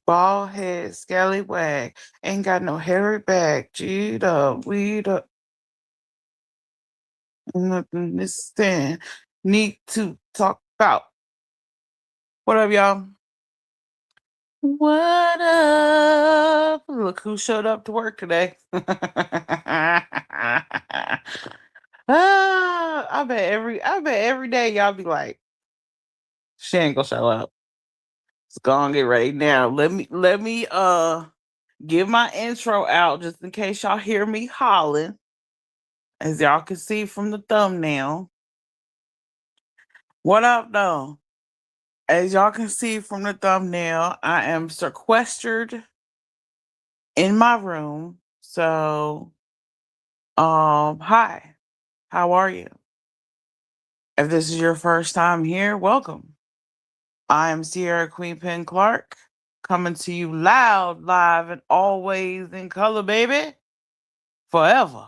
Bald head, scallywag, ain't got no hairy back, G'd up, weed up, nothing to stand. Need to talk about. What up, y'all? What up? Look who showed up to work today. I bet every day y'all be like, she ain't gonna show up. Let's go and get ready now. Let me give my intro out just in case y'all hear me hollering. As y'all can see from the thumbnail. What up though? As y'all can see from the thumbnail, I am sequestered in my room. So hi. How are you? If this is your first time here, welcome. I am Sierra Queen Pen Clark, coming to you loud, live, and always in color, baby. Forever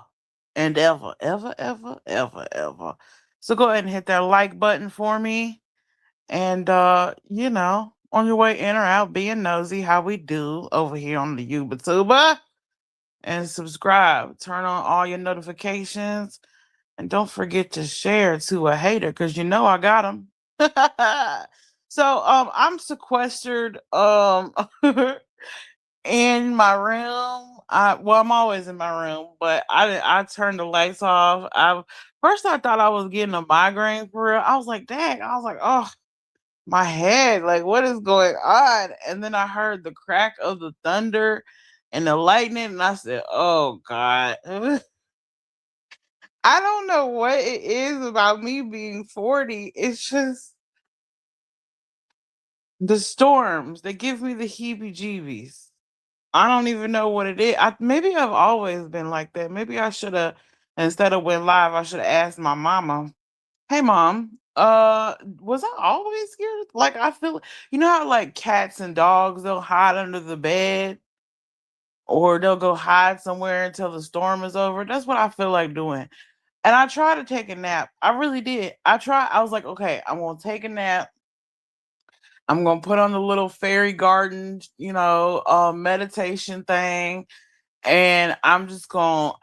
and ever, ever, ever, ever, ever. So go ahead and hit that like button for me. And on your way in or out, being nosy, how we do over here on the YouTuber. And subscribe. Turn on all your notifications. And don't forget to share to a hater, because you know I got them. So I'm sequestered in my room. I'm always in my room, but I turned the lights off. I thought I was getting a migraine for real. I was like, dang, I was like, oh, my head, like what is going on? And then I heard the crack of the thunder and the lightning, and I said, oh God. I don't know what it is about me being 40. It's just the storms. They give me the heebie jeebies. I don't even know what it is. Maybe I've always been like that. Maybe I should have, instead of went live, I should have asked my mama, hey mom, was I always scared? Like I feel, you know how like cats and dogs, they'll hide under the bed or they'll go hide somewhere until the storm is over. That's what I feel like doing. And I tried to take a nap. I really did. I was like, okay, I'm gonna take a nap. I'm gonna put on the little fairy garden, meditation thing, and I'm just gonna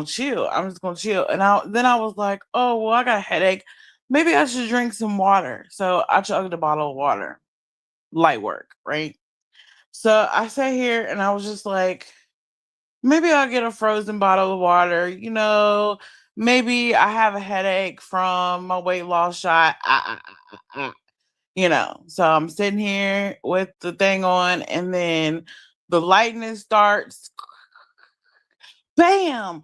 chill. I'm just gonna chill. And then I was like, oh well, I got a headache. Maybe I should drink some water. So I chugged a bottle of water. Light work, right? So I sat here and I was just like, maybe I'll get a frozen bottle of water. Maybe I have a headache from my weight loss shot. So I'm sitting here with the thing on, and then the lightning starts. Bam!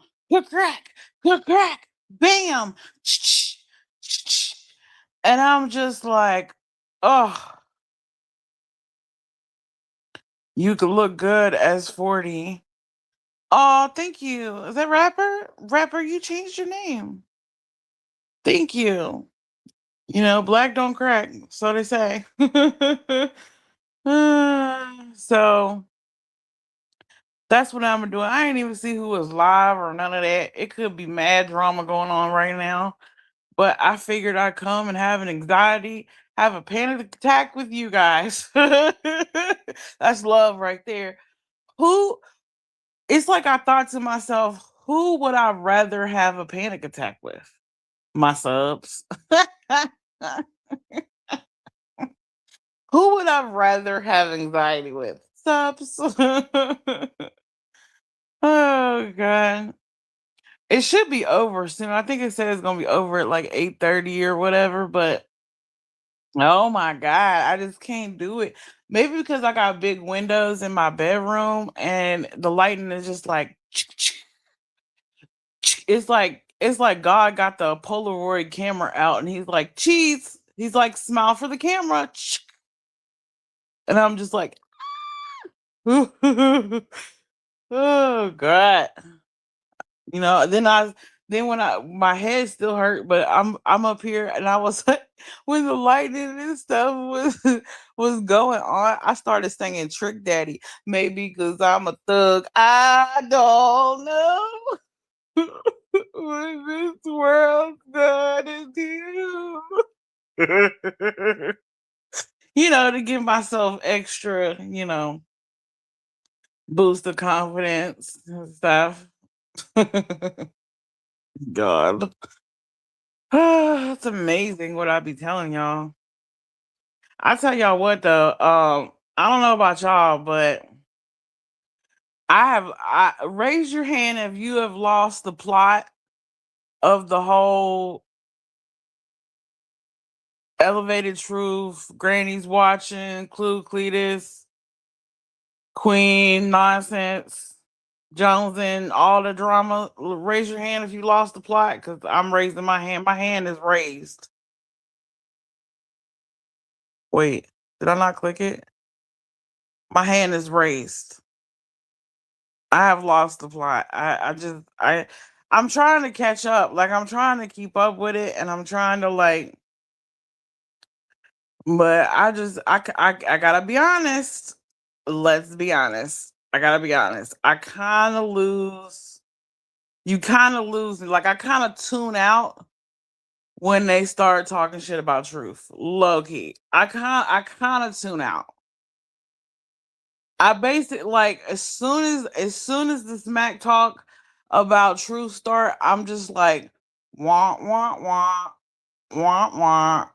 Crack! Crack! Bam! And I'm just like, oh, you could look good as 40. Oh, thank you. Is that rapper? Rapper, you changed your name. Thank you. Black don't crack, so they say. So that's what I'm doing. I ain't even see who was live or none of that. It could be mad drama going on right now. But I figured I'd come and have an anxiety, have a panic attack with you guys. That's love right there. Who It's like I thought to myself, who would I rather have a panic attack with? My subs. Who would I rather have anxiety with? Subs. Oh god. It should be over soon. I think it said it's gonna be over at like 8:30 or whatever, but oh my god, I just can't do it. Maybe because I got big windows in my bedroom and the lighting is just like it's like God got the Polaroid camera out and he's like, cheese. He's like, smile for the camera. And I'm just like, oh God. Then when I my head still hurt, but I'm up here and I was like, when the lightning and stuff was going on, I started singing Trick Daddy. Maybe because I'm a thug. I don't know what this world's gonna do. To give myself extra, boost the confidence and stuff. God. It's amazing what I be telling y'all. I tell y'all what though, I don't know about y'all, but I raise your hand if you have lost the plot of the whole Elevated Truth, Granny's watching, Clue Cletus, Queen nonsense, Jones and all the drama. Raise your hand if you lost the plot, because I'm raising my hand. My hand is raised. Wait, did I not click it? My hand is raised. I have lost the plot. I'm trying to catch up. Like I'm trying to keep up with it, and I'm trying to like. But I gotta be honest. Let's be honest. I gotta be honest. I kind of lose. You kind of lose. Like I kind of tune out when they start talking shit about truth. Low key. I kind of tune out. I basically like as soon as the smack talk about truth start, I'm just like wah wah wah wah wah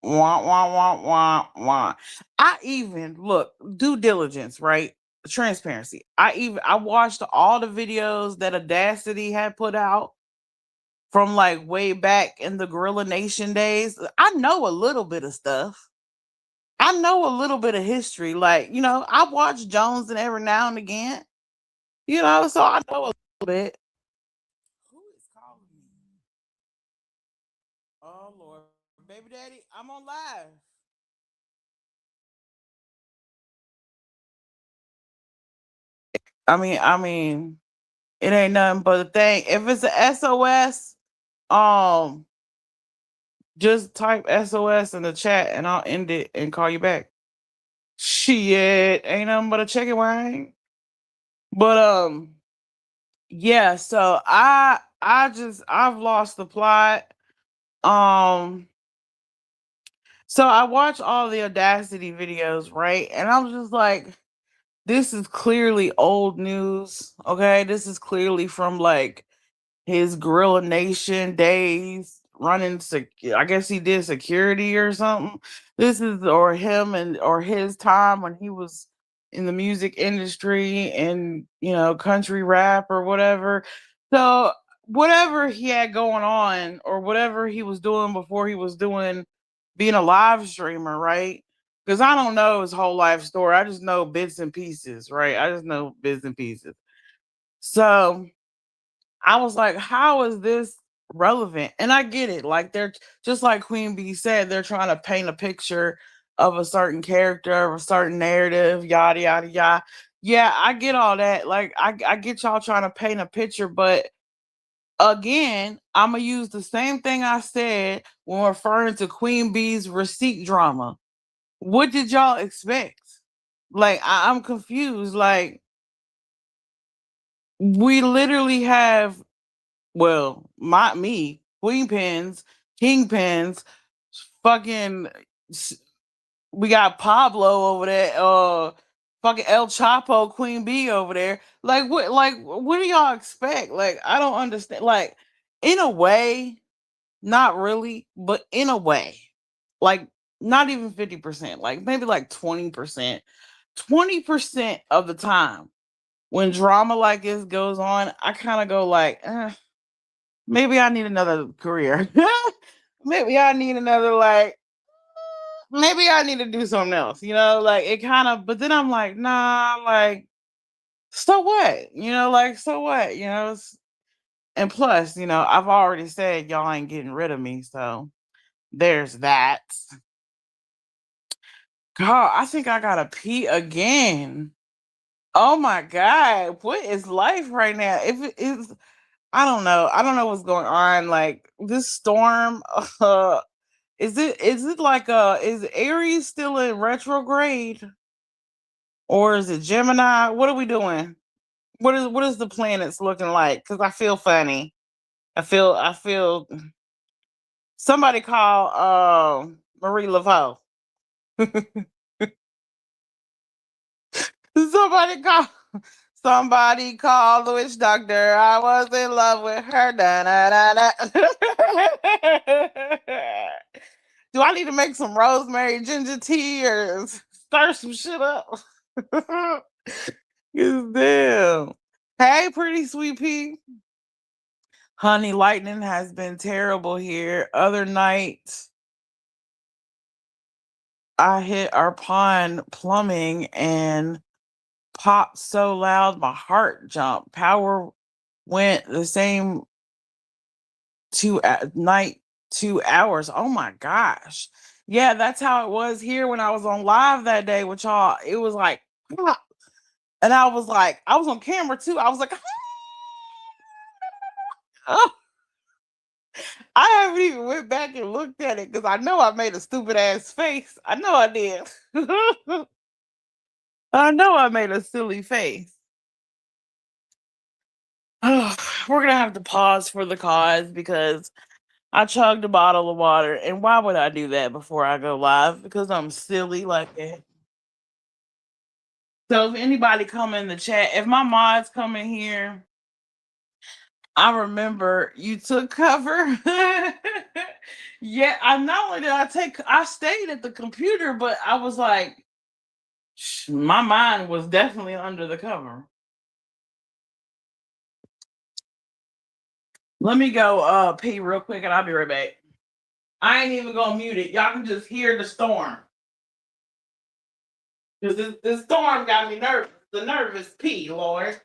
wah wah wah wah wah. I even look due diligence, right? Transparency. I watched all the videos that Audacity had put out from like way back in the Gorilla Nation days. I know a little bit of stuff. I know a little bit of history. Like, I watch Jones and every now and again, so I know a little bit. Who is calling me? Oh Lord. Baby daddy, I'm on live. I mean, it ain't nothing but a thing. If it's a SOS, um, just type SOS in the chat and I'll end it and call you back. Shit, ain't nothing but a chicken wing. But yeah, so I've lost the plot. Um, so I watched all the Audacity videos, right? And I was just like, this is clearly old news. Okay, this is clearly from like his Gorilla Nation days running. I guess he did security or something. This is or him and or his time when he was in the music industry and country rap or whatever. So whatever he had going on or whatever he was doing before he was doing being a live streamer, right? Because I don't know his whole life story. I just know bits and pieces, right? I just know bits and pieces. So I was like, how is this relevant? And I get it. Like they're just like Queen Bee said, they're trying to paint a picture of a certain character, of a certain narrative, yada yada yada. Yeah, I get all that. Like I get y'all trying to paint a picture, but again, I'm gonna use the same thing I said when referring to Queen Bee's receipt drama. What did y'all expect? Like I'm confused. Like we literally have queen pins, king pins, fucking. We got Pablo over there. Fucking El Chapo, Queen Bee over there. Like what? Like what do y'all expect? Like I don't understand. Like in a way, not really, but in a way, like not even 50%. Like maybe like 20%. 20% of the time when drama like this goes on, I kind of go like, maybe I need another career. Maybe I need another like maybe I need to do something else, like it kind of but then I'm like, nah, like so what? Like so what? And plus, I've already said y'all ain't getting rid of me, so there's that. God, I think I gotta pee again. Oh my god, what is life right now? If it is I don't know. I don't know what's going on. Like this storm, is it like is Aries still in retrograde or is it Gemini? What are we doing? What is the planets looking like? Because I feel funny. I feel somebody call Marie Laveau. Somebody call Somebody call the witch doctor. I was in love with her. Da, da, da, da. Do I need to make some rosemary ginger tea or stir some shit up? 'Cause damn. Hey, pretty sweet pea. Honey, lightning has been terrible here. Other night, I hit our pond plumbing and popped so loud my heart jumped. Power went the same night 2 hours. Oh my gosh. Yeah, that's how it was here when I was on live that day with y'all. It was like, "Ah," and I was like, I was on camera too. I was like, "Ah." I haven't even went back and looked at it because I know I made a stupid ass face. I know I did. I know I made a silly face. We're gonna have to pause for the cause because I chugged a bottle of water, and why would I do that before I go live? Because I'm silly like that. So if anybody come in the chat, if my mods come in here, I remember you took cover. Yeah, I not only did I stayed at the computer, but I was like, my mind was definitely under the cover. Let me go pee real quick and I'll be right back. I ain't even gonna mute it. Y'all can just hear the storm. Because this storm got me nervous. The nervous pee, Lord.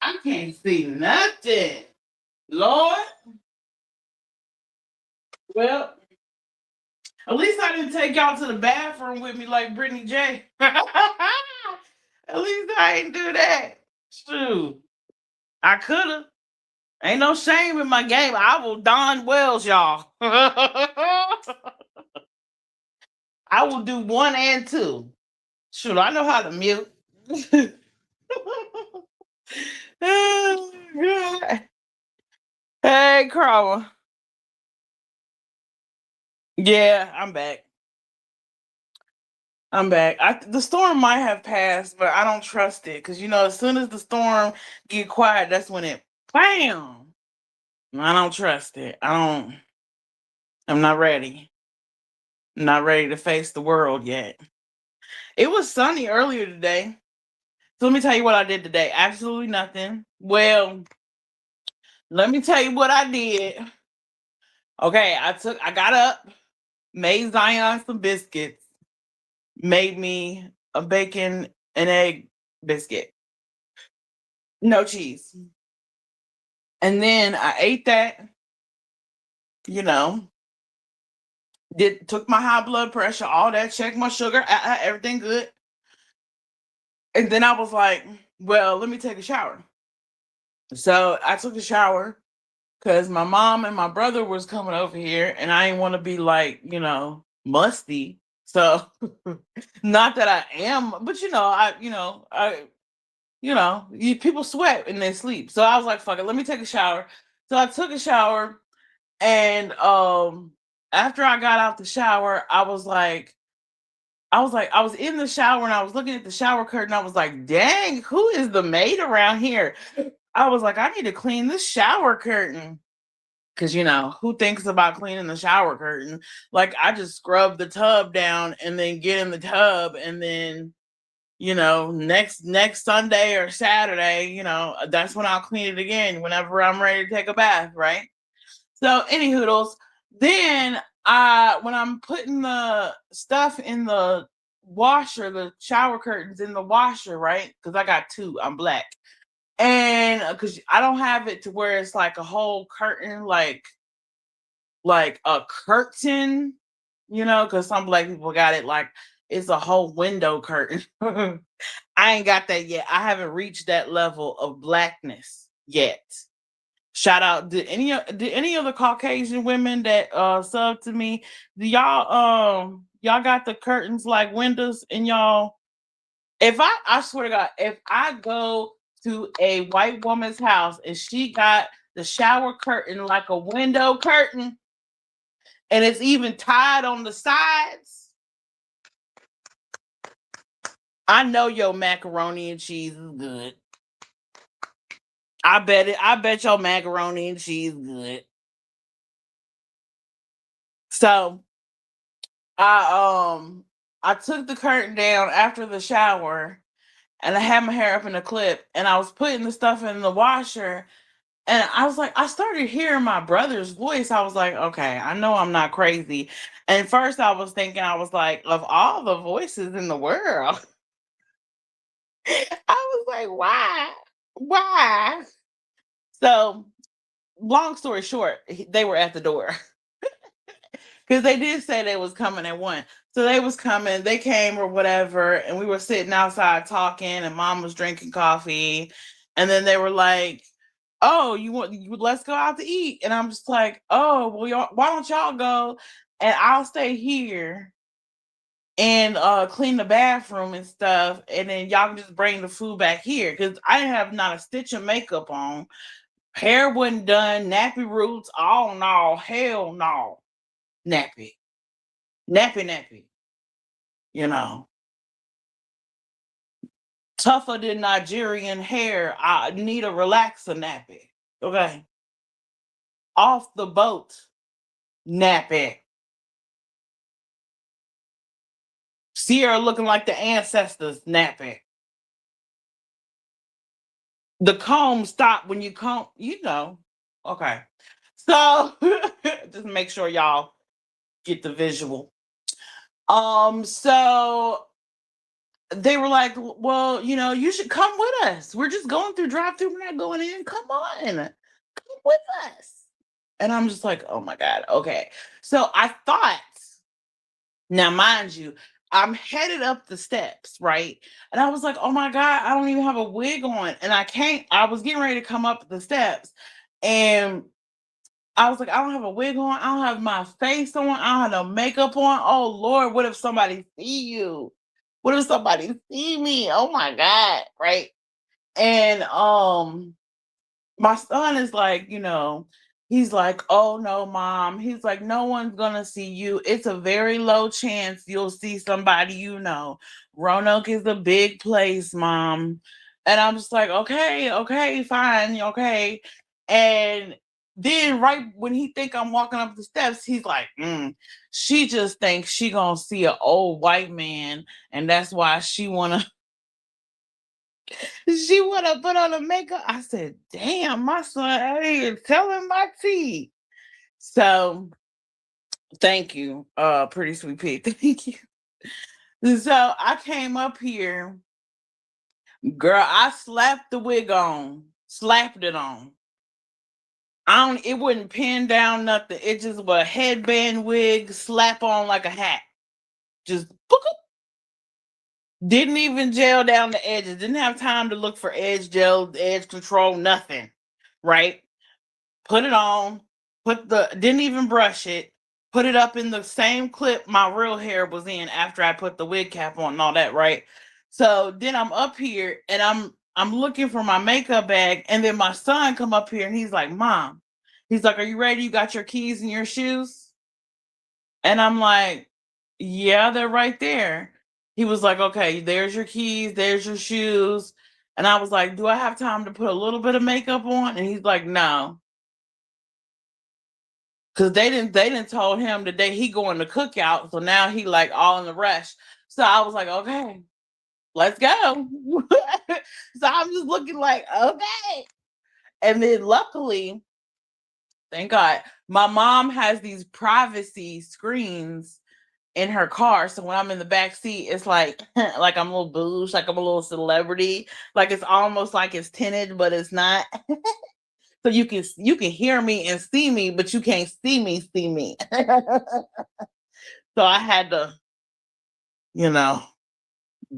I can't see nothing. Lord. Well, at least I didn't take y'all to the bathroom with me like Brittany J. At least I ain't do that. Shoot. I could have. Ain't no shame in my game. I will Don Wells, y'all. I will do 1 and 2. Shoot, I know how to mute. Oh, God. Hey, Carl. Yeah, I'm back. I'm back. The storm might have passed, but I don't trust it because as soon as the storm get quiet, that's when it bam. I don't trust it. I'm not ready. I'm not ready to face the world yet. It was sunny earlier today. So let me tell you what I did today. Absolutely nothing. Well, let me tell you what I did. Okay, I got up, made Zion some biscuits, made me a bacon and egg biscuit. No cheese. And then I ate that, you know, took my high blood pressure, all that, checked my sugar, everything good. And then I was like, well, let me take a shower. So I took a shower because my mom and my brother was coming over here and I didn't want to be like, musty. So not that I am, but people sweat in their sleep. So I was like, fuck it, let me take a shower. So I took a shower and after I got out the shower, I was in the shower and I was looking at the shower curtain. I was like, dang, who is the maid around here? I was like, I need to clean this shower curtain. Cause who thinks about cleaning the shower curtain? Like I just scrub the tub down and then get in the tub and then next Sunday or Saturday, that's when I'll clean it again whenever I'm ready to take a bath, right? So any hoodles. Then when I'm putting the stuff in the washer, the shower curtains in the washer, right? Because I got 2, I'm black. And because I don't have it to where it's like a whole curtain, like like a curtain, because some black people got it like it's a whole window curtain. I ain't got that yet. I haven't reached that level of blackness yet. Shout out to any of the Caucasian women that sub to me. Do y'all got the curtains like windows in y'all? If I swear to God, if I go to a white woman's house and she got the shower curtain like a window curtain and it's even tied on the sides, I know your macaroni and cheese is good. I bet it. I bet your macaroni and cheese is good. So I took the curtain down after the shower and I had my hair up in a clip and I was putting the stuff in the washer and I was like, I started hearing my brother's voice. I was like, okay, I know I'm not crazy. And first I was thinking, I was like, of all the voices in the world, I was like, why? Why? So long story short, they were at the door. Because they did say they was coming at 1. So they was coming, they came or whatever, and we were sitting outside talking, and mom was drinking coffee. And then they were like, oh, let's go out to eat. And I'm just like, oh, well, why don't y'all go and I'll stay here and clean the bathroom and stuff, and then y'all can just bring the food back here. Because I didn't have not a stitch of makeup on. Hair wasn't done, nappy roots, oh no, hell no. Nappy. Nappy. You know, tougher than Nigerian hair. I need a relaxer nappy. Okay. Off the boat nappy. Sierra looking like the ancestors nappy. The comb stop when you comb, Okay. So just make sure y'all get the visual. So they were like, well, you should come with us. We're just going through drive-through. We're not going in. Come on. Come with us. And I'm just like, oh my God. Okay. So I thought, now mind you, I'm headed up the steps, right? And I was like, oh my God, I don't even have a wig on. And I was getting ready to come up the steps. And I was like, I don't have a wig on. I don't have my face on. I don't have no makeup on. Oh Lord, what if somebody see you? What if somebody see me? Oh my God, right? And my son is like, he's like, oh no, mom. He's like, no one's gonna see you. It's a very low chance you'll see somebody you know. Roanoke is a big place, mom. And I'm just like, okay, fine, okay. And then right when he think I'm walking up the steps, he's like, she just thinks she gonna see an old white man, and that's why she wanna put on the makeup. I said, damn, my son out here telling my tea. So thank you, pretty sweet pig. Thank you. So I came up here, girl. I slapped the wig on, slapped it on. It wouldn't pin down nothing. It just was a headband wig, slap on like a hat. Just boop, didn't even gel down the edges. Didn't have time to look for edge gel, edge control, nothing. Right? Put it on, didn't even brush it, put it up in the same clip my real hair was in after I put the wig cap on and all that, right? So then I'm up here and I'm looking for my makeup bag, and then my son come up here and he's like, Mom, he's like, are you ready? You got your keys and your shoes? And I'm like, yeah, they're right there. He was like, okay, there's your keys, there's your shoes. And I was like, do I have time to put a little bit of makeup on? And he's like, no. Cause they didn't told him the day he going to cookout, so now he like all in the rush. So I was like, okay, let's go. So I'm just looking like, okay. And then luckily, thank God, my mom has these privacy screens in her car. So when I'm in the back seat, it's like like I'm a little bouge, like I'm a little celebrity. Like it's almost like it's tinted, but it's not. So you can hear me and see me, but you can't see me. So I had to, you know,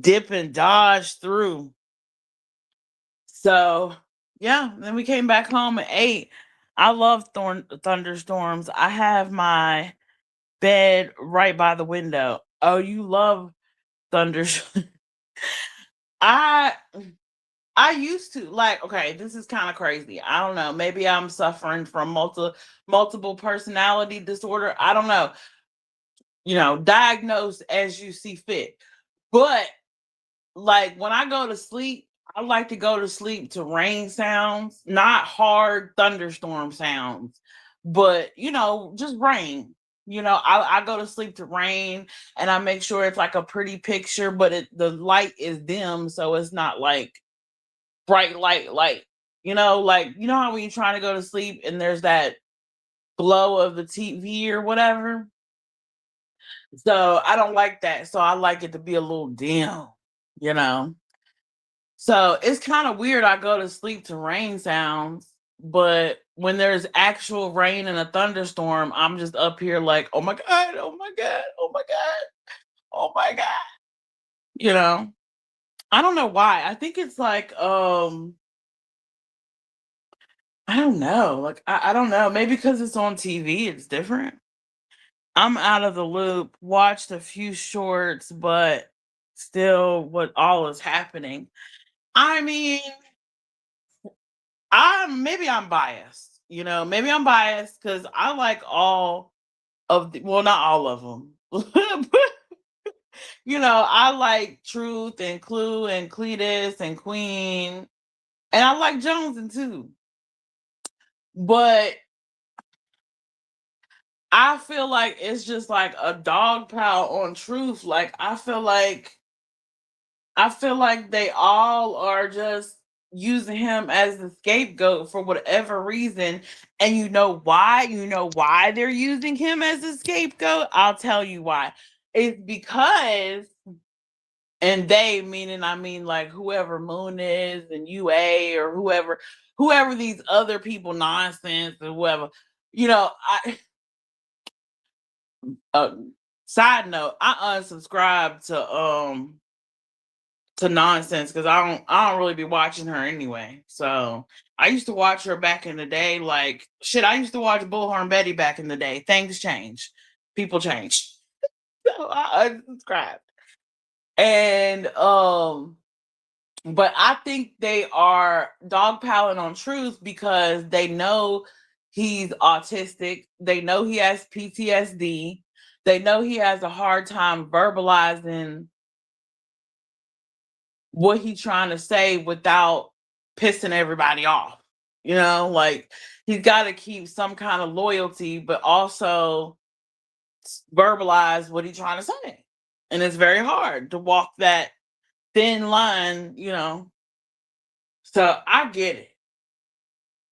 dip and dodge through. So yeah, then we came back home at 8. I love thunderstorms. I have my bed right by the window. Oh, you love thunders. I I used to like, okay, this is kind of crazy. I don't know. Maybe I'm suffering from multiple personality disorder. I don't know. Diagnose as you see fit. But like when I go to sleep, I like to go to sleep to rain sounds, not hard thunderstorm sounds, but just rain. I go to sleep to rain, and I make sure it's like a pretty picture, but the light is dim, so it's not like bright light. Like how when you're trying to go to sleep and there's that glow of the TV or whatever. So I don't like that. So I like it to be a little dim, you know. So it's kind of weird. I go to sleep to rain sounds, but when there's actual rain and a thunderstorm, I'm just up here like, oh my God, oh my God, oh my God, oh my God. You know, I don't know why. I think it's like, I don't know. Like, I don't know. Maybe because it's on TV, it's different. I'm out of the loop, watched a few shorts, but still, what all is happening? I mean, I'm biased. Maybe I'm biased because I like all of well, not all of them. I like Truth and Clue and Cletus and Queen, and I like Jones and too. But I feel like it's just like a dog pile on Truth. Like I feel like they all are just using him as the scapegoat for whatever reason. And you know why? You know why they're using him as a scapegoat? I'll tell you why. It's because, and they meaning I mean like whoever Moon is and UA or whoever these other people nonsense or whoever, I uh, side note, I unsubscribed to nonsense because I don't really be watching her anyway. So I used to watch her back in the day. Like shit, I used to watch Bullhorn Betty back in the day. Things change, people change. So I unsubscribed. And but I think they are dogpiling on Truth because they know he's autistic. They know he has PTSD. They know he has a hard time verbalizing what he's trying to say without pissing everybody off. Like he's got to keep some kind of loyalty, but also verbalize what he's trying to say. And it's very hard to walk that thin line. So I get it.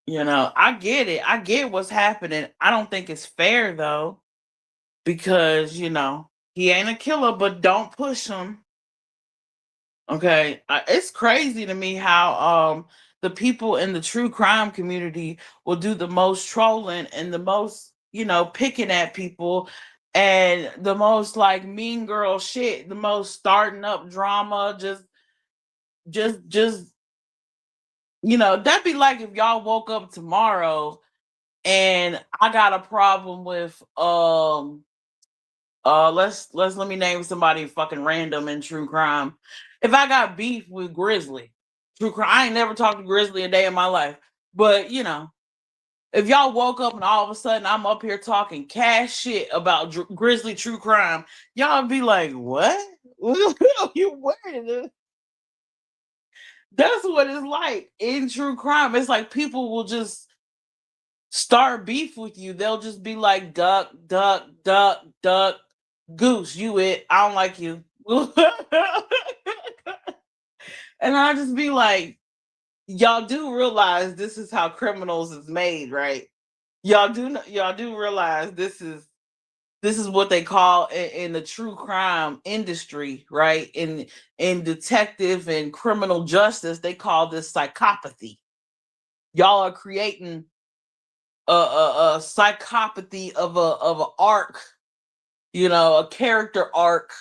I get it. I get what's happening. I don't think it's fair though, because, he ain't a killer, but don't push him. Okay, it's crazy to me how the people in the true crime community will do the most trolling and the most, picking at people and the most like mean girl shit, the most starting up drama, just that'd be like if y'all woke up tomorrow and I got a problem with let me name somebody fucking random in true crime. If I got beef with Grizzly, true crime, I ain't never talked to Grizzly a day in my life. But if y'all woke up and all of a sudden I'm up here talking cash shit about Grizzly true crime, y'all be like, "What? You wearing?" That's what it's like in true crime. It's like people will just start beef with you. They'll just be like, duck, duck, duck, duck, goose, you it. I don't like you. And I just be like, y'all do realize this is how criminals is made, right? Y'all do realize this is what they call in the true crime industry, right? In detective and criminal justice, they call this psychopathy. y'all are creating a psychopathy of a arc, a character arc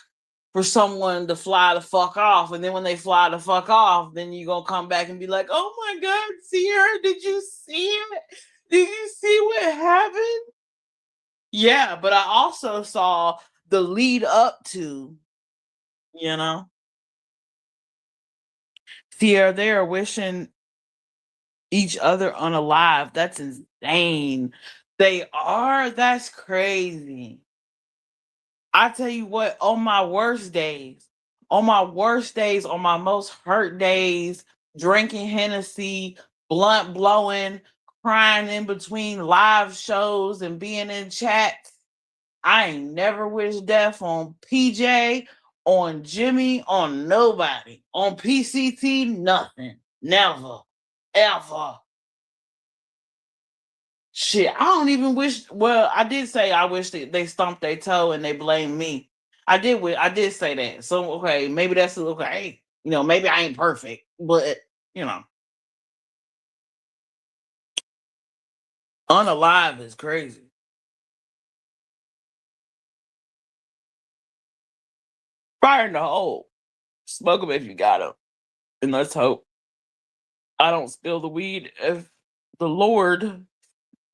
for someone to fly the fuck off. And then when they fly the fuck off, then you're gonna come back and be like, oh my God, Sierra, did you see it? Did you see what happened? Yeah, but I also saw the lead up to, you know, Sierra, they are wishing each other unalive. That's insane. They are? That's crazy. I tell you what, on my worst days, on my most hurt days, drinking Hennessy, blunt blowing, crying in between live shows and being in chats, I ain't never wished death on PJ, on Jimmy, on nobody. On PCT, nothing. Never. Ever. Shit, I don't even wish. Well, I did say I wish that they stumped their toe and they blame me. I did say that. So okay, maybe that's okay. Maybe I ain't perfect, but you know, unalive is crazy. Fire in the hole. Smoke them if you got them, and let's hope I don't spill the weed if the Lord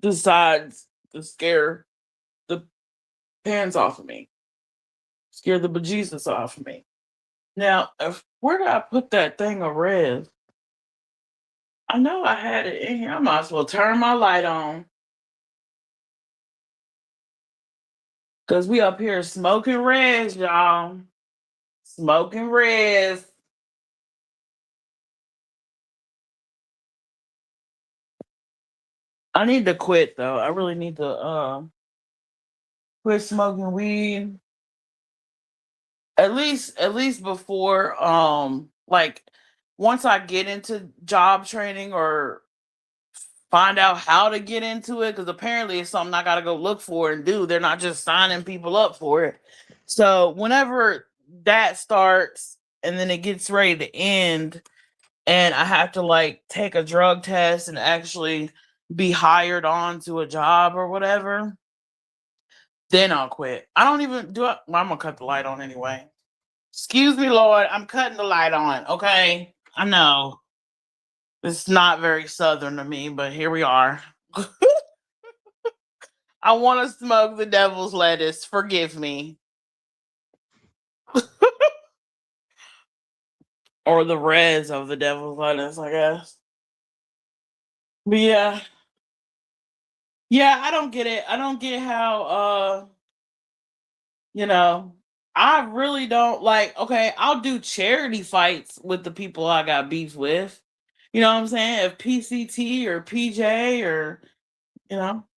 decides to scare the pants off of me, scare the bejesus off of me. Now, where did I put that thing of red? I know I had it in here. I might as well turn my light on. Cause we up here smoking reds, y'all. Smoking reds. I need to quit though. I really need to quit smoking weed. At least before like once I get into job training or find out how to get into it, because apparently it's something I gotta go look for and do. They're not just signing people up for it. So whenever that starts and then it gets ready to end and I have to like take a drug test and actually be hired on to a job or whatever, then I'll quit. I don't even do it. Well, I'm gonna cut the light on anyway. Excuse me, Lord. I'm cutting the light on. Okay. I know. It's not very southern to me, but here we are. I want to smoke the devil's lettuce. Forgive me. Or the reds of the devil's lettuce, I guess. But yeah. Yeah, I don't get it. I don't get how you know, I really don't like, okay, I'll do charity fights with the people I got beef with. You know what I'm saying? If PCT or PJ or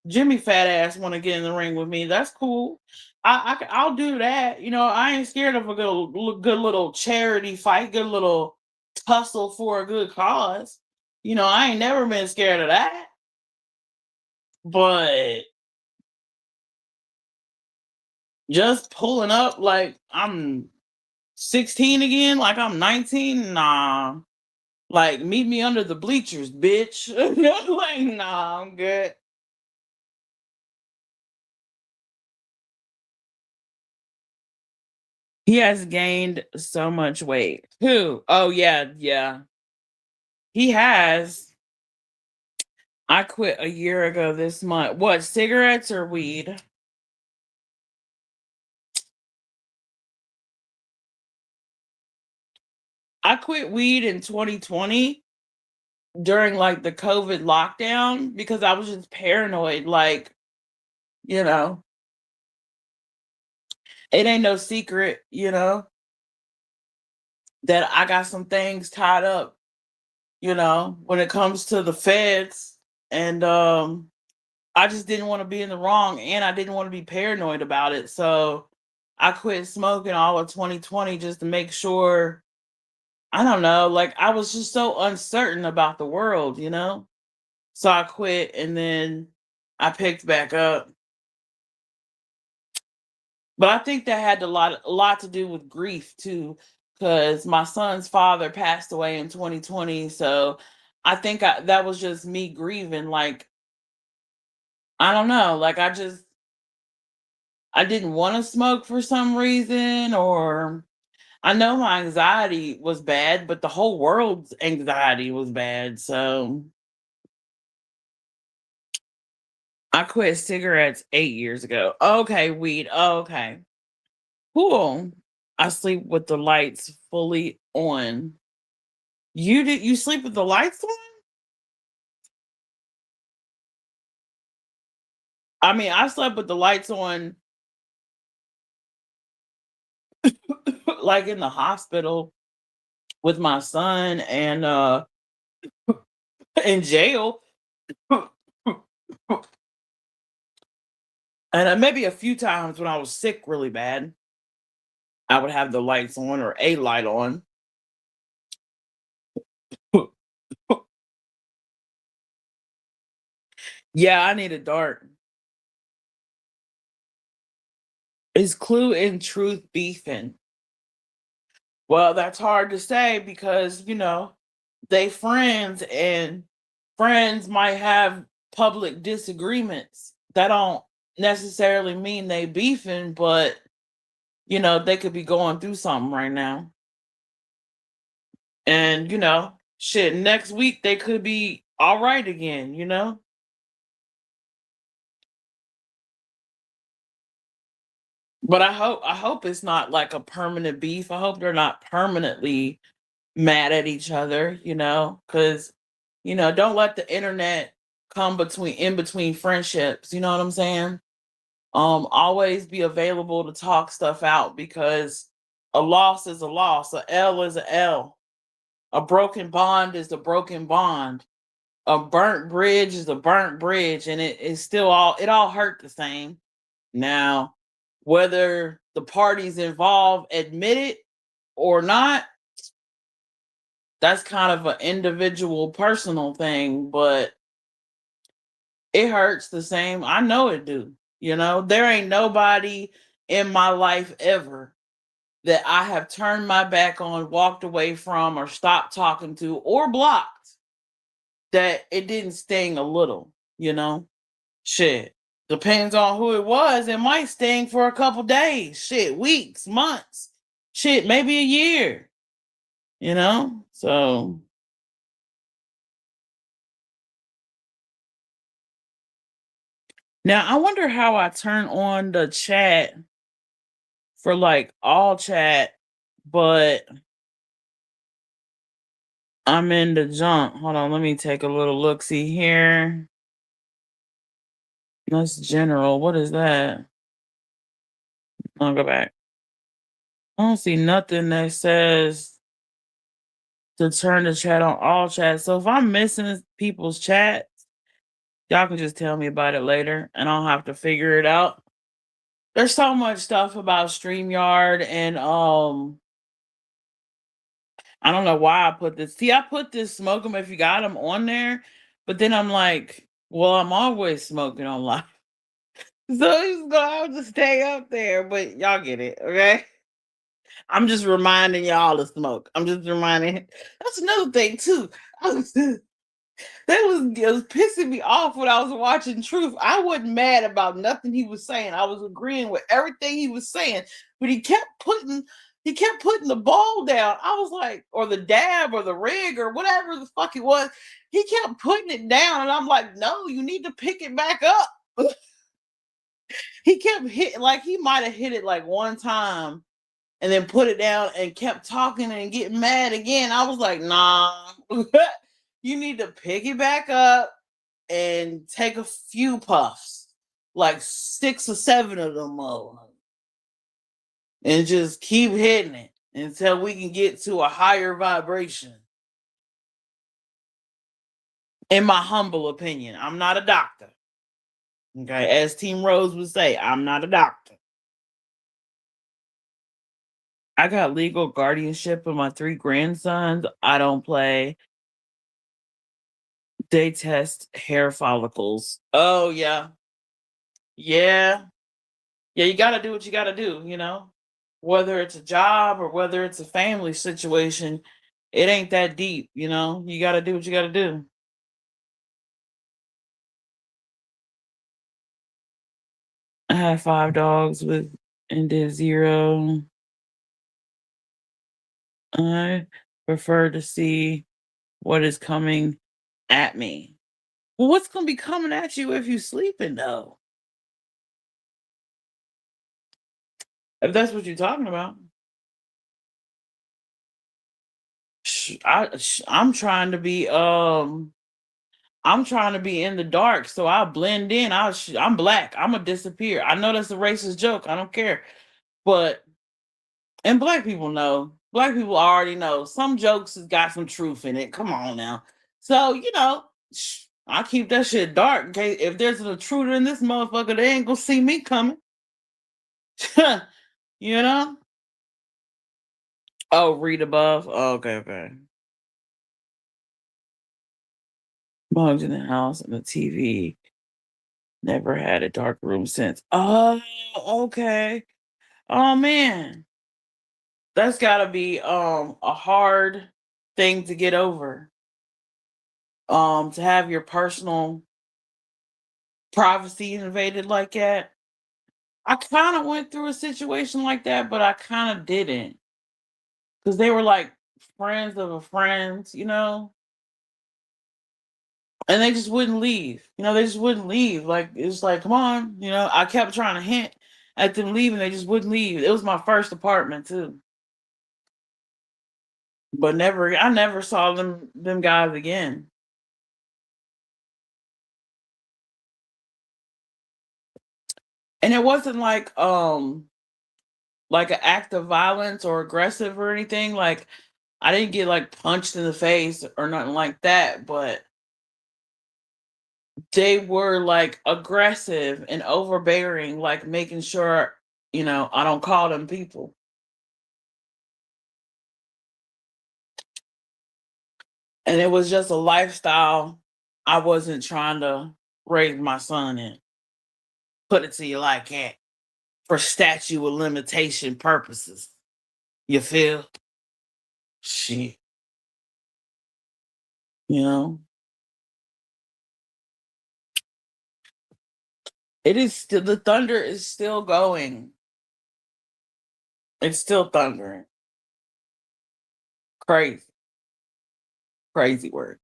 Jimmy fat ass want to get in the ring with me, that's cool. I'll do that. I ain't scared of a good little charity fight, good little tussle for a good cause. I ain't never been scared of that. But just pulling up like I'm 16 again, like I'm 19, nah. Like meet me under the bleachers, bitch. Like, nah, I'm good. He has gained so much weight. Who? Oh yeah, yeah. He has. I quit a year ago this month. What, cigarettes or weed? I quit weed in 2020 during like the COVID lockdown because I was just paranoid. Like, you know, it ain't no secret, that I got some things tied up, when it comes to the feds. And I just didn't want to be in the wrong and I didn't want to be paranoid about it. So I quit smoking all of 2020 just to make sure. I don't know, like I was just so uncertain about the world. So I quit and then I picked back up. But I think that had a lot to do with grief too, because my son's father passed away in 2020. So I think that was just me grieving. Like, I don't know. Like, I didn't want to smoke for some reason, or I know my anxiety was bad, but the whole world's anxiety was bad. So I quit cigarettes 8 years ago. Okay, weed. Okay, cool. I sleep with the lights fully on. You sleep with the lights on? I mean, I slept with the lights on, like in the hospital with my son, and in jail. And maybe a few times when I was sick really bad, I would have the lights on or a light on. Yeah, I need a dark. Is Clue in Truth beefing? Well, that's hard to say because, they friends, and friends might have public disagreements. That don't necessarily mean they beefing, but they could be going through something right now. And, shit, next week they could be all right again. But I hope it's not like a permanent beef. I hope they're not permanently mad at each other, because don't let the internet come between friendships. You know what I'm saying? Always be available to talk stuff out, because a loss is a loss, a L is a L. A broken bond is a broken bond. A burnt bridge is a burnt bridge, and it all hurt the same. Now, whether the parties involved admit it or not, that's kind of an individual personal thing, but it hurts the same. I know it do. There ain't nobody in my life ever that I have turned my back on, walked away from, or stopped talking to, or blocked, that it didn't sting a little, you know? Shit. Depends on who it was. It might sting for a couple days, shit, weeks, months, shit, maybe a year, you know? So now I wonder how I turn on the chat for like all chat, but I'm in the junk. Hold on, let me take a little look see here. That's general. What is that? I'll go back. I don't see nothing that says to turn the chat on all chat. So if I'm missing people's chats, y'all can just tell me about it later and I'll have to figure it out. There's so much stuff about StreamYard, and I don't know why I put this. See, I put this smoke 'em if you got them on there, but then I'm like, well, I'm always smoking on live. So he's gonna have to stay up there, but y'all get it, okay? I'm just reminding y'all to smoke. I'm just reminding. That's another thing too. It was pissing me off when I was watching Truth. I wasn't mad about nothing he was saying. I was agreeing with everything he was saying, but he kept putting the ball down. I was like, or the dab or the rig or whatever the fuck it was. He kept putting it down, and I'm like, no, you need to pick it back up. He kept hitting, like he might have hit it like one time and then put it down and kept talking and getting mad again. I was like, nah, you need to pick it back up and take a few puffs, like 6 or 7 of them all, and just keep hitting it until we can get to a higher vibration. In my humble opinion, I'm not a doctor. Okay, as Team Rose would say, I'm not a doctor. I got legal guardianship of my 3 grandsons. I don't play. They test hair follicles. Oh yeah. Yeah. Yeah, you gotta do what you gotta do, Whether it's a job or whether it's a family situation, it ain't that deep, you know. You gotta do what you gotta do. I had 5 dogs with and did 0. I prefer to see what is coming at me. Well, what's gonna be coming at you if you sleeping though? If that's what you're talking about. I'm trying to be I'm trying to be in the dark, so I'll blend in. I'm black. I'm gonna disappear. I know that's a racist joke. I don't care, but and black people know. Black people already know. Some jokes has got some truth in it. Come on now. So I keep that shit dark in case if there's an intruder in this motherfucker, they ain't gonna see me coming. you know. Oh, read above. Oh, okay, okay. Bugs in the house and the TV. Never had a dark room since. Oh, okay. Oh man, that's gotta be a hard thing to get over. To have your personal privacy invaded like that. I kind of went through a situation like that, but I kind of didn't because they were like friends of a friend, and they just wouldn't leave. They just wouldn't leave. Like it's like, come on, I kept trying to hint at them leaving, they just wouldn't leave. It was my first apartment too. But I never saw them guys again. And it wasn't like an act of violence or aggressive or anything. Like I didn't get like punched in the face or nothing like that, but they were like aggressive and overbearing, like making sure, I don't call them people. And it was just a lifestyle I wasn't trying to raise my son in. Put it to you like that. For statute of limitation purposes. You feel? Shit. You know? It is still the thunder is still going. It's still thundering. Crazy. Crazy word.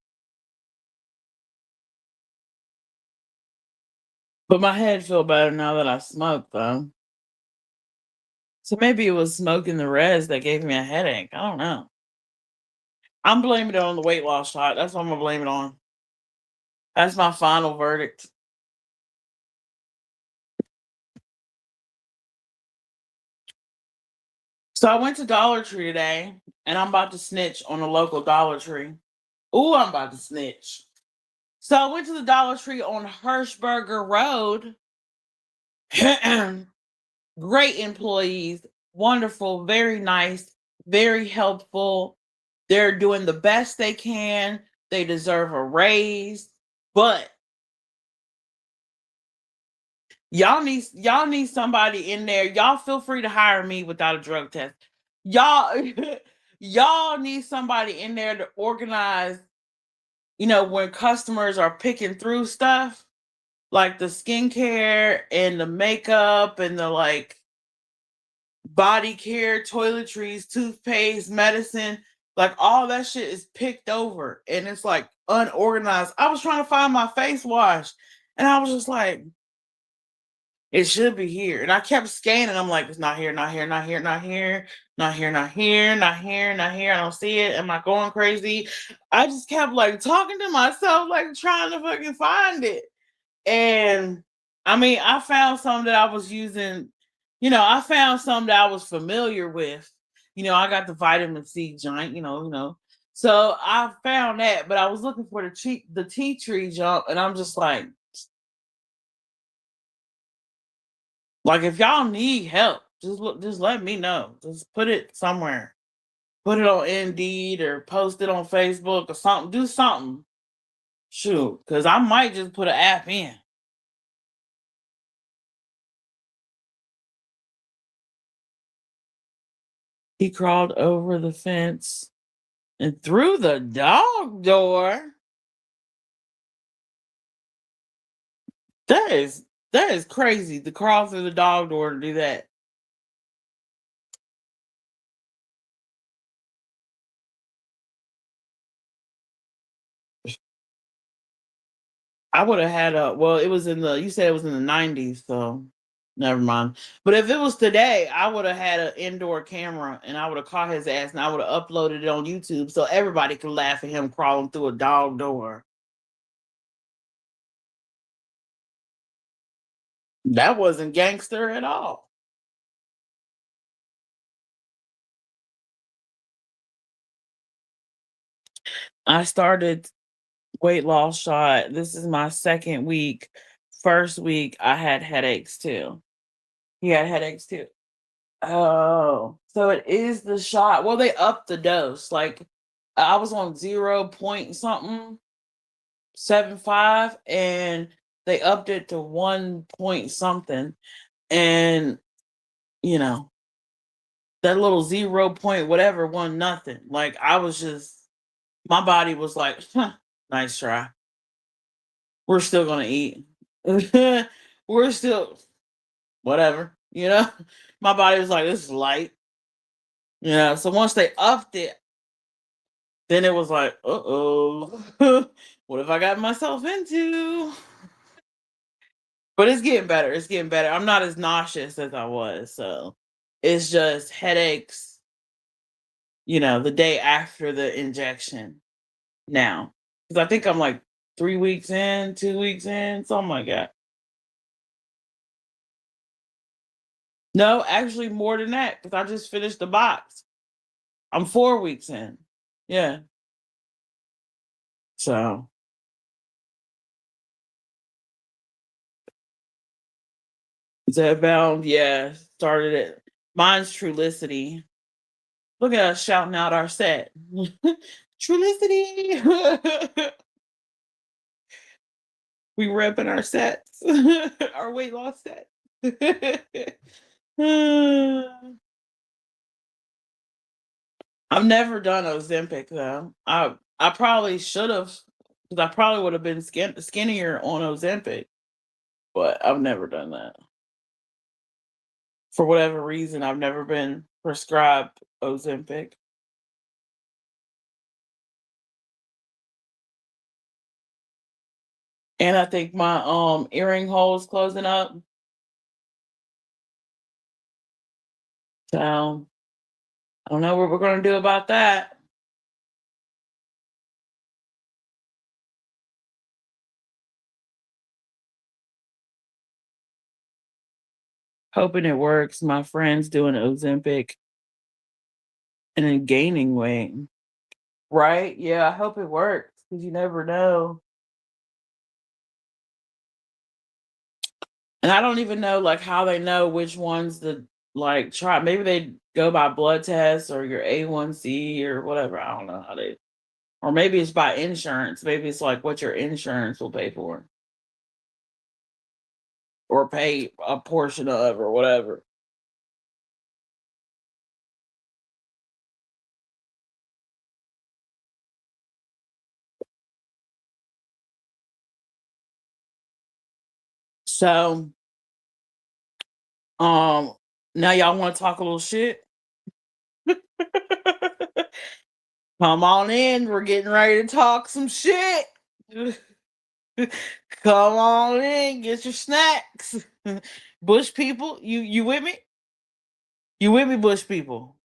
But my head feel better now that I smoked though. So maybe it was smoking the res that gave me a headache. I don't know. I'm blaming it on the weight loss shot. That's what I'm gonna blame it on. That's my final verdict. So I went to Dollar Tree today and I'm about to snitch on the local Dollar Tree. Ooh, I'm about to snitch. So I went to the Dollar Tree on Hirschberger Road. Great employees, wonderful, very nice, very helpful. They're doing the best they can. They deserve a raise. But y'all need somebody in there. Y'all feel free to hire me without a drug test. Y'all y'all need somebody in there to organize, when customers are picking through stuff, like the skincare and the makeup and the like body care, toiletries, toothpaste, medicine, like all that shit is picked over and it's like unorganized. I was trying to find my face wash and I was just like, it should be here. And I kept scanning. I'm like, it's not here, not here, not here, not here, not here, not here, not here, not here. I don't see it. Am I going crazy? I just kept like talking to myself, like trying to fucking find it. And I mean, I found some that I was using, I found some that I was familiar with. I got the vitamin C joint, So I found that, but I was looking for the tea tree jump, and I'm just like if y'all need help, just let me know. Just put it somewhere. Put it on Indeed or post it on Facebook or something. Do something. Shoot, because I might just put an app in. He crawled over the fence And through the dog door. That is that is crazy to crawl through the dog door to do that. I would have had a well, it was in the you said it was in the 90s, so never mind. But if it was today, I would have had an indoor camera and I would have caught his ass and I would have uploaded it on YouTube so everybody could laugh at him crawling through a dog door. That wasn't gangster at all. I started weight loss shot. This is my second week. First week, I had headaches too. He had headaches too. Oh, so it is the shot. Well, they upped the dose. Like I was on 0 point something 75 and they upped it to 1 point something. And you know, that little 0 point whatever won nothing. Like I was just my body was like, huh, nice try. We're still gonna eat. We're still whatever, you know. My body was like, this is light. Yeah. So once they upped it, then it was like, uh-oh. What have I got myself into? But it's getting better. It's getting better. I'm not as nauseous as I was. So it's just headaches, the day after the injection now. Because I think I'm like 3 weeks in, 2 weeks in, something like that. No, actually more than that, because I just finished the box. I'm 4 weeks in. Yeah. So Zedbound, yeah, started it. Mine's Trulicity. Look at us shouting out our set. Trulicity. We repping our sets, our weight loss set. I've never done Ozempic though. I probably should have, because I probably would have been skinnier on Ozempic, but I've never done that. For whatever reason, I've never been prescribed Ozempic. And I think my earring hole is closing up. So I don't know what we're gonna do about that. Hoping it works. My friend's doing Ozempic and then gaining weight. Right? Yeah, I hope it works because you never know. And I don't even know like how they know which ones to like try. Maybe they go by blood tests or your A1C or whatever. I don't know how they, or maybe it's by insurance. Maybe it's like what your insurance will pay for or pay a portion of or whatever. So, um, now y'all want to talk a little shit? Come on in. We're getting ready to talk some shit. Come on in, get your snacks. Bush people, you with me? You with me, Bush people?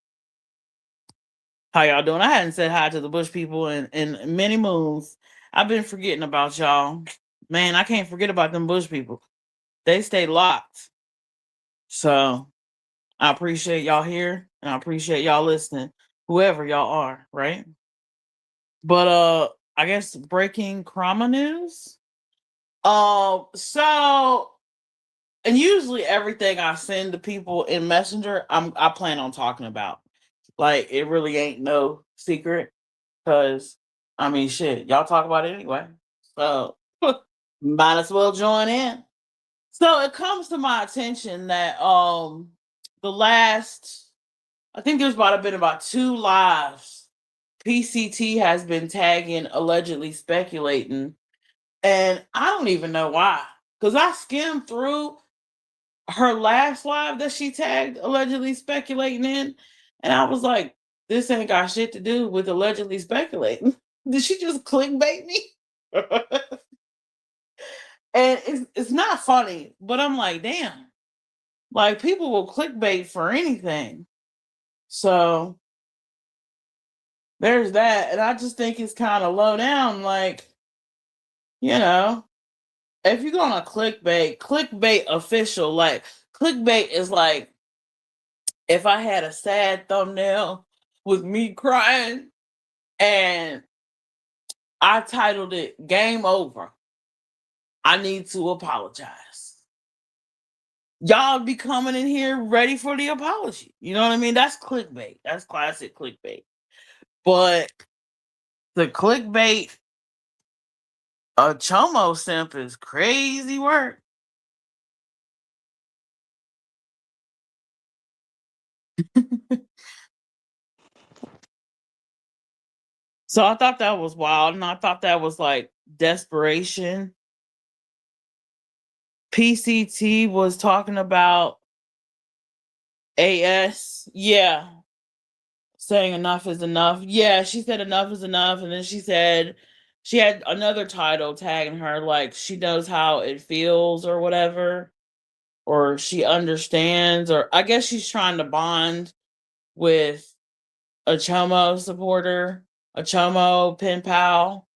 How y'all doing? I hadn't said hi to the Bush people in many moons. I've been forgetting about y'all. Man, I can't forget about them Bush people. They stay locked. So I appreciate y'all here and I appreciate y'all listening, whoever y'all are, right? But I guess breaking Krama news. So and usually everything I send to people in Messenger, I plan on talking about. Like it really ain't no secret because I mean shit, y'all talk about it anyway. So might as well join in. So it comes to my attention that the last I think there's been about two lives PCT has been tagging allegedly speculating, and I don't even know why. Because I skimmed through her last live that she tagged allegedly speculating in, and I was like, this ain't got shit to do with allegedly speculating. Did she just clickbait me? And it's not funny, but I'm like, damn, like people will clickbait for anything. So there's that. And I just think it's kind of low down. Like, you know, if you're gonna clickbait official, like clickbait is like if I had a sad thumbnail with me crying and I titled it Game Over. I need to apologize. Y'all be coming in here ready for the apology. You know what I mean? That's clickbait. That's classic clickbait. But the clickbait a chomo simp is crazy work. So I thought that was wild, and I thought that was like desperation. PCT was talking about AS. Yeah. Saying enough is enough. Yeah, she said enough is enough. And then she said she had another title tagging her, like she knows how it feels or whatever, or she understands, or I guess she's trying to bond with a Chomo supporter, a Chomo pen pal.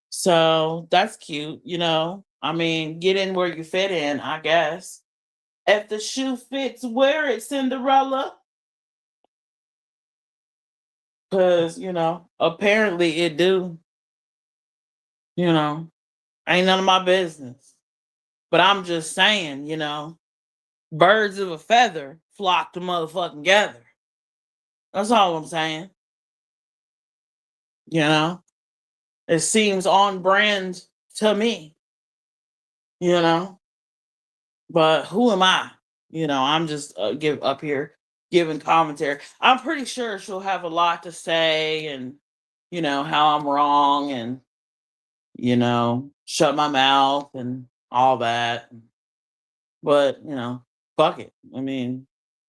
So that's cute, you know. I mean, get in where you fit in, I guess. If the shoe fits, wear it, Cinderella. Cause apparently it do. You know, ain't none of my business. But I'm just saying, birds of a feather flock to motherfucking gather. That's all I'm saying. You know, it seems on brand to me. You know, but who am I? I'm just give up here giving commentary. I'm pretty sure she'll have a lot to say, and how I'm wrong, and shut my mouth and all that. But fuck it. I mean,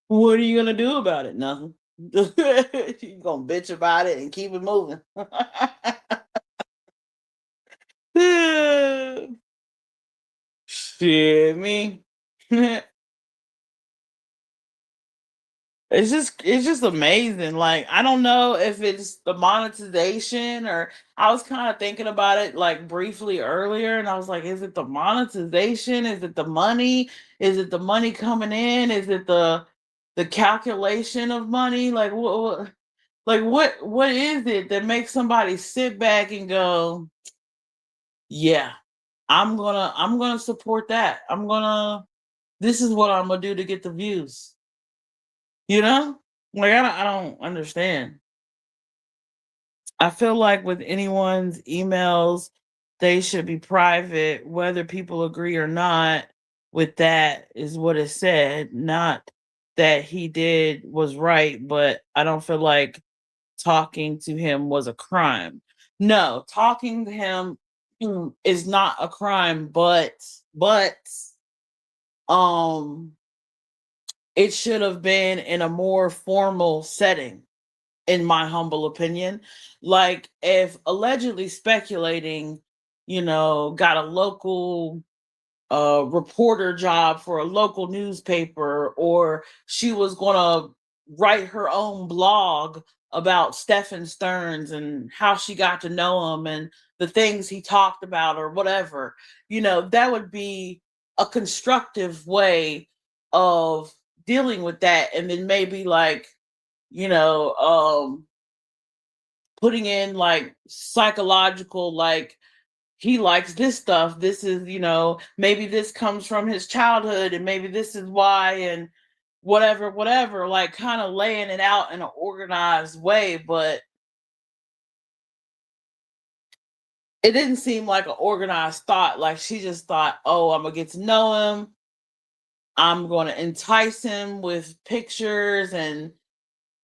what are you gonna do about it? Nothing. You gonna bitch about it and keep it moving. Shit, me. It's just amazing. Like, I don't know if it's the monetization, or I was kind of thinking about it like briefly earlier, and I was like, is it the monetization? Is it the money? Is it the money coming in? Is it the calculation of money? Like what is it that makes somebody sit back and go, yeah, I'm gonna support that. This is what I'm gonna do to get the views. You know? Like I don't understand. I feel like with anyone's emails, they should be private, whether people agree or not with that is what it said. Not that he did was right, but I don't feel like talking to him was a crime. No, talking to him is not a crime, but um it should have been in a more formal setting, in my humble opinion. Like, if allegedly speculating, got a local reporter job for a local newspaper, or she was going to write her own blog about Stephen Stearns and how she got to know him and the things he talked about or whatever, that would be a constructive way of dealing with that. And then maybe like, you know, putting in like psychological, like, he likes this stuff. This is, maybe this comes from his childhood and maybe this is why, and whatever, like kind of laying it out in an organized way. But it didn't seem like an organized thought. Like, she just thought, oh, I'm going to get to know him. I'm going to entice him with pictures and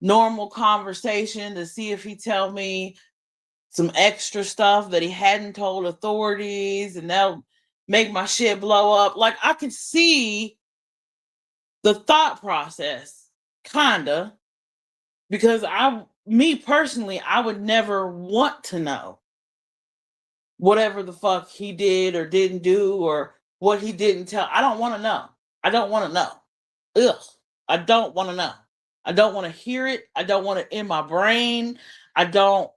normal conversation to see if he tell me some extra stuff that he hadn't told authorities, and that'll make my shit blow up. Like, I could see the thought process, kinda, because me personally, I would never want to know whatever the fuck he did or didn't do, or what he didn't tell. I don't want to know. I don't want to know. Ugh. I don't want to know. I don't want to hear it. I don't want it in my brain. I don't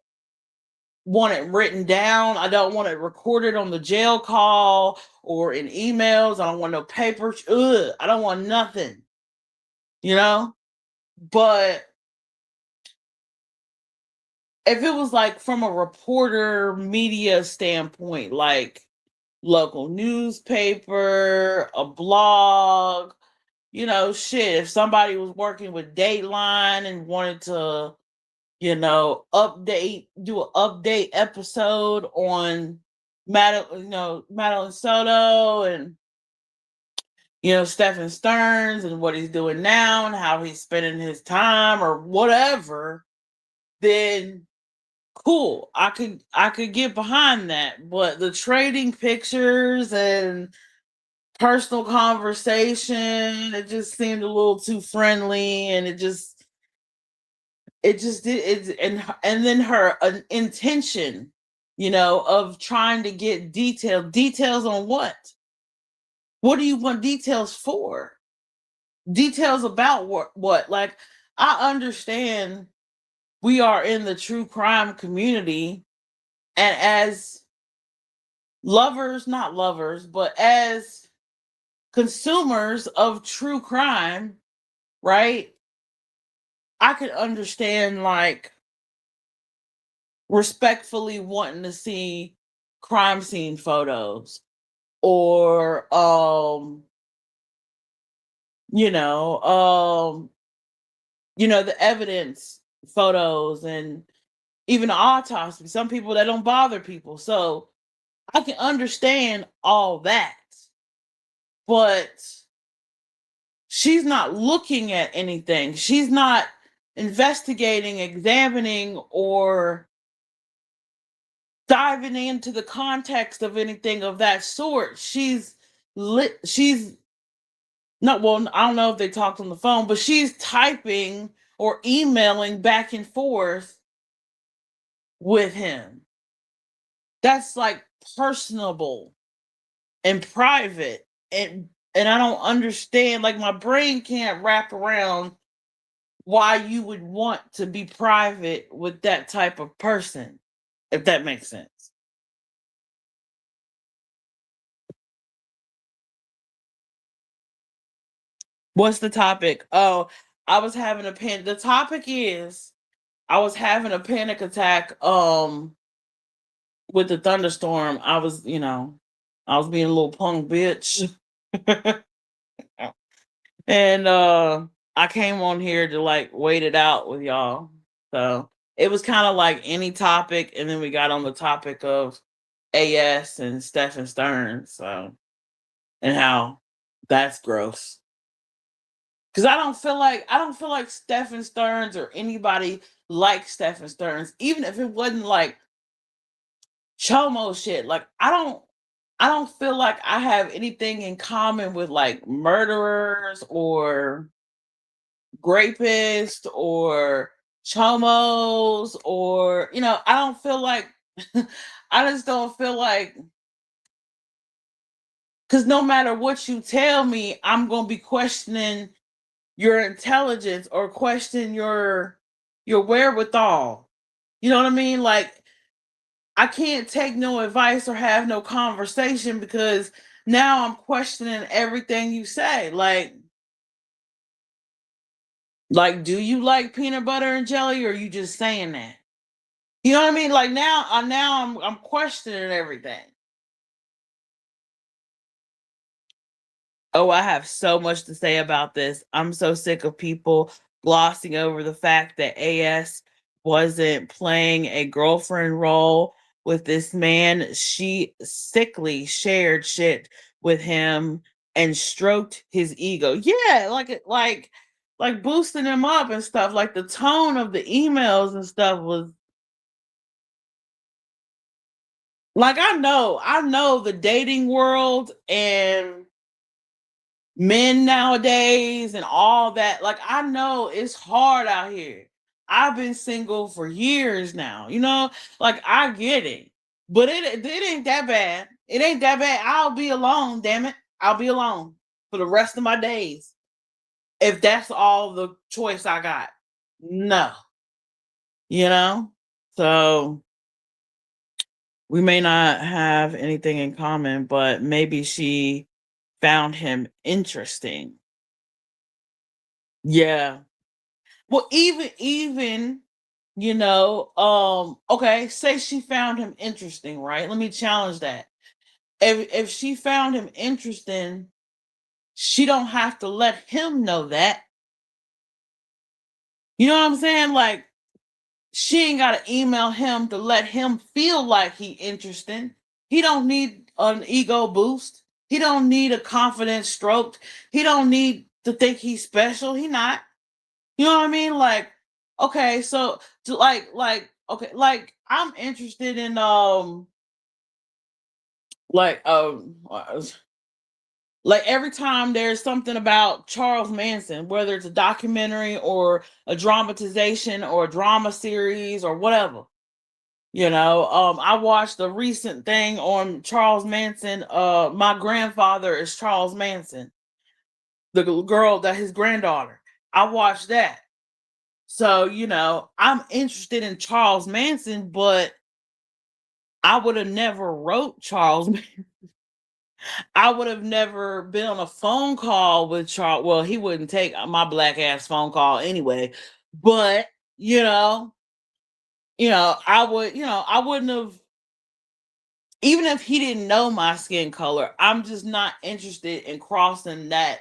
want it written down. I don't want it recorded on the jail call or in emails. I don't want no papers. Ugh. I don't want nothing. You know? But if it was like from a reporter media standpoint, like local newspaper, a blog, shit. If somebody was working with Dateline and wanted to, do an update episode on Madeline Soto and, Stephen Stearns and what he's doing now and how he's spending his time or whatever, then cool. I could get behind that. But the trading pictures and personal conversation, it just seemed a little too friendly, and it just did it. And then her intention, of trying to get details on what do you want details for? Details about what? Like, I understand we are in the true crime community, and as lovers, not lovers, but as consumers of true crime, right? I could understand, like, respectfully wanting to see crime scene photos, or you know, um, the evidence photos, and even the autopsy. Some people, that don't bother people. So I can understand all that. But she's not looking at anything. She's not investigating, examining, or diving into the context of anything of that sort. She's not, well, I don't know if they talked on the phone, but she's typing or emailing back and forth with him. That's like personable and private, and I don't understand, like, my brain can't wrap around why you would want to be private with that type of person, if that makes sense. What's the topic? Oh, I was having a pan the topic is I was having a panic attack with the thunderstorm. I was being a little punk bitch. And I came on here to, like, wait it out with y'all. So it was kind of like any topic, and then we got on the topic of AS and Stephen Stearns, so, and how that's gross. Because I don't feel like Stephen Stearns or anybody like Stephen Stearns, even if it wasn't like chomo shit. Like, I don't feel like I have anything in common with, like, murderers or rapists or chomos, or, I don't feel like I just don't feel like, because no matter what you tell me, I'm going to be questioning your intelligence or question your wherewithal. You know what I mean? Like, I can't take no advice or have no conversation, because now I'm questioning everything you say. Like, do you like peanut butter and jelly, or are you just saying that? You know what I mean? Like, now I'm questioning everything. Oh, I have so much to say about this. I'm so sick of people glossing over the fact that AS wasn't playing a girlfriend role with this man. She sickly shared shit with him and stroked his ego. Yeah, like, like boosting him up and stuff. Like the tone of the emails and stuff was like I know the dating world and men nowadays and all that. Like I know it's hard out here. I've been single for years now, like I get it. But it ain't that bad. It ain't that bad. I'll be alone, damn it. I'll be alone for the rest of my days. If that's all the choice I got. No, you know? So we may not have anything in common, but maybe she found him interesting. Yeah. Well, even okay, say she found him interesting, right? Let me challenge that. If she found him interesting, she don't have to let him know that. You know what I'm saying? Like she ain't got to email him to let him feel like he interesting. He don't need an ego boost. He don't need a confidence stroked. He don't need to think he's special. He not. You know what I mean? Like, okay, so to okay, like I'm interested in like like every time there's something about Charles Manson, whether it's a documentary or a dramatization or a drama series or whatever. I watched a recent thing on Charles Manson. My grandfather is Charles Manson, the girl that his granddaughter. I watched that. So, I'm interested in Charles Manson, but I would have never wrote Charles. I would have never been on a phone call with Charles. Well, he wouldn't take my black ass phone call anyway. But, you know, I wouldn't have, even if he didn't know my skin color, I'm just not interested in crossing that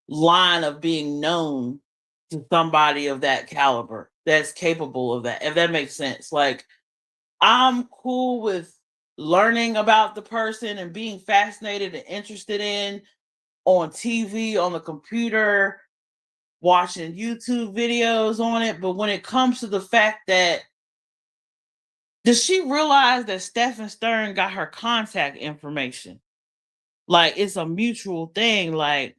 line of being known to somebody of that caliber that's capable of that, if that makes sense. Like, I'm cool with learning about the person and being fascinated and interested in on TV, on the computer, watching YouTube videos on it. But when it comes to the fact that, does she realize that Stefan Stern got her contact information? Like it's a mutual thing. Like,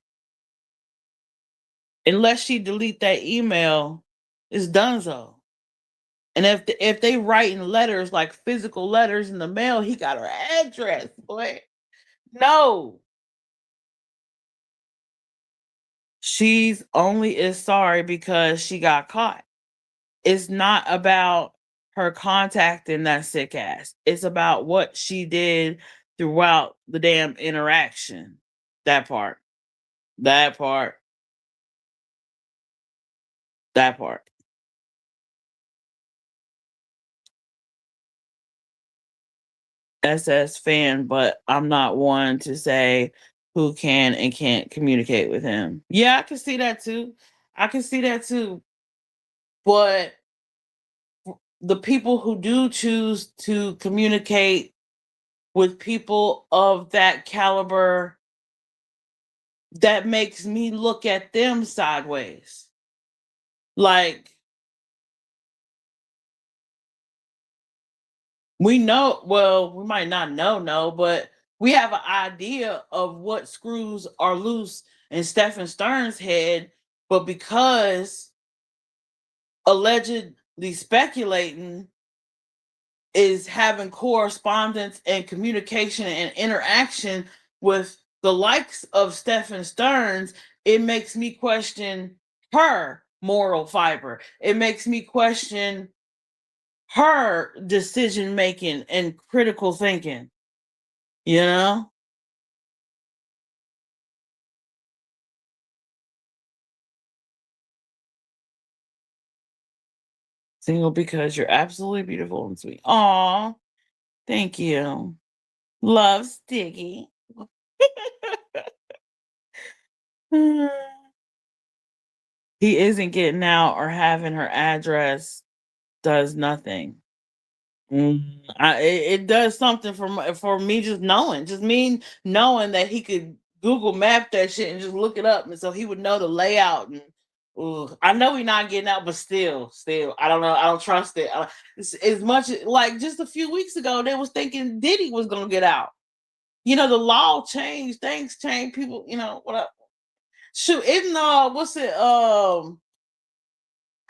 unless she delete that email, it's donezo. And if they write in letters, like physical letters in the mail, he got her address. Boy, no, she's only is sorry because she got caught. It's not about her contacting that sick ass. It's about what she did throughout the damn interaction. That part. That part. That part. SS fan, but I'm not one to say who can and can't communicate with him. Yeah, I can see that too. I can see that too. But the people who do choose to communicate with people of that caliber, that makes me look at them sideways. Like, we know, well, we might not know, no, but we have an idea of what screws are loose in Stefan Stern's head. But because allegedly speculating is having correspondence and communication and interaction with the likes of Stefan Stearns, it makes me question her moral fiber. It makes me question her decision making and critical thinking, you know? Single because you're absolutely beautiful and sweet. Aw, thank you. Love, Sticky. He isn't getting out or having her address does nothing. It does something for me, just knowing, just me knowing that he could Google map that shit and just look it up, and so he would know the layout and Ugh. I know we not getting out, but still, I don't know. I don't trust it. As much like just a few weeks ago, they was thinking Diddy was gonna get out. The law changed, things changed. People, what up? Shoot, isn't what's it?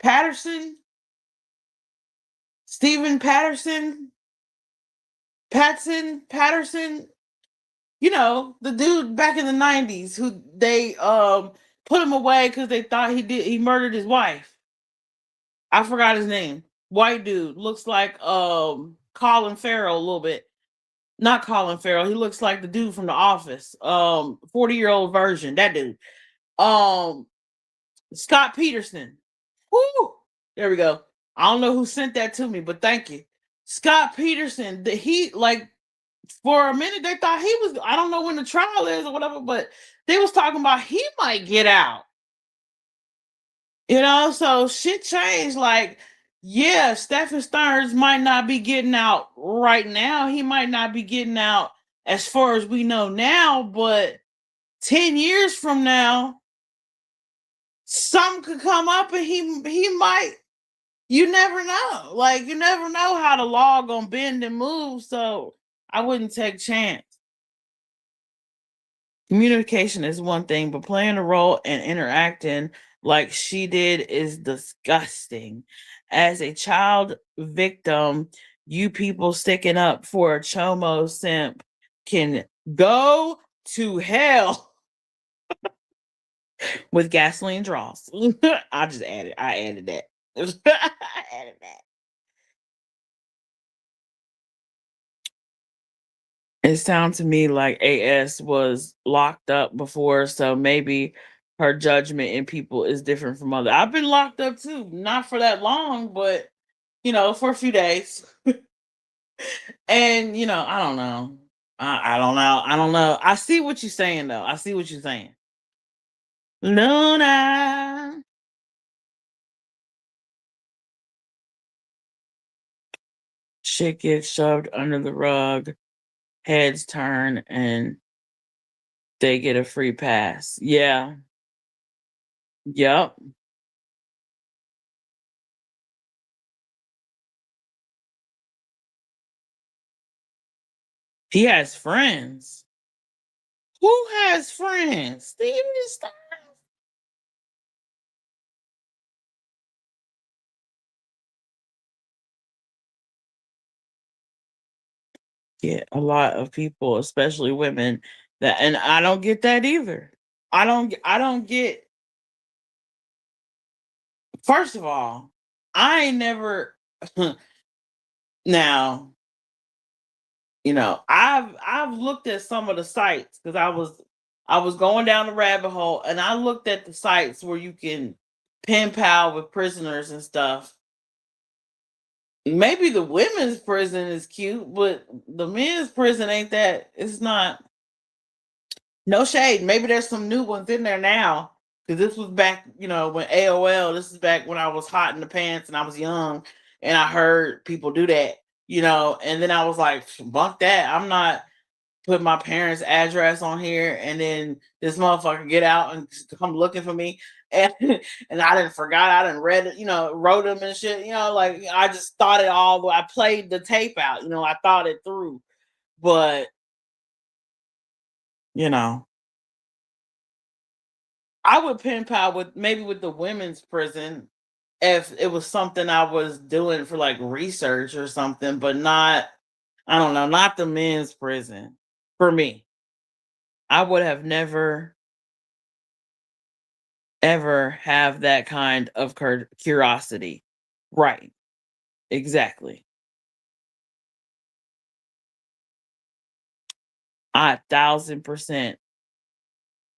Patterson, Stephen Patterson. The dude back in the '90s who they put him away because they thought he murdered his wife. I forgot his name. White dude looks like Colin Farrell a little bit. Not Colin Farrell. He looks like the dude from The Office. 40-year-old version. That dude. Um, Scott Peterson. Woo! There we go. I don't know who sent that to me, but thank you. Scott Peterson. He like for a minute they thought he was. I don't know when the trial is or whatever, but they was talking about he might get out. So shit changed. Like, yeah, Stephen Stearns might not be getting out right now. He might not be getting out as far as we know now, but 10 years from now, something could come up and he might. You never know. Like, you never know how the law gonna bend and move. So I wouldn't take chance. Communication is one thing, but playing a role and interacting like she did is disgusting. As a child victim, you people sticking up for a Chomo simp can go to hell with gasoline draws. I added that. I added that. It sounds to me like AS was locked up before, so maybe her judgment in people is different from other. I've been locked up too, not for that long, but for a few days. And I don't know. I don't know. I don't know. I see what you're saying though. I see what you're saying. Luna. Shit gets shoved under the rug, heads turn, and they get a free pass. Yeah. Yep. He has friends. Who has friends? Steven Stein. Yeah, a lot of people, especially women, that and I don't get that either. I don't get first of all, I ain't never now, I've looked at some of the sites because I was going down the rabbit hole and I looked at the sites where you can pen pal with prisoners and stuff. Maybe the women's prison is cute, but the men's prison ain't that. It's not. No shade. Maybe there's some new ones in there now. Because this was back, when AOL, this is back when I was hot in the pants and I was young and I heard people do that, and then I was like, bunk that. I'm not putting my parents' address on here and then this motherfucker get out and come looking for me. And and I didn't forgot, I didn't read it, wrote them and shit, like I just thought it all, I played the tape out, I thought it through. But, you know, I would pen pal with maybe with the women's prison if it was something I was doing for like research or something, but not, I don't know, not the men's prison for me. I would have never ever have that kind of curiosity. Right. Exactly. I 1,000%.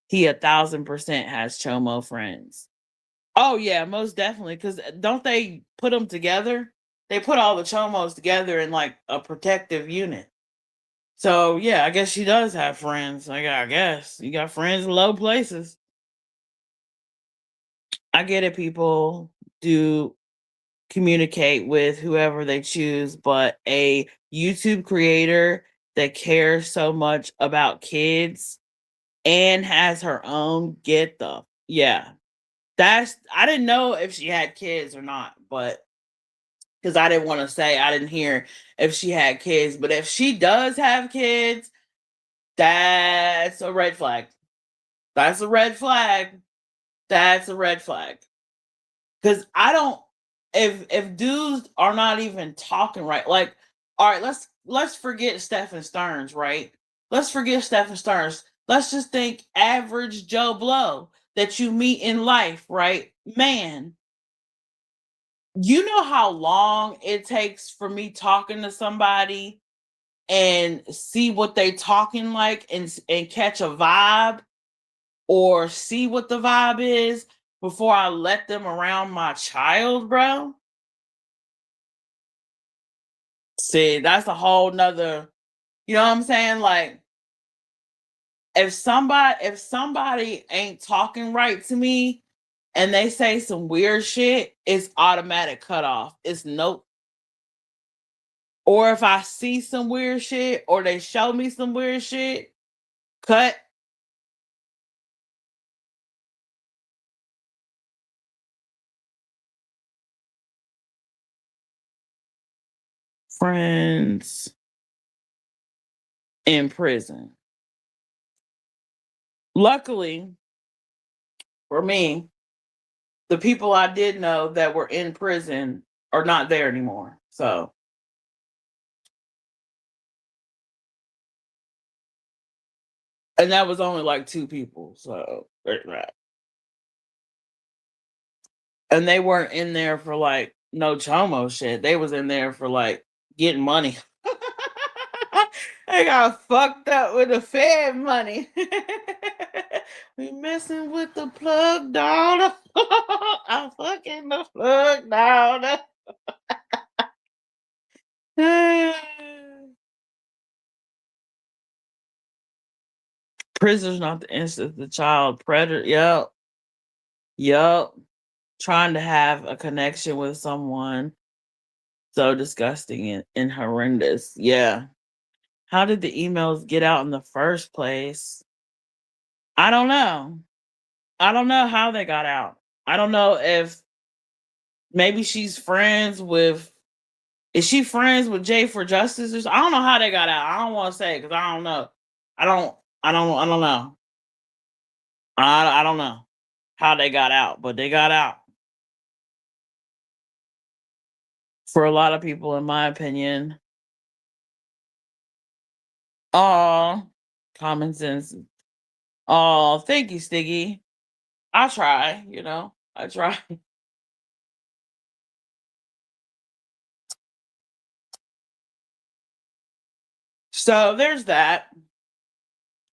He 1,000% has Chomo friends. Oh yeah, most definitely. Because don't they put them together? They put all the Chomos together in like a protective unit. So yeah, I guess she does have friends. I guess you got friends in low places. I get it. People do communicate with whoever they choose, but a YouTube creator that cares so much about kids and has her own get the yeah. That's I didn't know if she had kids or not, but because I didn't want to say I didn't hear if she had kids, but if she does have kids, that's a red flag. That's a red flag. That's a red flag. Because I don't if dudes are not even talking right, like, all right, let's forget Stephen Stearns, right? Let's forget Stephen Stearns. Let's just think average Joe Blow that you meet in life, right? Man, you know how long it takes for me talking to somebody and see what they talking like and catch a vibe or see what the vibe is before I let them around my child, bro. See, that's a whole nother, you know what I'm saying? Like if somebody ain't talking right to me and they say some weird shit, it's automatic cut off. It's nope. Or if I see some weird shit or they show me some weird shit, cut. Friends in prison. Luckily for me, the people I did know that were in prison are not there anymore. So, and that was only like two people. So, there's that. And they weren't in there for like no chomo shit. They was in there for like getting money. They got fucked up with the Fed money. We messing with the plug daughter. I'm fucking the plug daughter. Prisoner's not the instant the child predator. Yep. Yep. Trying to have a connection with someone so disgusting and horrendous. Yeah. How did the emails get out in the first place? I don't know. I don't know how they got out. I don't know if maybe she's friends with is she friends with Jay for Justice or I don't know how they got out. I don't want to say because I don't know. I don't know. I don't know how they got out, but they got out. For a lot of people, in my opinion. Oh, common sense. Oh, thank you, Stiggy. I try, I try. So there's that.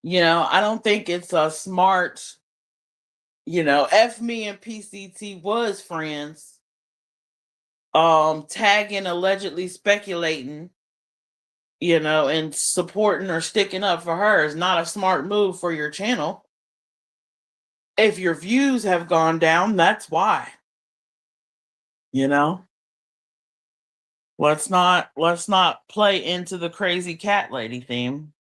I don't think it's a smart, F me and PCT was friends. Tagging, allegedly speculating, and supporting or sticking up for her is not a smart move for your channel. If your views have gone down, that's why. You know? Let's not play into the crazy cat lady theme.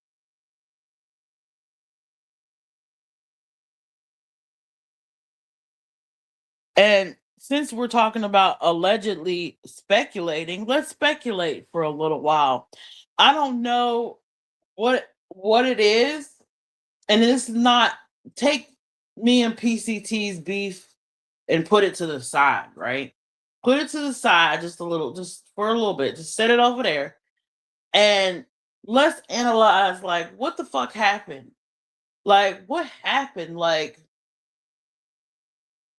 And since we're talking about allegedly speculating, let's speculate for a little while. I don't know what it is, and it's not take me and PCT's beef and put it to the side, right? Put it to the side just a little, just for a little bit, just set it over there, and let's analyze like what the fuck happened. Like what happened? Like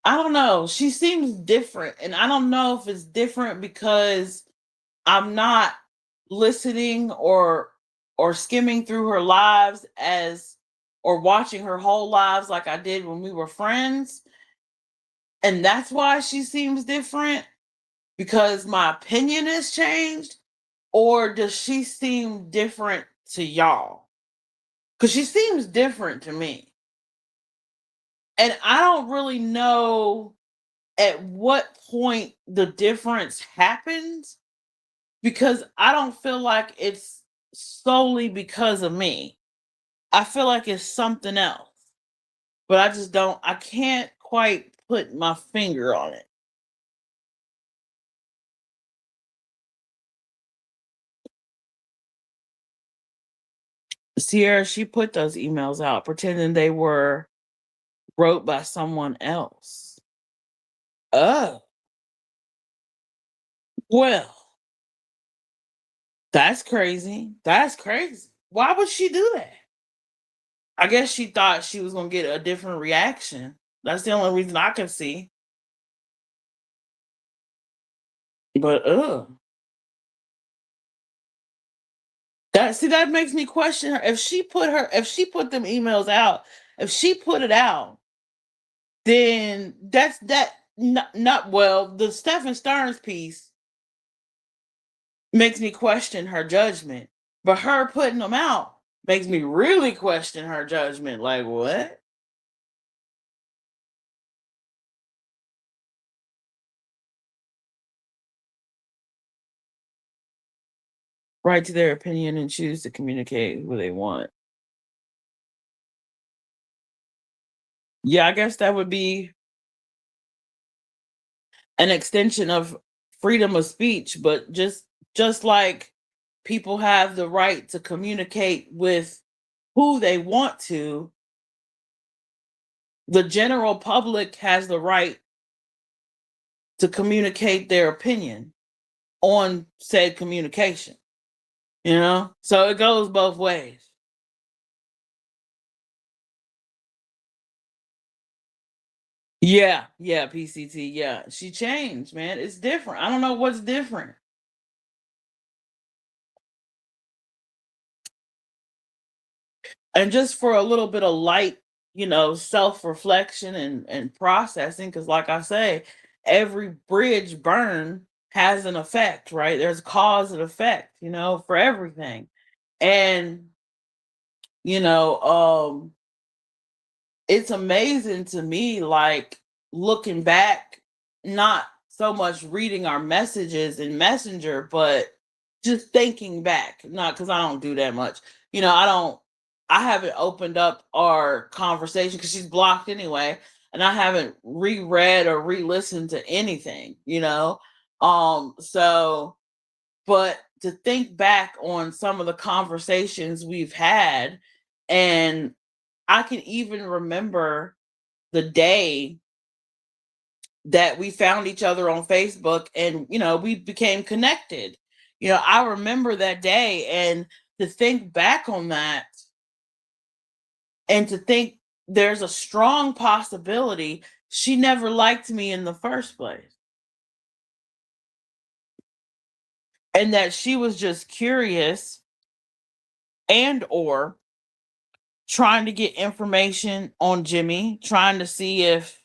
I don't know. She seems different, and I don't know if it's different because I'm not listening or skimming through her lives as or watching her whole lives like I did when we were friends. And that's why she seems different because my opinion has changed, or does she seem different to y'all? Cuz she seems different to me. And I don't really know at what point the difference happens because I don't feel like it's solely because of me. I feel like it's something else, but I can't quite put my finger on it. Sierra, she put those emails out pretending they were wrote by someone else. Oh, well, that's crazy. That's crazy. Why would she do that? I guess she thought she was gonna get a different reaction. That's the only reason I can see. But that makes me question her. If she put them emails out, if she put it out, then that's that not well, the Stephen Stearns piece makes me question her judgment. But her putting them out makes me really question her judgment. Like what? Right to their opinion and choose to communicate who they want. Yeah, I guess that would be an extension of freedom of speech, but just like people have the right to communicate with who they want to, the general public has the right to communicate their opinion on said communication, you know? So it goes both ways. Yeah, yeah, PCT, yeah. She changed, man. It's different. I don't know what's different. And just for a little bit of light, self-reflection and processing, because like I say, every bridge burn has an effect, right? There's cause and effect, for everything. And you know um it's amazing to me, like, looking back, not so much reading our messages in Messenger, but just thinking back. Not because I don't do that much. I haven't opened up our conversation because she's blocked anyway, and I haven't reread or re-listened to anything. So, but to think back on some of the conversations we've had, and I can even remember the day that we found each other on Facebook, and we became connected. I remember that day, and to think back on that, and to think there's a strong possibility she never liked me in the first place, and that she was just curious and or trying to get information on Jimmy, trying to see if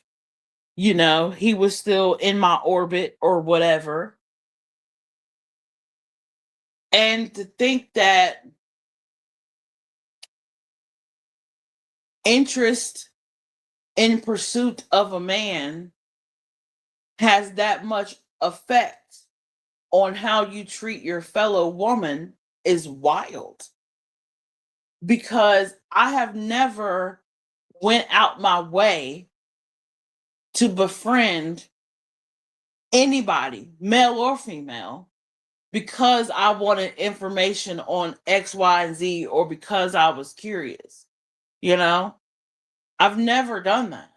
he was still in my orbit or whatever. And to think that interest in pursuit of a man has that much effect on how you treat your fellow woman is wild, because I have never went out my way to befriend anybody, male or female, because I wanted information on X, Y, and Z, or because I was curious. You know, I've never done that.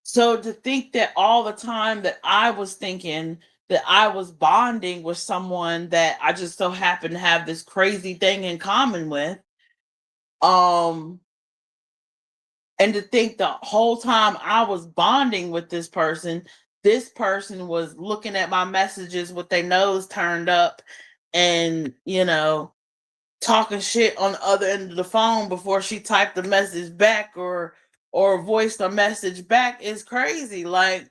So to think that all the time that I was thinking that I was bonding with someone that I just so happened to have this crazy thing in common with, um, and to think the whole time I was bonding with this person was looking at my messages with their nose turned up, and talking shit on the other end of the phone before she typed the message back, or voiced a message back, is crazy. Like,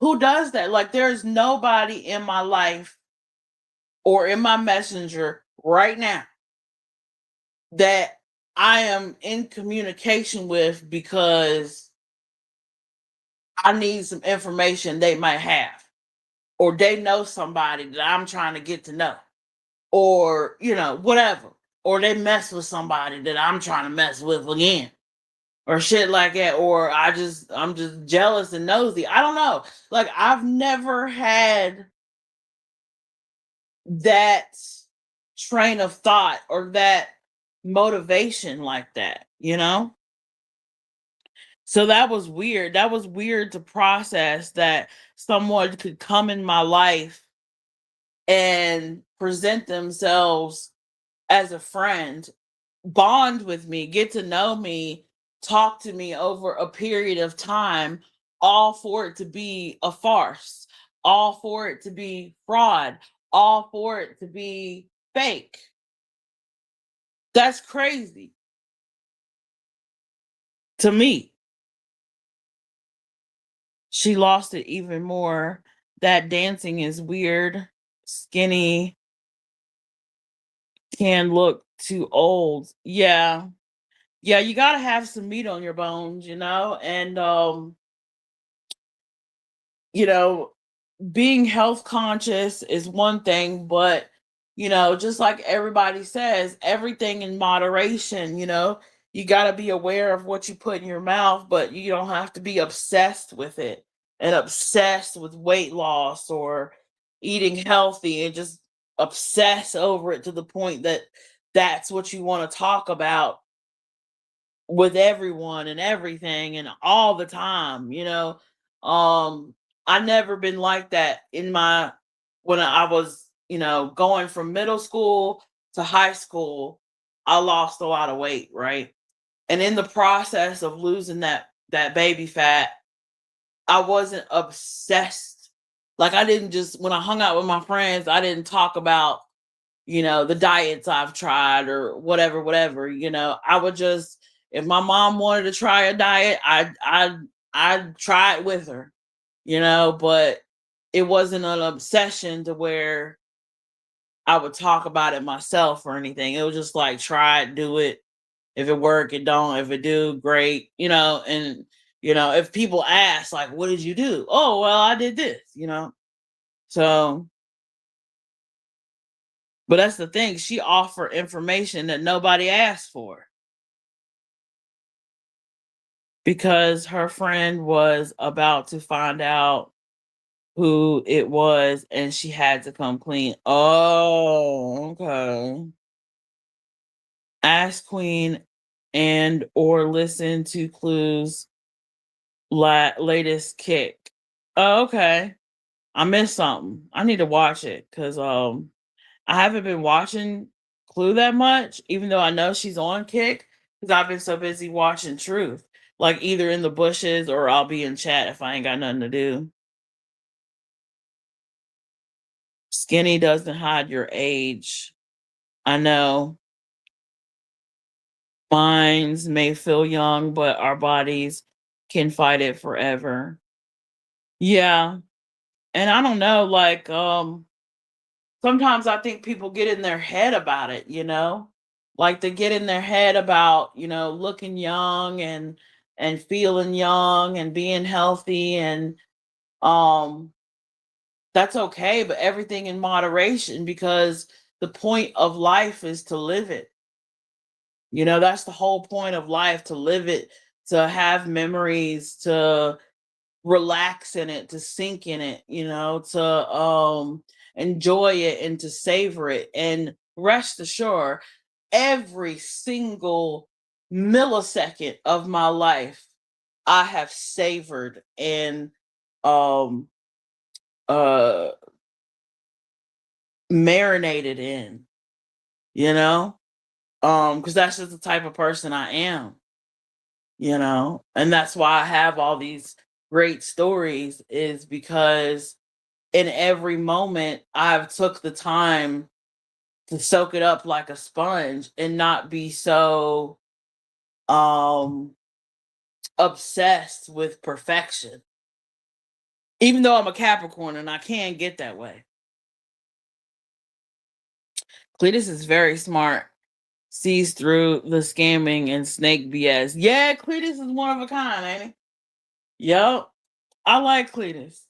who does that? Like, there's nobody in my life or in my messenger right now that I am in communication with because I need some information they might have, or they know somebody that I'm trying to get to know, or whatever, or they mess with somebody that I'm trying to mess with again. or shit like that, or I'm just jealous and nosy. I don't know. Like I've never had that train of thought or that motivation like that, you know? So that was weird. That was weird to process that someone could come in my life and present themselves as a friend, bond with me, get to know me, talk to me over a period of time, all for it to be a farce, all for it to be fraud, all for it to be fake. That's crazy to me. She lost it even more. That dancing is weird. Skinny can look too old. Yeah. Yeah, you got to have some meat on your bones, you know? And you know, being health conscious is one thing, but just like everybody says, everything in moderation, you got to be aware of what you put in your mouth, but you don't have to be obsessed with it and obsessed with weight loss or eating healthy and just obsess over it to the point that that's what you want to talk about with everyone and everything and all the time. I never been like that in my when I was, going from middle school to high school. I lost a lot of weight, right? And in the process of losing that baby fat, I wasn't obsessed. Like I didn't just when I hung out with my friends, I didn't talk about, the diets I've tried or whatever. I would just if my mom wanted to try a diet, I'd try it with her, but it wasn't an obsession to where I would talk about it myself or anything. It was just like try it, do it. If it work, it don't. If it do, great. And if people ask, like, what did you do? Oh, well, I did this. So, but that's the thing. She offered information that nobody asked for because her friend was about to find out who it was and she had to come clean. Oh, okay. Ask Queen and or listen to Clue's latest kick. Oh, okay. I missed something. I need to watch it because I haven't been watching Clue that much, even though I know she's on Kick, because I've been so busy watching Truth. Like either in the bushes or I'll be in chat if I ain't got nothing to do. Skinny doesn't hide your age. I know. Minds may feel young, but our bodies can fight it forever. Yeah. And I don't know, like, sometimes I think people get in their head about it. Like they get in their head about, looking young and feeling young and being healthy and um that's okay, but everything in moderation because the point of life is to live it. That's the whole point of life, to live it, to have memories, to relax in it, to sink in it, to enjoy it and to savor it. And rest assured, every single millisecond of my life I have savored and um uh marinated in, you know? Because that's just the type of person I am, and that's why I have all these great stories, is because in every moment I've took the time to soak it up like a sponge and not be so um obsessed with perfection. Even though I'm a Capricorn and I can get that way. Cletus is very smart, sees through the scamming and snake BS. Yeah, Cletus is one of a kind, ain't he? Yup. I like Cletus.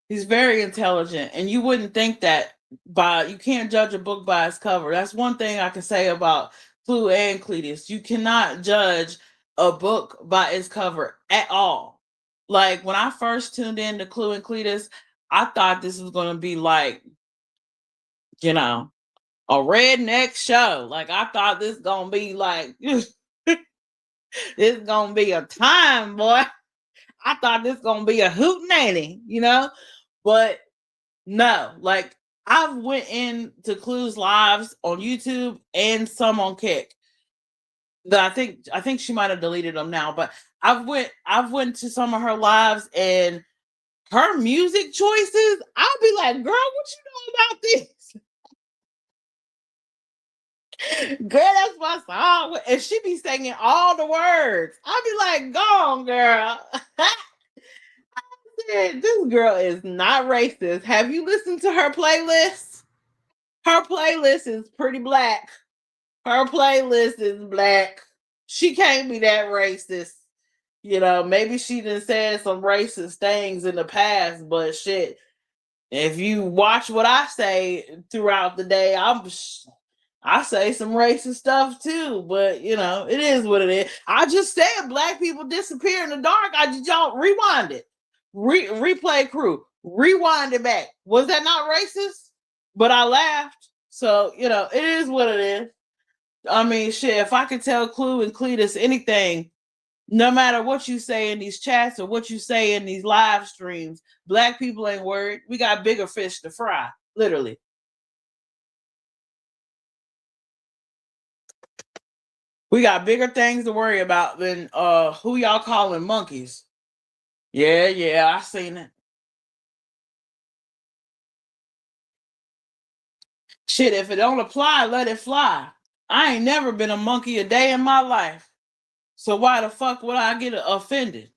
He's very intelligent, and you wouldn't think that you can't judge a book by its cover. That's one thing I can say about Clue and Cletus. You cannot judge a book by its cover at all. Like when I first tuned in to Clue and Cletus, I thought this was going to be like, you know, a redneck show. Like I thought this gonna be like this gonna be a time, boy. I thought this gonna be a hootenanny, you know, but no. Like I've went into Clue's lives on YouTube and some on Kick. That I think she might have deleted them now, but I've went to some of her lives and her music choices. I'll be like, girl, what you know about this? Girl, that's my song. And she be singing all the words. I be like, go on, girl. I said, this girl is not racist. Have you listened to her playlist? Her playlist is pretty black. Her playlist is black. She can't be that racist. You know, maybe she done said some racist things in the past, but shit, if you watch what I say throughout the day, I say some racist stuff too, but you know, it is what it is. I just said black people disappear in the dark. I just don't rewind it. Replay crew. Rewind it back. Was that not racist? But I laughed. So, you know, it is what it is. I mean, shit, if I could tell Clue and Cletus anything, no matter what you say in these chats or what you say in these live streams, black people ain't worried. We got bigger fish to fry, literally. We got bigger things to worry about than who y'all calling monkeys. Yeah, I seen it. Shit, if it don't apply, let it fly. I ain't never been a monkey a day in my life. So why the fuck would I get offended?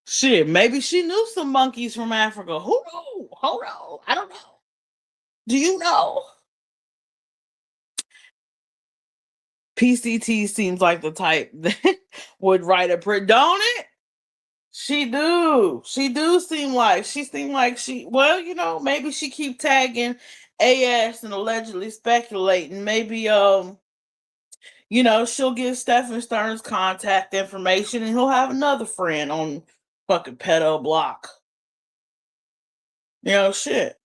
Shit, maybe she knew some monkeys from Africa. Who knows? Hold on. I don't know. Do you know? PCT seems like the type that would write a print, don't it? She do. She seem like she, well, you know, maybe she keep tagging AS and allegedly speculating. Maybe you know, she'll give Stephen Stern's contact information and he'll have another friend on fucking pedo block. You know, shit.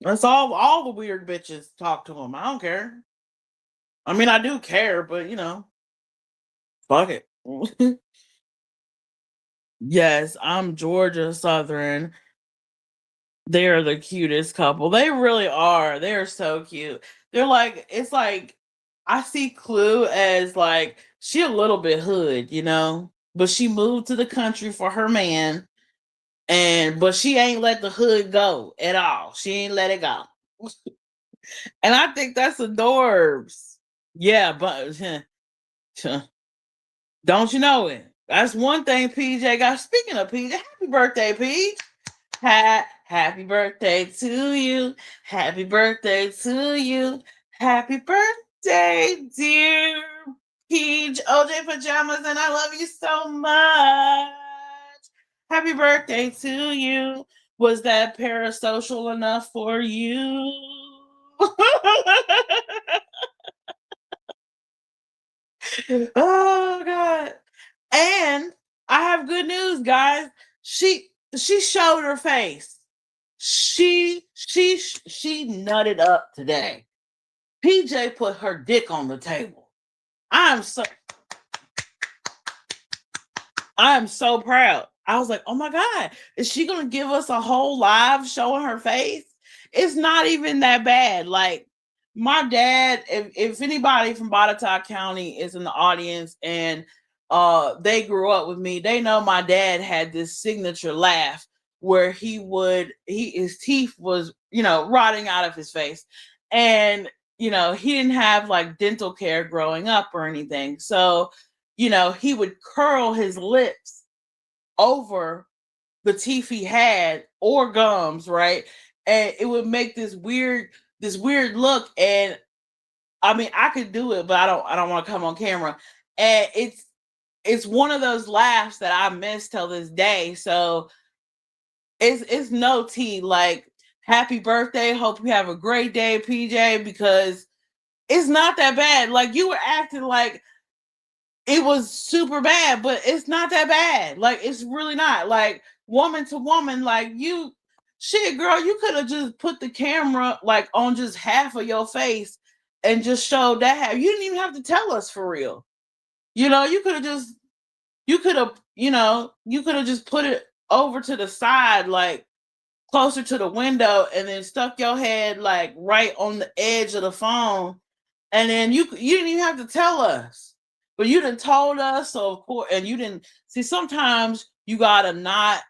That's all the weird bitches talk to him. I don't care. I mean, I do care, but you know, fuck it. Yes, I'm Georgia Southern. They're the cutest couple. They really are. They're so cute. They're like, it's like I see Clue as like she a little bit hood, you know, but she moved to the country for her man, and but she ain't let the hood go at all. She ain't let it go, and I think that's adorbs. Yeah, but don't you know it? That's one thing PJ got. Speaking of PJ, happy birthday, Pete. Happy birthday to you. Happy birthday to you. Happy birthday, dear Peach OJ Pajamas, and I love you so much. Happy birthday to you. Was that parasocial enough for you? Oh God. And I have good news, guys. She showed her face. She nutted up today. PJ put her dick on the table. I'm so proud. I was like, oh my God, is she gonna give us a whole live showing her face? It's not even that bad. Like my dad, if anybody from Botetourt County is in the audience and they grew up with me, they know my dad had this signature laugh where his teeth was, you know, rotting out of his face. And, you know, he didn't have like dental care growing up or anything. So, you know, he would curl his lips over the teeth he had or gums, right? And it would make this weird look. And I mean, I could do it, but I don't want to come on camera. And it's one of those laughs that I miss till this day. So it's no tea. Like, happy birthday. Hope you have a great day, PJ, because It's not that bad. Like you were acting like it was super bad, but it's not that bad. Like it's really not. Like woman to woman, like you shit, girl, you could have just put the camera like on just half of your face and just showed that half. You didn't even have to tell us for real. You could have just you could have just put it over to the side, like closer to the window, and then stuck your head like right on the edge of the phone, and then you didn't even have to tell us, but you didn't told us. So of course, and you didn't see. Sometimes you gotta not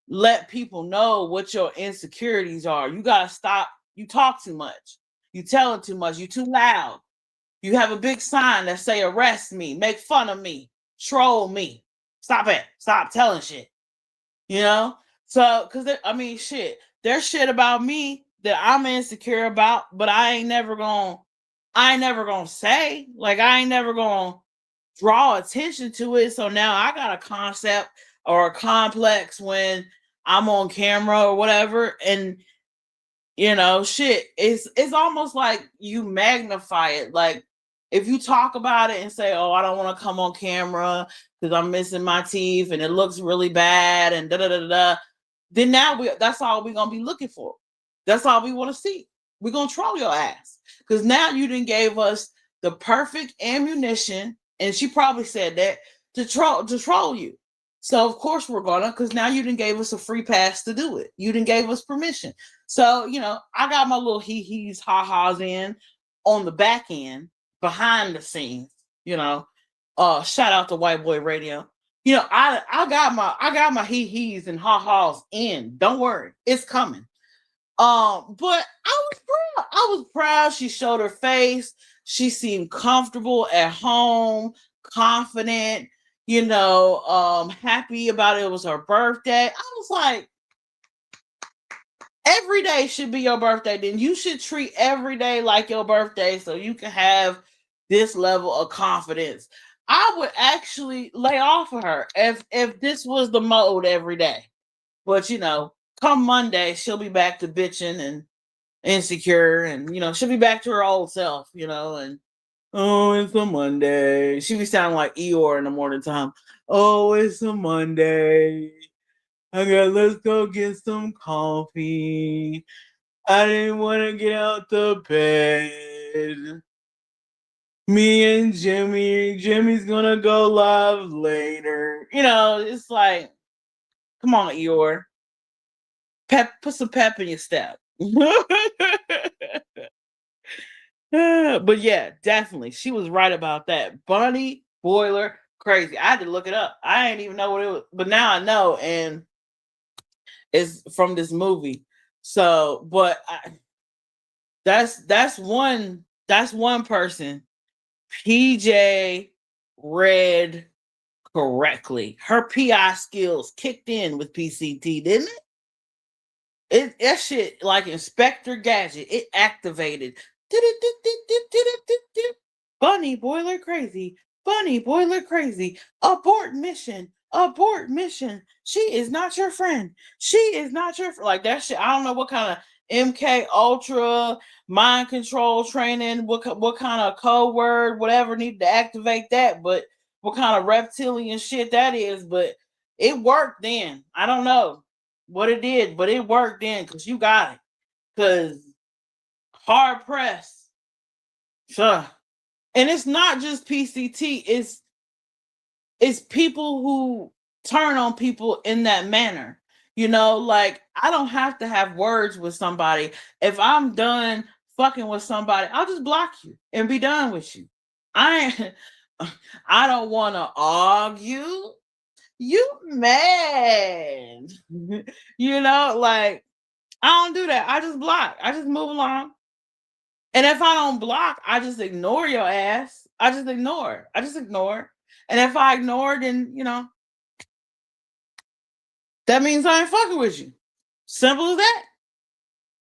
let people know what your insecurities are. You gotta stop. You talk too much. You tell it too much. You too loud. You have a big sign that say arrest me, make fun of me, troll me. Stop it. Stop telling shit. You know? So, shit, there's shit about me that I'm insecure about, but I ain't never gonna say. Like, I ain't never gonna draw attention to it. So now I got a concept or a complex when I'm on camera or whatever. And, shit, it's almost like you magnify it. Like, if you talk about it and say, oh, I don't want to come on camera because I'm missing my teeth and it looks really bad and da da da da, then now that's all we're gonna be looking for. That's all we want to see. We're gonna troll your ass. Because now you didn't gave us the perfect ammunition, and she probably said that to troll you. So of course we're gonna, because now you didn't gave us a free pass to do it. You didn't gave us permission. So, I got my little hee-hees, ha-has in on the back end, behind the scenes, shout out to White Boy Radio. I got my hee-hees and ha-has in. Don't worry, it's coming. But I was proud. I was proud. She showed her face. She seemed comfortable at home, confident, happy about it. It was her birthday. I was like, every day should be your birthday. Then you should treat every day like your birthday so you can have this level of confidence. I would actually lay off of her if this was the mode every day. But come Monday, she'll be back to bitching and insecure, and she'll be back to her old self, and oh, it's a Monday. She be sounding like Eeyore in the morning time. Oh, it's a Monday. Let's go get some coffee. I didn't want to get out the bed. Me and Jimmy's gonna go live later. It's like, come on, Eeyore. Put some pep in your step. But yeah, definitely. She was right about that. Bunny Boiler Crazy. I had to look it up. I didn't even know what it was, but now I know, and it's from this movie. So, but that's one person. PJ read correctly. Her PI skills kicked in with PCT, didn't it? That shit like Inspector Gadget. It activated. Bunny Boiler Crazy. Bunny Boiler Crazy. Abort mission. Abort mission. She is not your friend. She is not your friend. Like that shit. I don't know what kind of MK Ultra mind control training, what kind of code word, whatever needed to activate that, but what kind of reptilian shit that is. But it worked then. I don't know what it did, but it worked then because you got it. Because hard press. Sure. And it's not just PCT, it's people who turn on people in that manner. Like I don't have to have words with somebody. If I'm done fucking with somebody, I'll just block you and be done with you. I don't want to argue. You mad. Like I don't do that. I just block. I just move along. And if I don't block, I just ignore your ass. I just ignore. And if I ignore, then that means I ain't fucking with you. Simple as that.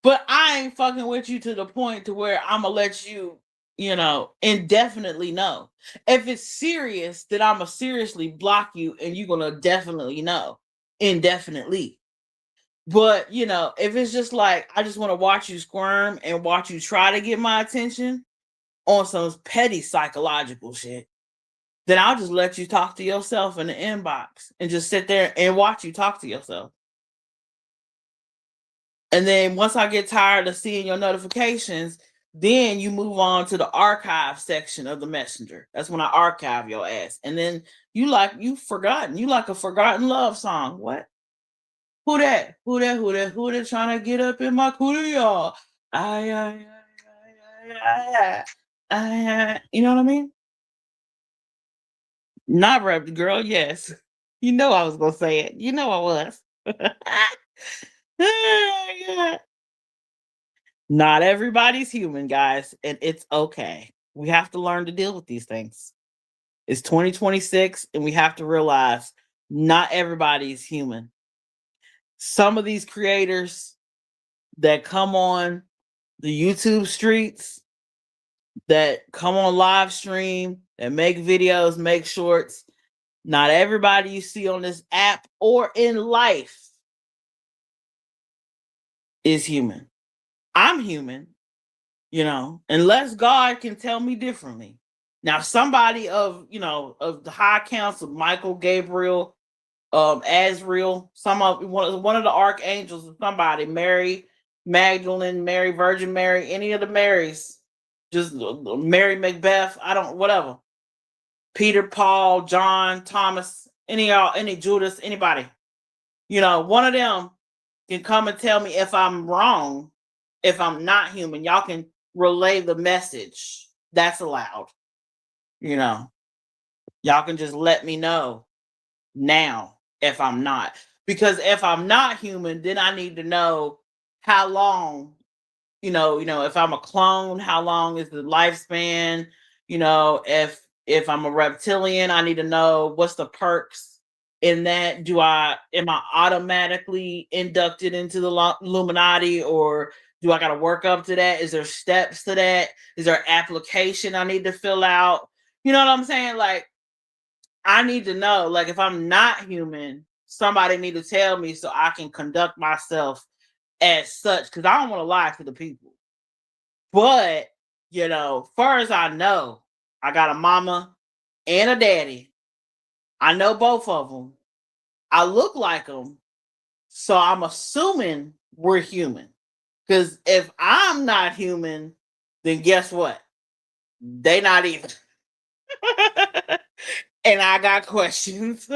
But I ain't fucking with you to the point to where I'm gonna let you, indefinitely know. If it's serious, then I'm gonna seriously block you, and you're gonna definitely know indefinitely. But if it's just like I just want to watch you squirm and watch you try to get my attention, on some petty psychological shit, then I'll just let you talk to yourself in the inbox and just sit there and watch you talk to yourself. And then once I get tired of seeing your notifications, then you move on to the archive section of the messenger. That's when I archive your ass. And then you've forgotten. You like a forgotten love song. What? Who that? Who that? Who that? Who that trying to get up in my cootie, y'all? You know what I mean? Not rep girl, yes. You know I was gonna say it. You know I was. Yeah. Not everybody's human, guys, and it's okay. We have to learn to deal with these things. It's 2026, and we have to realize not everybody's human. Some of these creators that come on the YouTube streets, that come on live stream, that make videos, make shorts, not everybody you see on this app or in life is human. I'm human, unless God can tell me differently. Now, somebody of the high council, Michael, Gabriel, Azrael, one of the archangels, somebody, Mary, Magdalene, Mary, Virgin Mary, any of the Marys, just Mary Macbeth, whatever. Peter, Paul, John, Thomas, any Judas, anybody. One of them can come and tell me if I'm wrong, if I'm not human. Y'all can relay the message. That's allowed. Y'all can just let me know now if I'm not. Because if I'm not human, then I need to know how long, if I'm a clone, how long is the lifespan? If I'm a reptilian, I need to know what's the perks in that. Am I automatically inducted into the Illuminati, or do I got to work up to that? Is there steps to that? Is there application I need to fill out? You know what I'm saying? Like, I need to know, like, if I'm not human, somebody need to tell me so I can conduct myself as such, because I don't want to lie to the people. But, far as I know, I got a mama and a daddy. I know both of them. I look like them. So I'm assuming we're human. Because if I'm not human, then guess what? They not either. And I got questions.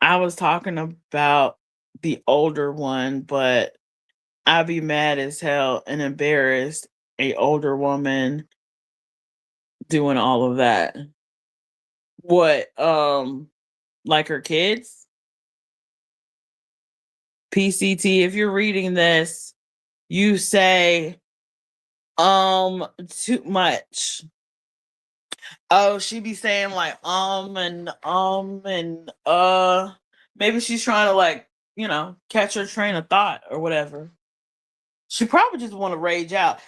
I was talking about the older one, but I'd be mad as hell and embarrassed a older woman doing all of that. What, like her kids? PCT, if you're reading this, you say, too much. Oh, she be saying like and maybe she's trying to, like, catch her train of thought or whatever. She probably just want to rage out.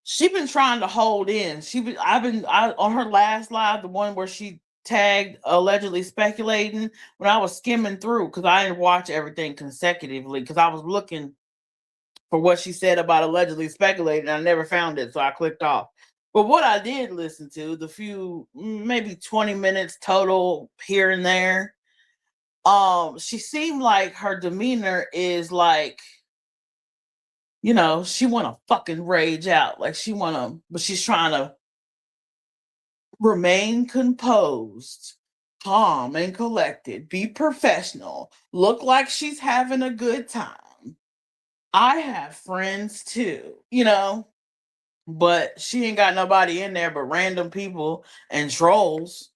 She been trying to hold in. On her last live, the one where she tagged allegedly speculating, when I was skimming through, because I didn't watch everything consecutively, because I was looking for what she said about allegedly speculating. I never found it, so I clicked off. But what I did listen to, the few, maybe 20 minutes total here and there, she seemed like her demeanor is like, she want to fucking rage out. Like, but she's trying to remain composed, calm and collected, be professional, look like she's having a good time. I have friends too, but she ain't got nobody in there but random people and trolls,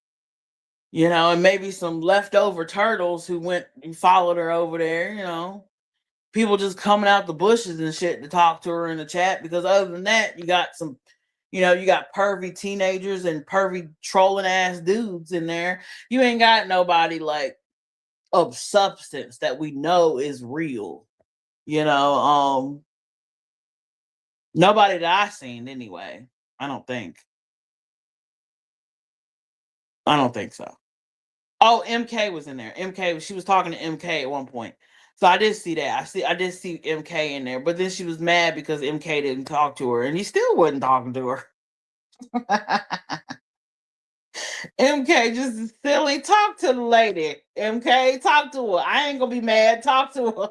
and maybe some leftover turtles who went and followed her over there, people just coming out the bushes and shit to talk to her in the chat. Because other than that, you got pervy teenagers and pervy trolling ass dudes in there. You ain't got nobody like of substance that we know is real. Nobody that I seen anyway. I don't think so. Oh, MK was in there. She was talking to MK at one point. So I did see that. I did see MK in there, but then she was mad because MK didn't talk to her, and he still wasn't talking to her. MK just silly. Talk to the lady. MK, talk to her. I ain't gonna be mad. Talk to her.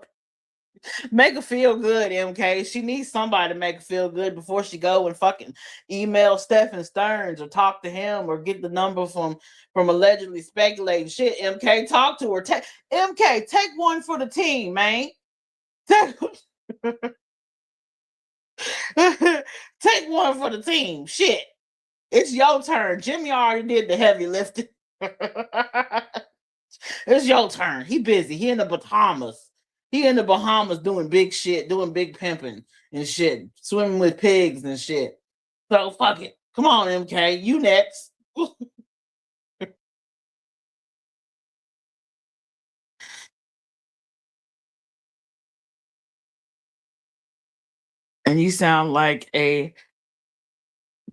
Make her feel good, MK. She needs somebody to make her feel good before she go and fucking email Stephen Stearns or talk to him or get the number from allegedly speculating shit. MK, talk to her. MK, take one for the team, man. Take, take one for the team. Shit. It's your turn. Jimmy already did the heavy lifting. It's your turn. He busy. He in the Bahamas. He in the Bahamas doing big shit, doing big pimping and shit, swimming with pigs and shit. So fuck it. Come on, MK. You next. And you sound like a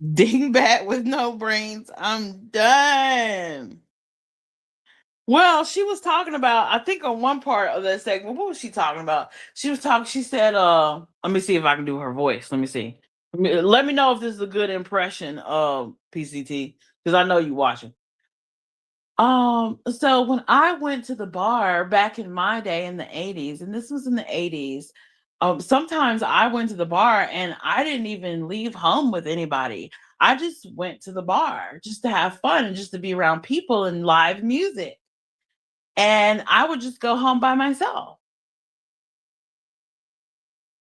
dingbat with no brains. I'm done. Well, she was talking about, I think on one part of that segment, what was she talking about? She said, let me see if I can do her voice. Let me see. Let me know if this is a good impression of PCT, because I know you watching. So when I went to the bar back in my day in the 80s, and this was in the 80s, sometimes I went to the bar and I didn't even leave home with anybody. I just went to the bar just to have fun and just to be around people and live music. And I would just go home by myself.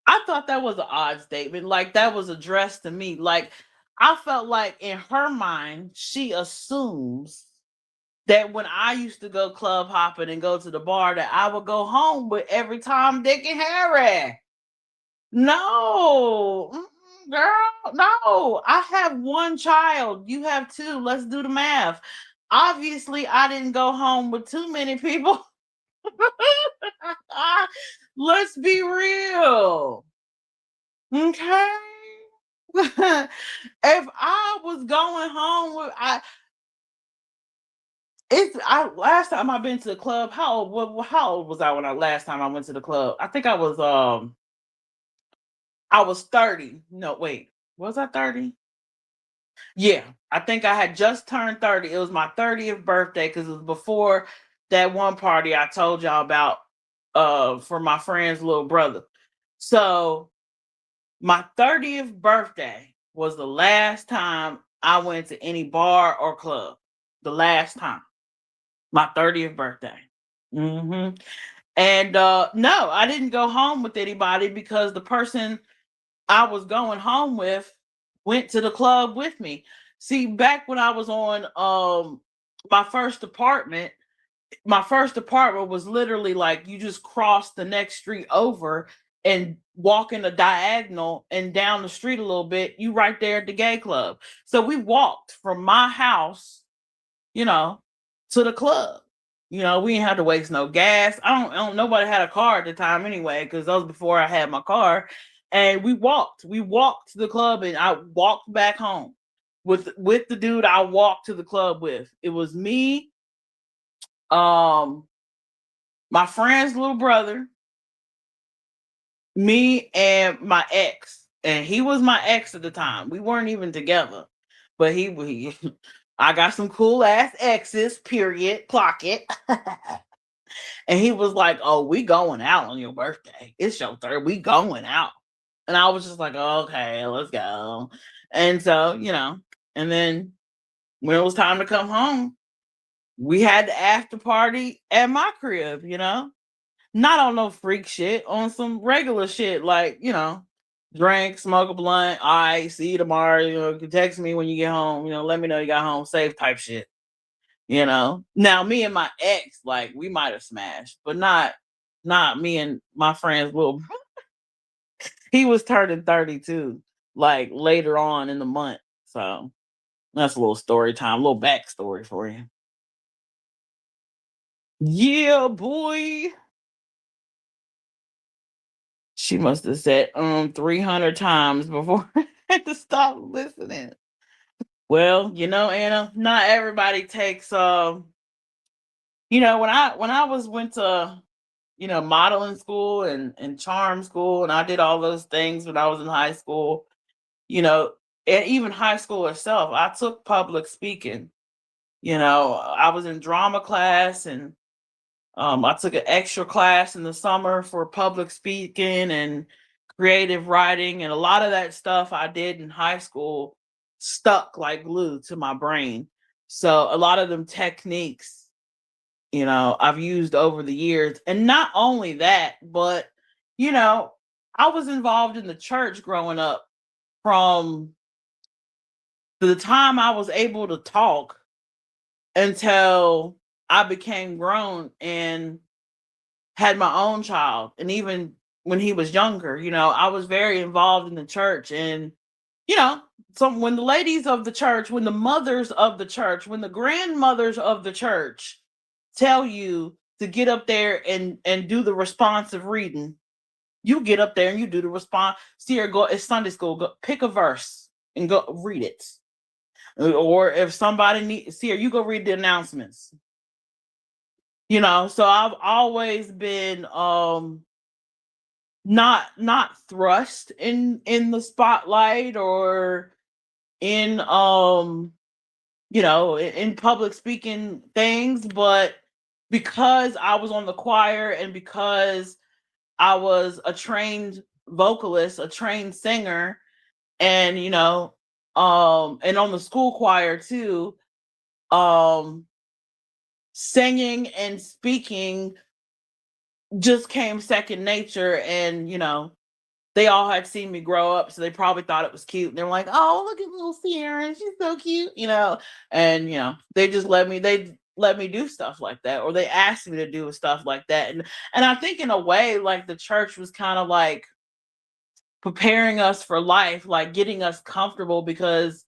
I thought that was an odd statement. Like that was addressed to me. Like I felt like in her mind, she assumes that when I used to go club hopping and go to the bar, that I would go home with every Tom, Dick, and Harry. No, girl, no. I have one child. You have two. Let's do the math. Obviously, I didn't go home with too many people. Let's be real. Okay. If I was going home with I last time I've been to the club, how old was I when I last time I went to the club? I think I was 30. No, wait. Was I 30? Yeah. I think I had just turned 30. It was my 30th birthday because it was before that one party I told y'all about for my friend's little brother. So my 30th birthday was the last time I went to any bar or club. The last time. My 30th birthday. Hmm. And no, I didn't go home with anybody because the person I was going home with went to the club with me. See, back when I was on my first apartment, my first apartment was literally like you just cross the next street over and walk in a diagonal and down the street a little bit, you right there at the gay club. So we walked from my house, you know, to the club. We didn't have to waste no gas. I don't nobody had a car at the time anyway, because that was before I had my car. And we walked. We walked to the club and I walked back home with the dude I walked to the club with. It was me, um, my friend's little brother, me, and my ex. And he was my ex at the time. We weren't even together. But he I got some cool ass exes, period. Clock it. And he was like, "Oh, we going out on your birthday. It's your third. We going out." And I was just like, "Okay, let's go." And so, and then when it was time to come home, we had the after party at my crib. Not on no freak shit, on some regular shit, like, drink, smoke a blunt, all right, see you tomorrow, you can text me when you get home, let me know you got home safe type shit. Now me and my ex, like, we might have smashed, but not me and my friend's little he was turning 32, like later on in the month. So that's a little story time, a little backstory for you. Yeah, boy. She must have said 300 times before I had to stop listening. Well, Anna, not everybody takes when I was went to modeling school and charm school, and I did all those things when I was in high school. You know, and even high school itself, I took public speaking. I was in drama class, and I took an extra class in the summer for public speaking and creative writing, and a lot of that stuff I did in high school stuck like glue to my brain. So a lot of them techniques, I've used over the years. And not only that, but, you know, I was involved in the church growing up from the time I was able to talk until I became grown and had my own child. And even when he was younger, I was very involved in the church. And, you know, when the ladies of the church, when the mothers of the church, when the grandmothers of the church tell you to get up there and do the responsive reading, you get up there and you do the response. See her go, it's Sunday school, go pick a verse and go read it. Or if somebody needs, see her, you go read the announcements. So I've always been not thrust in the spotlight or in in public speaking things, but because I was on the choir and because I was a trained vocalist, a trained singer, and and on the school choir too, um singing and speaking just came second nature. And they all had seen me grow up, so they probably thought it was cute. And they were like, "Oh, look at little Sierra, she's so cute," And they just let me do stuff like that, or they asked me to do stuff like that. And I think in a way, like the church was kind of like preparing us for life, like getting us comfortable, because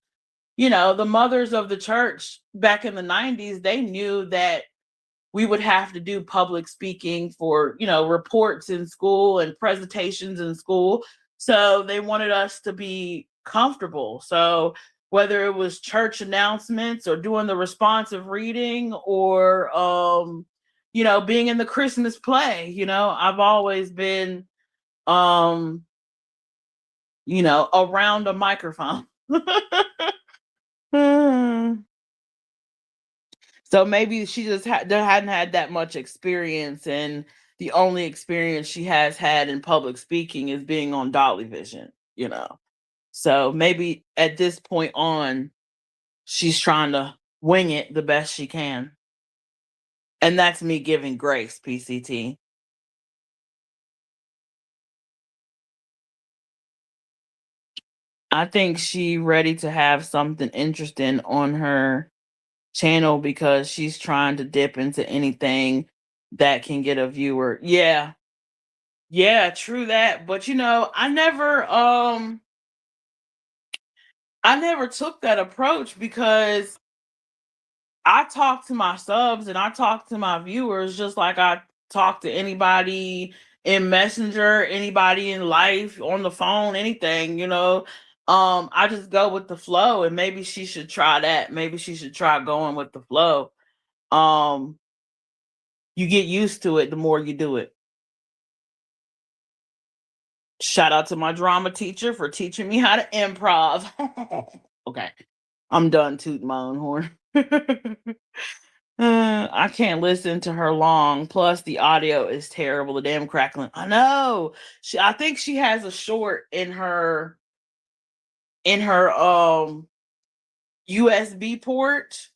the mothers of the church back in the 90s, they knew that we would have to do public speaking for, reports in school and presentations in school. So they wanted us to be comfortable. So whether it was church announcements or doing the responsive reading or, being in the Christmas play, I've always been, around a microphone. So maybe she just hadn't had that much experience, and the only experience she has had in public speaking is being on Dolly Vision. So maybe at this point on, she's trying to wing it the best she can. And that's me giving grace, PCT. I think she ready to have something interesting on her channel because she's trying to dip into anything that can get a viewer. Yeah. Yeah, true that. But I never took that approach because I talk to my subs and I talk to my viewers just like I talk to anybody in Messenger, anybody in life, on the phone, anything. I just go with the flow, and maybe she should try that. Maybe she should try going with the flow. Um, you get used to it the more you do it. Shout out to my drama teacher for teaching me how to improv. Okay, I'm done tooting my own horn. I can't listen to her long. Plus, the audio is terrible. The damn crackling. I know. I think she has a short in her USB port.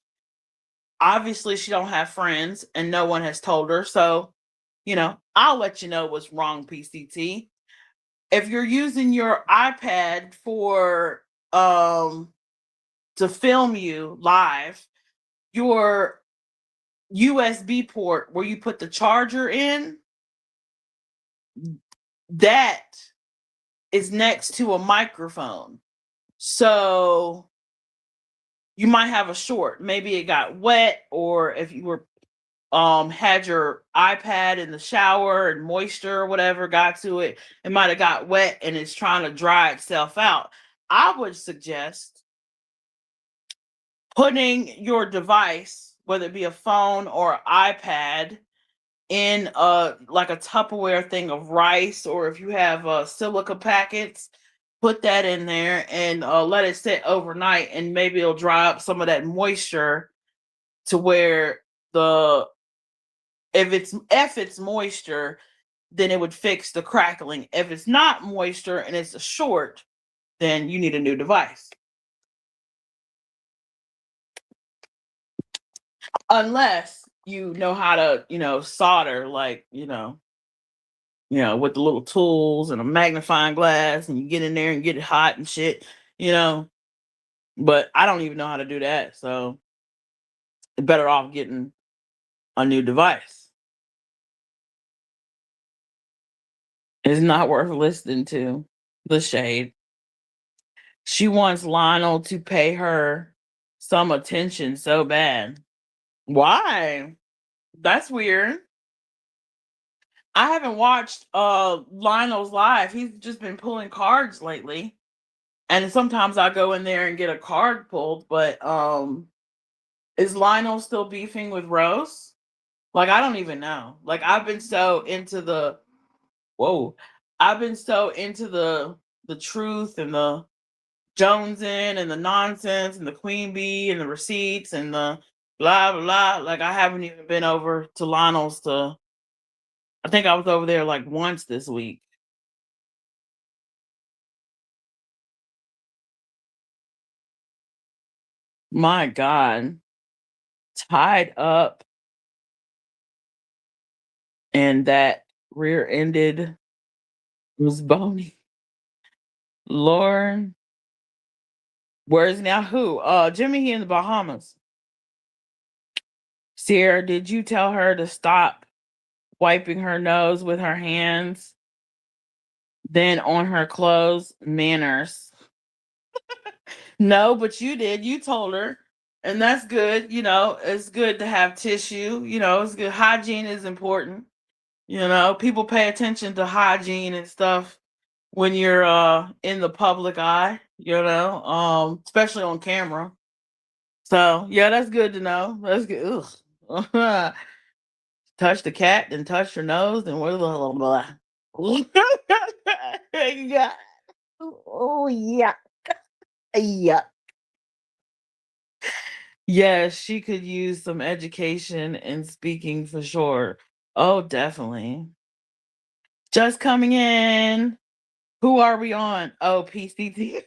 Obviously, she don't have friends, and no one has told her. So, I'll let you know what's wrong, PCT. If you're using your iPad for to film you live, your USB port where you put the charger in, that is next to a microphone. So you might have a short. Maybe it got wet, or if you were had your iPad in the shower and moisture or whatever got to it, it might have got wet and it's trying to dry itself out. I would suggest putting your device, whether it be a phone or iPad, in like a Tupperware thing of rice, or if you have silica packets, put that in there and let it sit overnight, and maybe it'll dry up some of that moisture to where the if it's moisture, then it would fix the crackling. If it's not moisture and it's a short, then you need a new device. Unless you know how to, solder, like, with the little tools and a magnifying glass, and you get in there and get it hot and shit, you know. But I don't even know how to do that, so better off getting a new device. It's not worth listening to the shade. She wants Lionel to pay her some attention so bad. Why? That's weird. I haven't watched Lionel's live. He's just been pulling cards lately. And sometimes I go in there and get a card pulled, but is Lionel still beefing with Rose? Like, I don't even know. Like, I've been so into the whoa. I've been so into the truth and the Jonesing and the nonsense and the queen bee and the receipts and the blah blah blah. Like, I haven't even been over to Lionel's to I think I was over there like once this week. My God. Tied up and that rear ended was bony. Lord. Where's now who? Jimmy, he in the Bahamas. Sierra, did you tell her to stop wiping her nose with her hands? Then on her clothes, manners. No, but you did. You told her. And that's good. It's good to have tissue. It's good. Hygiene is important. People pay attention to hygiene and stuff when you're in the public eye, especially on camera. So yeah, that's good to know. That's good. Ugh. Touch the cat, then touch your nose, and blah, blah, blah. Yeah. Oh yeah. Yeah. Yes, she could use some education and speaking for sure. Oh, definitely. Just coming in. Who are we on? Oh, PCT.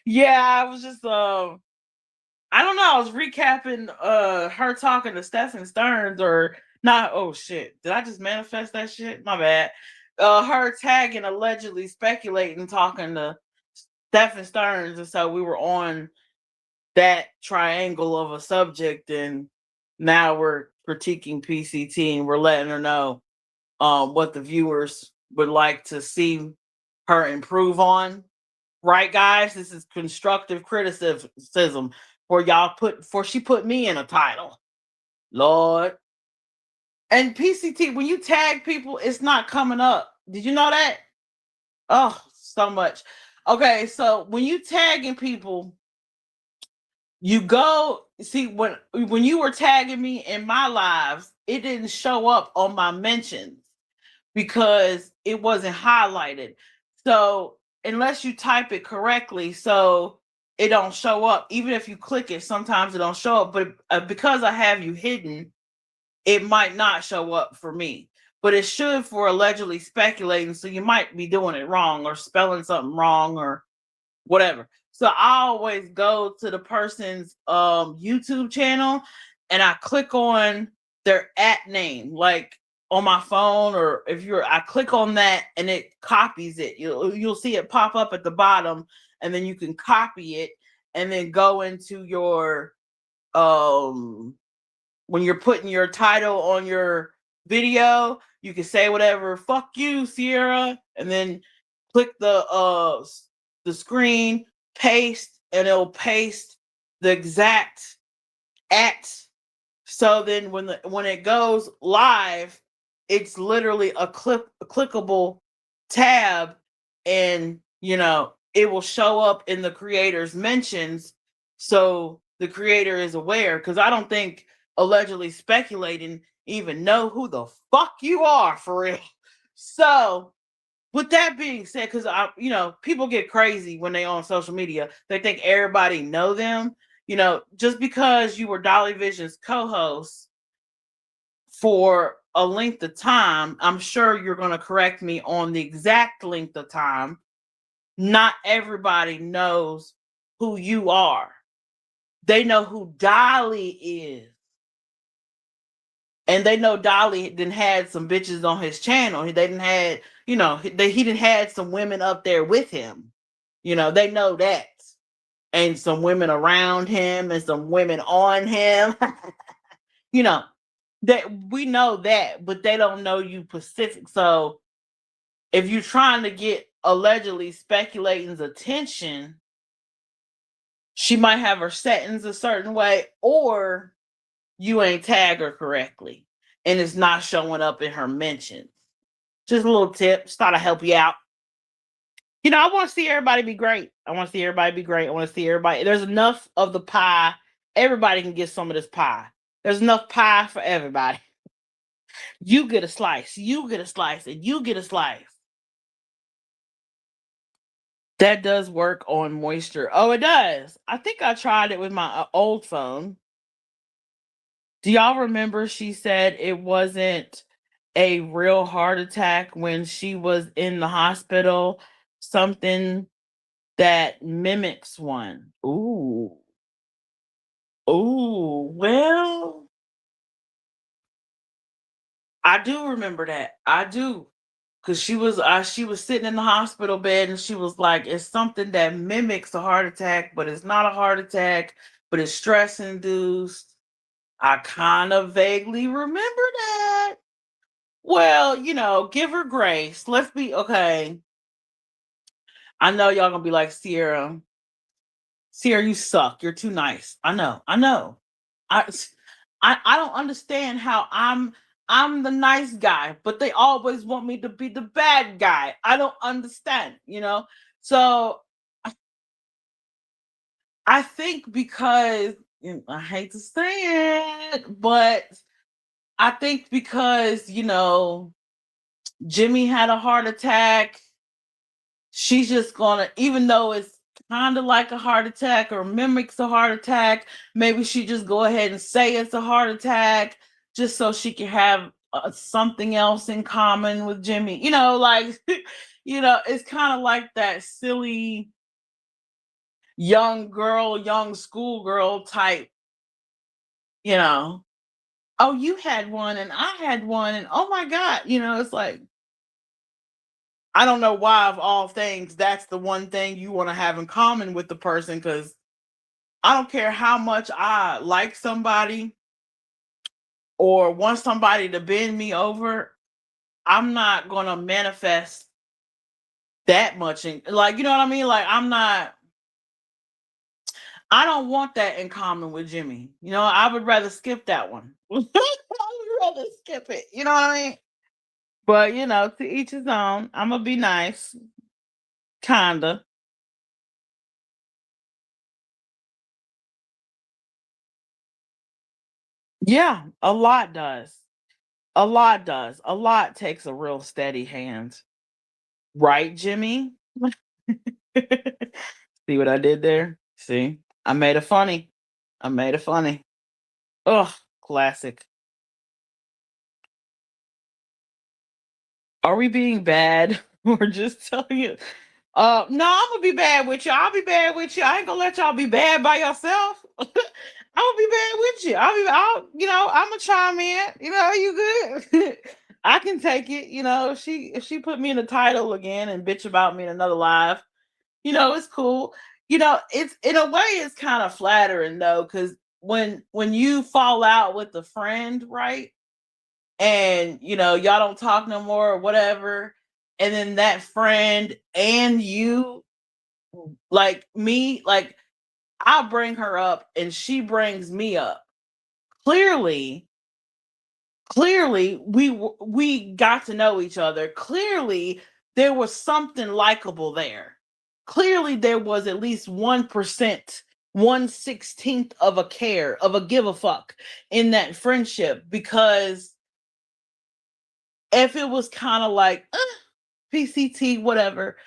Yeah, I was just I don't know, I was recapping her talking to Stephen Stearns, or not. Oh shit. Did I just manifest that shit? My bad. Her tagging, allegedly speculating, talking to Stephen Stearns, and so we were on that triangle of a subject, and now we're critiquing PCT, and we're letting her know what the viewers would like to see her improve on. Right, guys? This is constructive criticism for she put me in a title. Lord. And PCT, when you tag people, it's not coming up. Did you know that? Oh, so much. Okay, so when you tagging people, you go see when you were tagging me in my lives, it didn't show up on my mentions because it wasn't highlighted. So unless you type it correctly, so it don't show up. Even if you click it, sometimes it don't show up. But because I have you hidden, it might not show up for me. But it should for allegedly speculating. So you might be doing it wrong or spelling something wrong or whatever. So I always go to the person's YouTube channel and I click on their @ name, like on my phone, or I click on that and it copies it. You'll see it pop up at the bottom, and then you can copy it and then go into your when you're putting your title on your video, you can say whatever, fuck you, Sierra, and then click the screen, paste, and it'll paste the exact @ so then when it goes live, it's literally a clickable tab, and it will show up in the creator's mentions, so the creator is aware. Because I don't think allegedly speculating even know who the fuck you are for real. So, with that being said, because people get crazy when they on social media. They think everybody know them. Just because you were Dolly Vision's co-host for a length of time, I'm sure you're going to correct me on the exact length of time. Not everybody knows who you are. They know who Dolly is. And they know Dolly didn't had some bitches on his channel. They didn't had, he didn't had some women up there with him. They know that. And some women around him and some women on him. you know, that we know that, but they don't know you Pacific. So if you're trying to get allegedly speculating's attention, she might have her settings a certain way, or you ain't tag her correctly and it's not showing up in her mentions. Just a little tip. Just thought to help you out. I want to see everybody be great. I want to see everybody be great. I want to see everybody. There's enough of the pie. Everybody can get some of this pie. There's enough pie for everybody. You get a slice. You get a slice. And you get a slice. That does work on moisture. Oh, it does. I think I tried it with my old phone. Do y'all remember she said it wasn't a real heart attack when she was in the hospital? Something that mimics one. Ooh. Ooh. Well, I do remember that. I do. Cause she was sitting in the hospital bed and she was like, it's something that mimics a heart attack, but it's not a heart attack, but it's stress induced. I kind of vaguely remember that. Well, give her grace. Let's be okay. I know y'all gonna be like, Sierra, you suck. You're too nice. I know. I I don't understand how I'm the nice guy, but they always want me to be the bad guy. I don't understand. So I think because I hate to say it, but I think because Jimmy had a heart attack, she's just gonna, even though it's kind of like a heart attack or mimics a heart attack, maybe she just go ahead and say it's a heart attack just so she can have something else in common with Jimmy. Like, it's kind of like that silly young girl, young schoolgirl type, oh, you had one and I had one, and oh my God, it's like, I don't know why, of all things, that's the one thing you want to have in common with the person, because I don't care how much I like somebody or want somebody to bend me over, I'm not going to manifest that much. Like, you know what I mean? Like, I don't want that in common with Jimmy. I would rather skip that one. I would rather skip it. You know what I mean? But, to each his own. I'm going to be nice. Kinda. Yeah, a lot does. A lot does. A lot takes a real steady hand. Right, Jimmy? See what I did there? See? I made it funny. I made it funny. Ugh, classic. Are we being bad? Or just telling you? No, I'm gonna be bad with you. I'll be bad with you. I ain't gonna let y'all be bad by yourself. I'm gonna be bad with you. I'm gonna chime in. You good? I can take it. If she put me in the title again and bitch about me in another live, it's cool. It's in a way it's kind of flattering though, because when you fall out with a friend, right? And y'all don't talk no more or whatever, and then that friend and you, like me, like I'll bring her up and she brings me up. Clearly, we got to know each other. Clearly there was something likable there. Clearly there was at least 1% 1/16th of a care, of a give a fuck in that friendship. Because if it was kind of like PCT, whatever,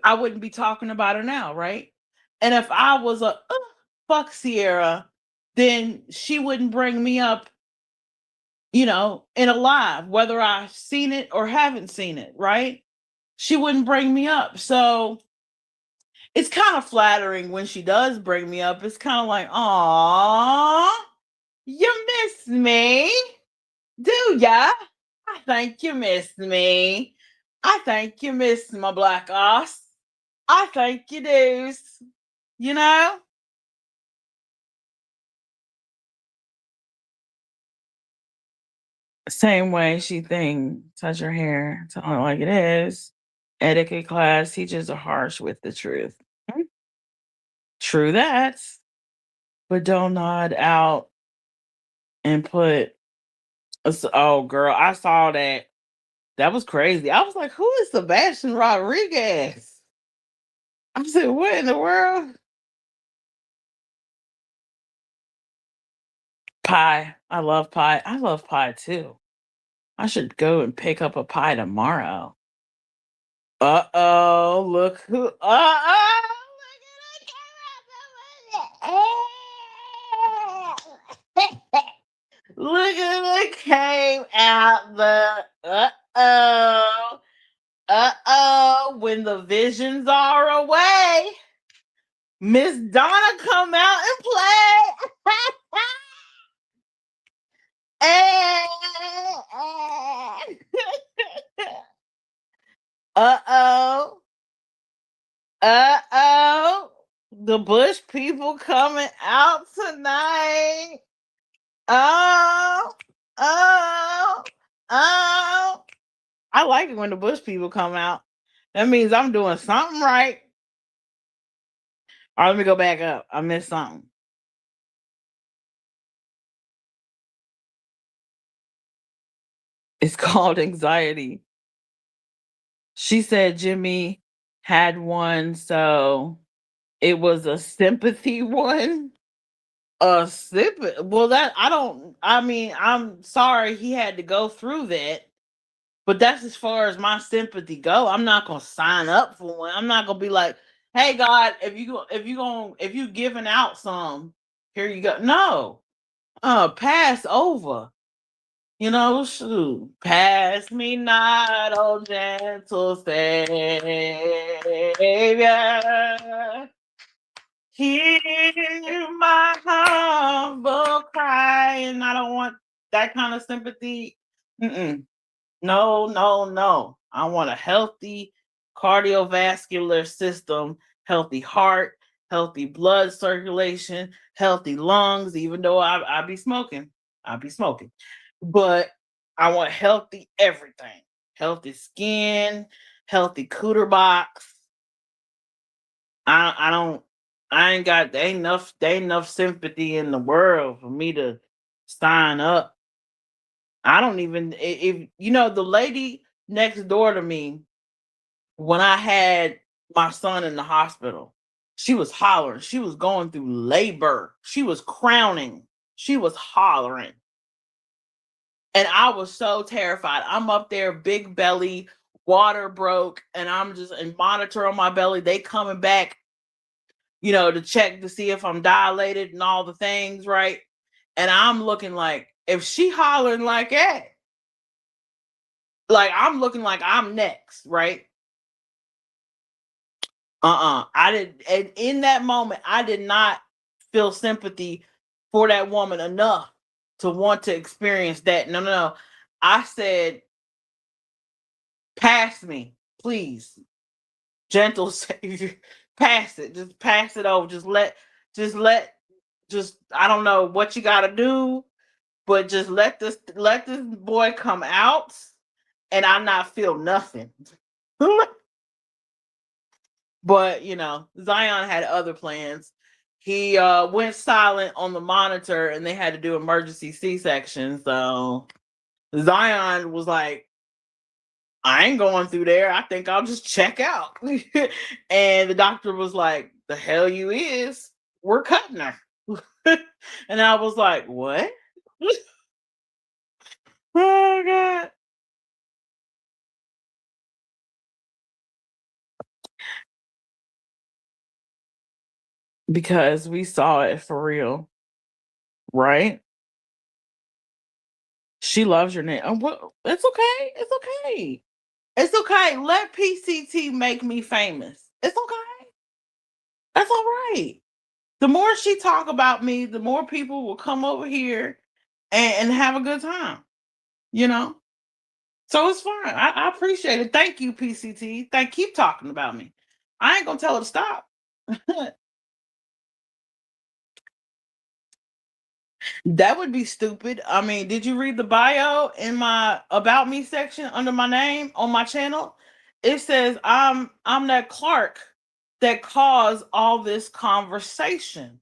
I wouldn't be talking about her now, right? And if I was a fuck Sierra, then she wouldn't bring me up, in a live, whether I've seen it or haven't seen it, right? She wouldn't bring me up. So it's kind of flattering when she does bring me up. It's kind of like, "Aw, you miss me, do ya? I think you miss me. I think you miss my black ass. I think you do." You know? Same way she think, touch her hair, tell her like it is. Etiquette class teachers are harsh with the truth. Mm, true that, but don't nod out and put. Oh, girl, I saw that. That was crazy. I was like, "Who is Sebastian Rodriguez?" I said, "What in the world?" Pie. I love pie. I love pie too. I should go and pick up a pie tomorrow. Uh-oh, look who look at it came out the when the visions are away, Miss Donna come out and play. Uh-oh. Uh-oh. The Bush people coming out tonight. Oh, oh, oh. I like it when the Bush people come out. That means I'm doing something right. All right, let me go back up. I missed something. It's called anxiety. She said Jimmy had one, so it was a sympathy one. A sympathy. Well, that I don't. I mean, I'm sorry he had to go through that, but that's as far as my sympathy go. I'm not gonna sign up for one. I'm not gonna be like, "Hey, God, if you giving out some, here you go." No, pass over. Shoot. Pass me not, oh gentle Savior. Hear my humble cry, and I don't want that kind of sympathy. Mm-mm. No, no, no. I want a healthy cardiovascular system, healthy heart, healthy blood circulation, healthy lungs, even though I be smoking. I be smoking. But I want healthy everything. Healthy skin, healthy cooter box. I don't I ain't got there ain't enough sympathy in the world for me to sign up. I don't even if the lady next door to me when I had my son in the hospital, she was hollering. She was going through labor. She was crowning. She was hollering. And I was so terrified. I'm up there, big belly, water broke, and I'm just and monitor on my belly. They coming back, to check to see if I'm dilated and all the things, right? And I'm looking like if she hollering like that, like I'm looking like I'm next, right? I didn't, and in that moment, I did not feel sympathy for that woman enough to want to experience that. No, no, no. I said, pass me, please. Gentle Savior, pass it. Just pass it over. Just let, just, I don't know what you got to do, but just let this boy come out and I not feel nothing. But Zion had other plans. He went silent on the monitor and they had to do emergency C-section. So Zion was like, I ain't going through there. I think I'll just check out. And the doctor was like, the hell you is. we're cutting her. And I was like, what? Oh God. Because we saw it for real, right? She loves your name. Well, it's okay. It's okay. It's okay. Let PCT make me famous. It's okay. That's all right. The more she talk about me, the more people will come over here and have a good time. You know? So it's fine. I appreciate it. Thank you, PCT. Keep talking about me. I ain't gonna tell her to stop. That would be stupid. I mean, did you read the bio in my about me section under my name on my channel? It says I'm that Clark that caused all this conversation.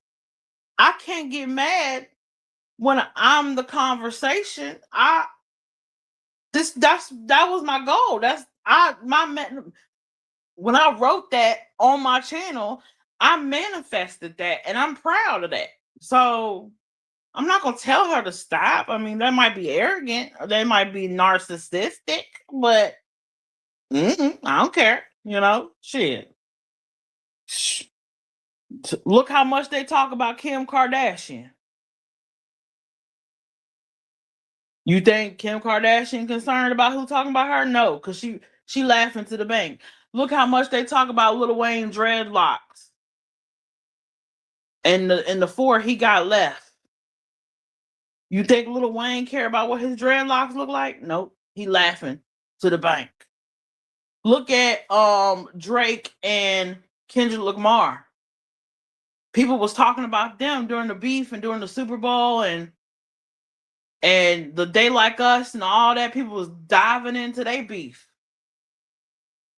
I can't get mad when I'm the conversation. That was my goal. That's I my when I wrote that on my channel, I manifested that and I'm proud of that. So I'm not gonna tell her to stop. I mean, that might be arrogant, or they might be narcissistic, but I don't care. Shit. Look how much they talk about Kim Kardashian. You think Kim Kardashian concerned about who talking about her? No, because she laughing to the bank. Look how much they talk about Lil Wayne dreadlocks and the four he got left. You think Lil Wayne care about what his dreadlocks look like? Nope. He laughing to the bank. Look at Drake and Kendrick Lamar. People was talking about them during the beef and during the Super Bowl and the Day Like Us and all that. People was diving into their beef.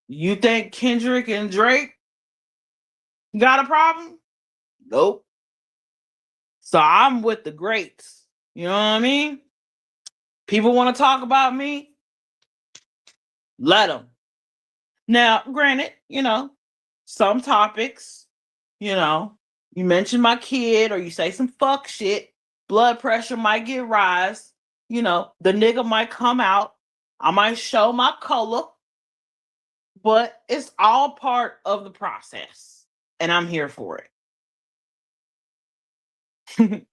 You think Kendrick and Drake got a problem? Nope. So I'm with the greats. You know what I mean? People want to talk about me? Let them. Now, granted, some topics, you mention my kid or you say some fuck shit, blood pressure might get rise, the nigga might come out, I might show my color, but it's all part of the process and I'm here for it.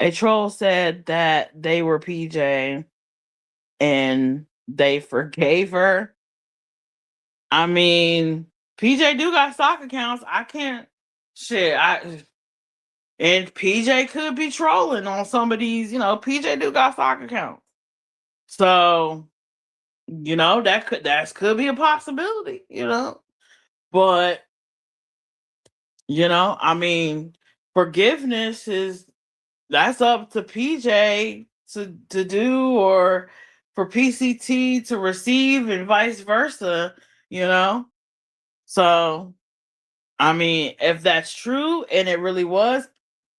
A troll said that they were PJ and they forgave her. I mean, PJ do got stock accounts. I can't shit. And PJ could be trolling on some of these, PJ do got stock accounts. So, that could be a possibility, But, I mean, forgiveness that's up to PJ to do or for PCT to receive and vice versa, you know? So, I mean, if that's true and it really was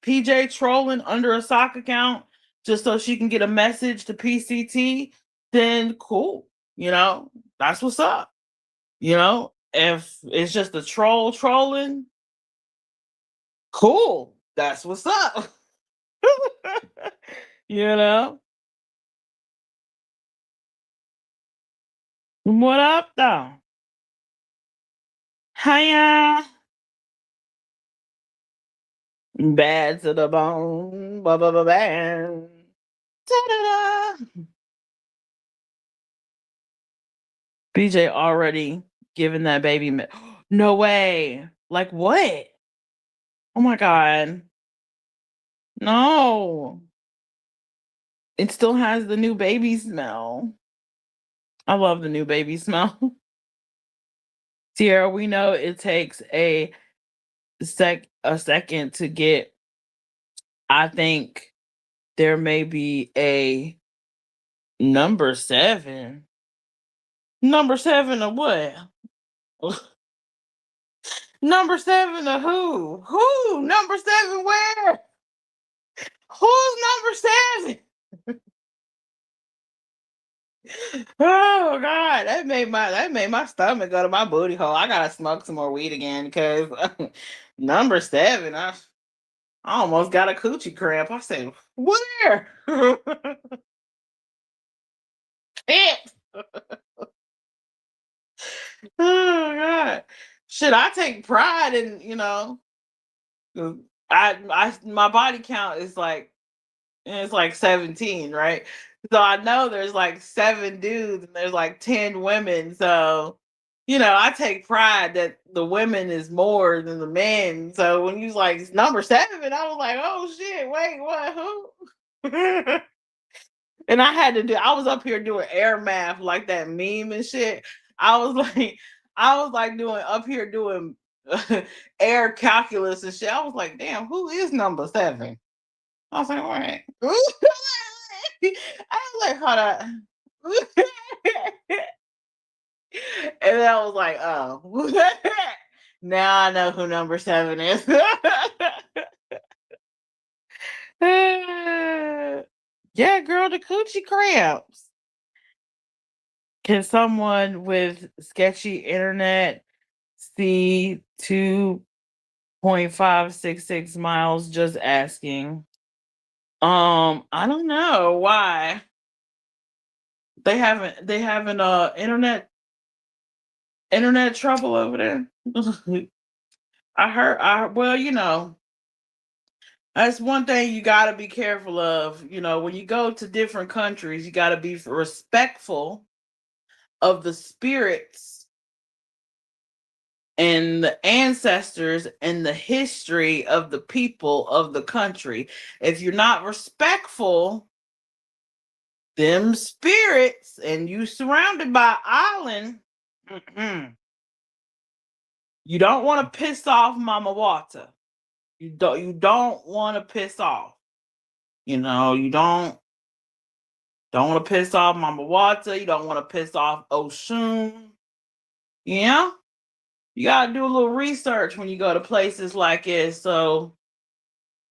PJ trolling under a sock account just so she can get a message to PCT, then cool. That's what's up. If it's just a troll trolling, cool. That's what's up. you know? What up, though? Hiya. Bad to the bone. Ba ba ba bam. Ta-da-da. BJ already giving that baby. No way. Like what? Oh my God. No. It still has the new baby smell. I love the new baby smell. Sierra, we know it takes a second to get. I think there may be a number 7. Number 7 of what? Number 7 of who? Who? Number 7 where? Who's number 7? Oh God, that made my stomach go to my booty hole. I gotta smoke some more weed again because number seven, I almost got a coochie cramp. I said, where? It. Oh God. Shit, I take pride in, 'cause my body count is like, it's like 17, right? So I know there's like seven dudes and there's like 10 women. So, I take pride that the women is more than the men. So when you was like number seven, I was like, oh shit, wait, what? Who? And I was up here doing air math like that meme and shit. I was like, I was like doing up here doing air calculus and shit. I was like, damn, who is number seven? I was like, wait. I was like, hold on. And I was like, oh. Now I know who number seven is. Yeah, girl, the coochie cramps. Can someone with sketchy internet see 2.566 miles? Just asking. I don't know why. They having internet trouble over there. Well, that's one thing you got to be careful of. When you go to different countries, you got to be respectful of the spirits and the ancestors and the history of the people of the country. If you're not respectful, them spirits, and you surrounded by island, you don't want to piss off Mama Water. You don't want to piss off. You don't want to piss off Mama Water. You don't want to piss off Oshun. Yeah. You gotta do a little research when you go to places like this. So,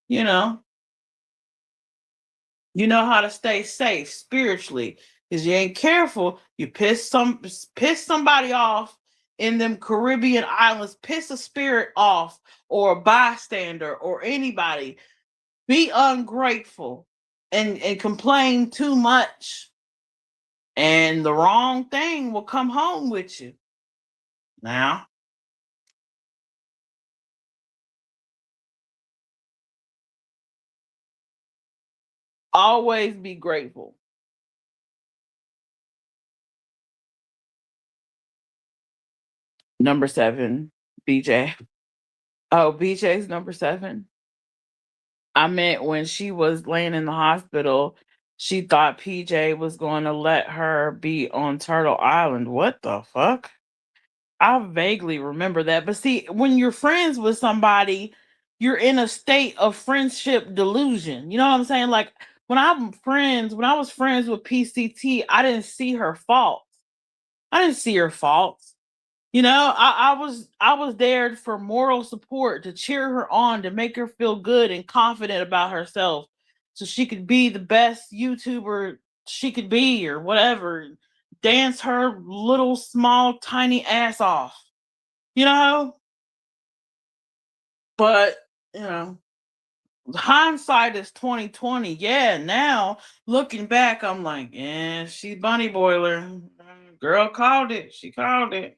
you know, you know how to stay safe spiritually. Because you ain't careful, you piss somebody off in them Caribbean islands, piss a spirit off or a bystander or anybody. Be ungrateful and complain too much. And the wrong thing will come home with you. Now, always be grateful. Number seven, BJ. Oh, BJ's number seven. I meant when she was laying in the hospital, she thought PJ was going to let her be on Turtle Island. What the fuck? I vaguely remember that. But see, when you're friends with somebody, you're in a state of friendship delusion. You know what I'm saying? Like when I was friends with PCT, I didn't see her faults. I didn't see her faults. I was there for moral support to cheer her on, to make her feel good and confident about herself, so she could be the best YouTuber she could be or whatever. Dance her little small tiny ass off, you know. But you know, hindsight is 2020. Yeah, now looking back, I'm like, yeah, she's bunny boiler. Girl called it. She called it.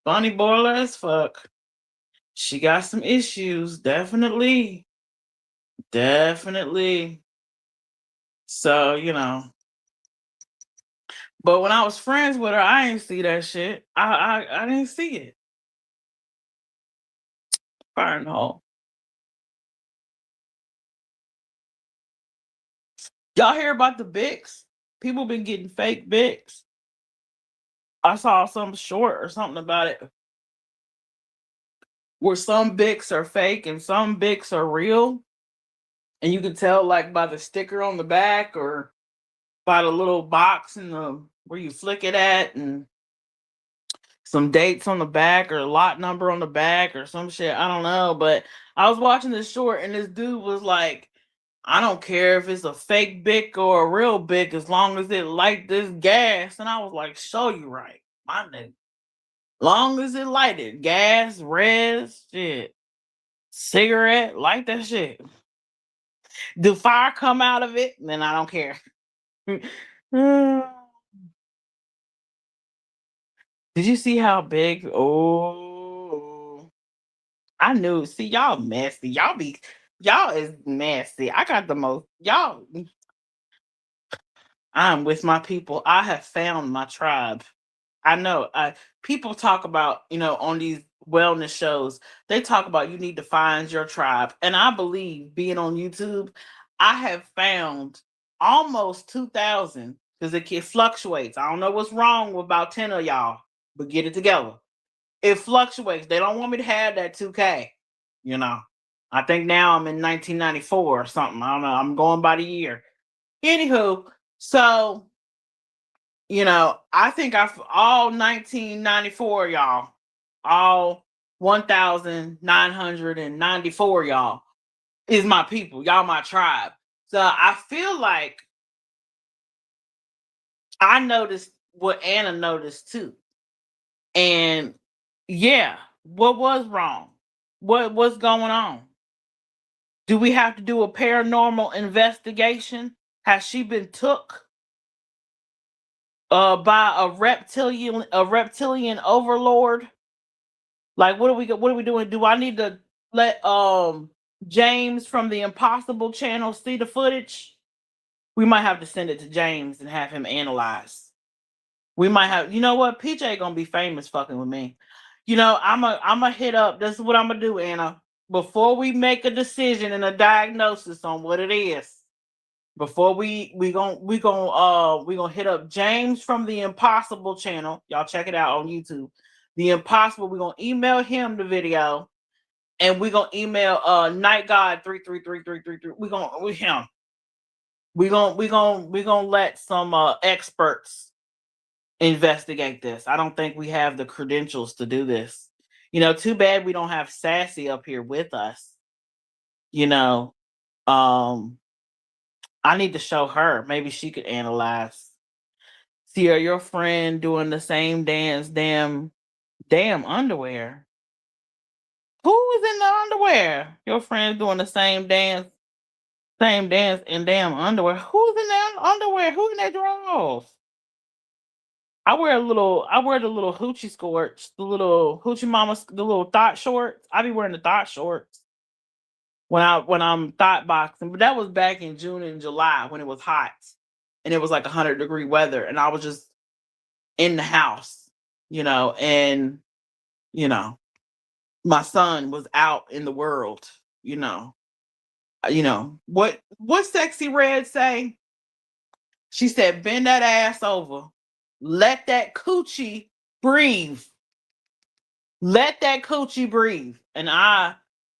Bunny boiler as fuck. She got some issues, definitely. Definitely. So, but when I was friends with her, I didn't see that shit. I didn't see it. Fire in the hole. Y'all hear about the Bix? People been getting fake Bix. I saw some short or something about it where some Bix are fake and some Bix are real. And you can tell like by the sticker on the back or by the little box in the where you flick it at, and some dates on the back or a lot number on the back or some shit. I don't know. But I was watching this short and this dude was like, I don't care if it's a fake Bic or a real Bic as long as it light this gas. And I was like, show you right, my nigga. Long as it lighted, gas, res, shit, cigarette, light that shit. Do fire come out of it? Then I don't care. Did you see how big? Oh, I knew. See, y'all messy. Y'all is messy. I got the most. Y'all, I'm with my people. I have found my tribe. I know. People talk about, on these wellness shows, they talk about you need to find your tribe. And I believe being on YouTube, I have found almost 2,000 because it fluctuates. I don't know what's wrong with about 10 of y'all, but get it together. It fluctuates. They don't want me to have that 2K, you know. I think now I'm in 1994 or something. I don't know. I'm going by the year. Anywho, so I think I've all 1994 y'all, all 1,994 y'all is my people. Y'all my tribe. So I feel like I noticed what Anna noticed too. And yeah, what was wrong? What's going on? Do we have to do a paranormal investigation? Has she been took by a reptilian overlord? Like, what are we doing? Do I need to let James from the Impossible channel see the footage? We might have to send it to James and have him analyze. We might have, you know what? PJ gonna be famous fucking with me. I'm a hit up. This is what I'm gonna do, Anna. Before we make a decision and a diagnosis on what it is, before we gonna hit up James from the Impossible channel. Y'all check it out on YouTube. The Impossible. We're gonna email him the video, and we're gonna email Night God 3333333. We're gonna with him. We gonna let some experts investigate this. I don't think we have the credentials to do this. Too bad we don't have Sassy up here with us. You know, um, I need to show her. Maybe she could analyze. See, are your friend doing the same dance? Damn underwear. Who is in the underwear? Your friend doing the same dance in damn underwear. Who's in their underwear? Who in their drawers? I wear the little hoochie skirts, the little hoochie mama, the little thought shorts. I be wearing the thought shorts when I'm thought boxing. But that was back in June and July when it was hot and it was like 100-degree weather, and I was just in the house, and you know, my son was out in the world, what Sexy Red say? She said, bend that ass over. Let that coochie breathe. Let that coochie breathe. And I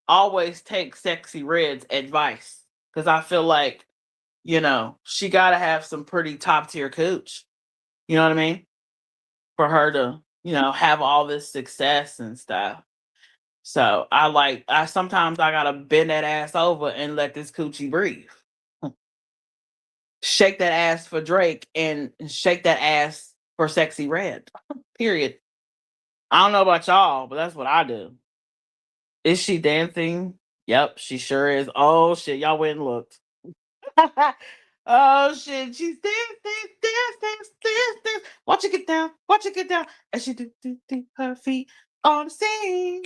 always take Sexy Red's advice because I feel like, she got to have some pretty top tier cooch. You know what I mean? For her to, have all this success and stuff. So I sometimes I gotta bend that ass over and let this coochie breathe. Shake that ass for Drake and shake that ass for Sexy Red. Period. I don't know about y'all, but that's what I do. Is she dancing? Yep, she sure is. Oh shit, y'all went and looked. Oh shit, she's dance. Watch it get down, watch it get down. And she do her feet on the scene.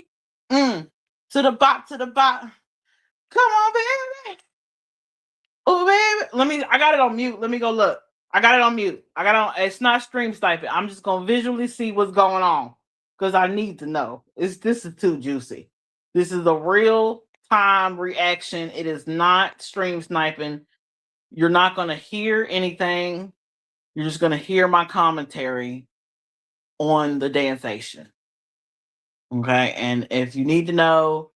To the bot, to the bot. Come on, baby. Oh, baby. I got it on mute. Let me go look. I got it on mute. It's not stream sniping. I'm just going to visually see what's going on because I need to know. This is too juicy. This is a real time reaction. It is not stream sniping. You're not going to hear anything. You're just going to hear my commentary on the Dancation. Okay. And if you need to know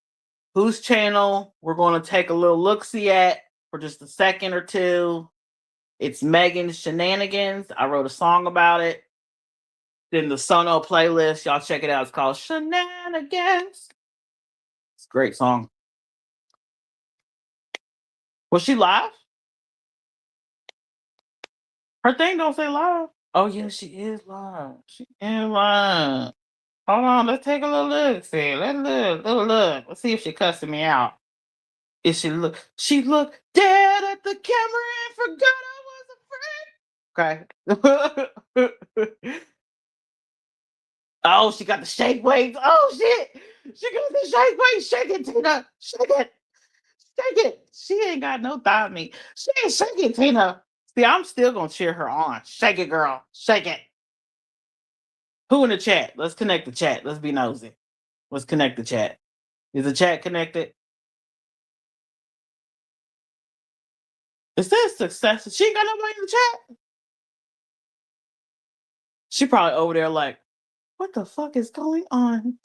whose channel we're going to take a little look-see at for just a second or two, it's Megan's Shenanigans. I wrote a song about it. Then the Sono playlist, y'all check it out. It's called Shenanigans. It's a great song. Was she live? Her thing don't say live. Oh yeah, she is live. She is live. Hold on, let's take a little look. See, let's look, little look. Let's see if she cussing me out. Is she look? She looked dead at the camera and forgot I was a friend. Okay. Oh, she got the shake weights. Oh shit, she got the shake weights. Shake it, Tina. Shake it. Shake it. She ain't got no thigh meat. She ain't shake it, Tina. See, I'm still gonna cheer her on. Shake it, girl. Shake it. Who in the chat? Let's connect the chat. Let's be nosy. Let's connect the chat. Is the chat connected? It says success. She ain't got nobody in the chat. She probably over there like, what the fuck is going on?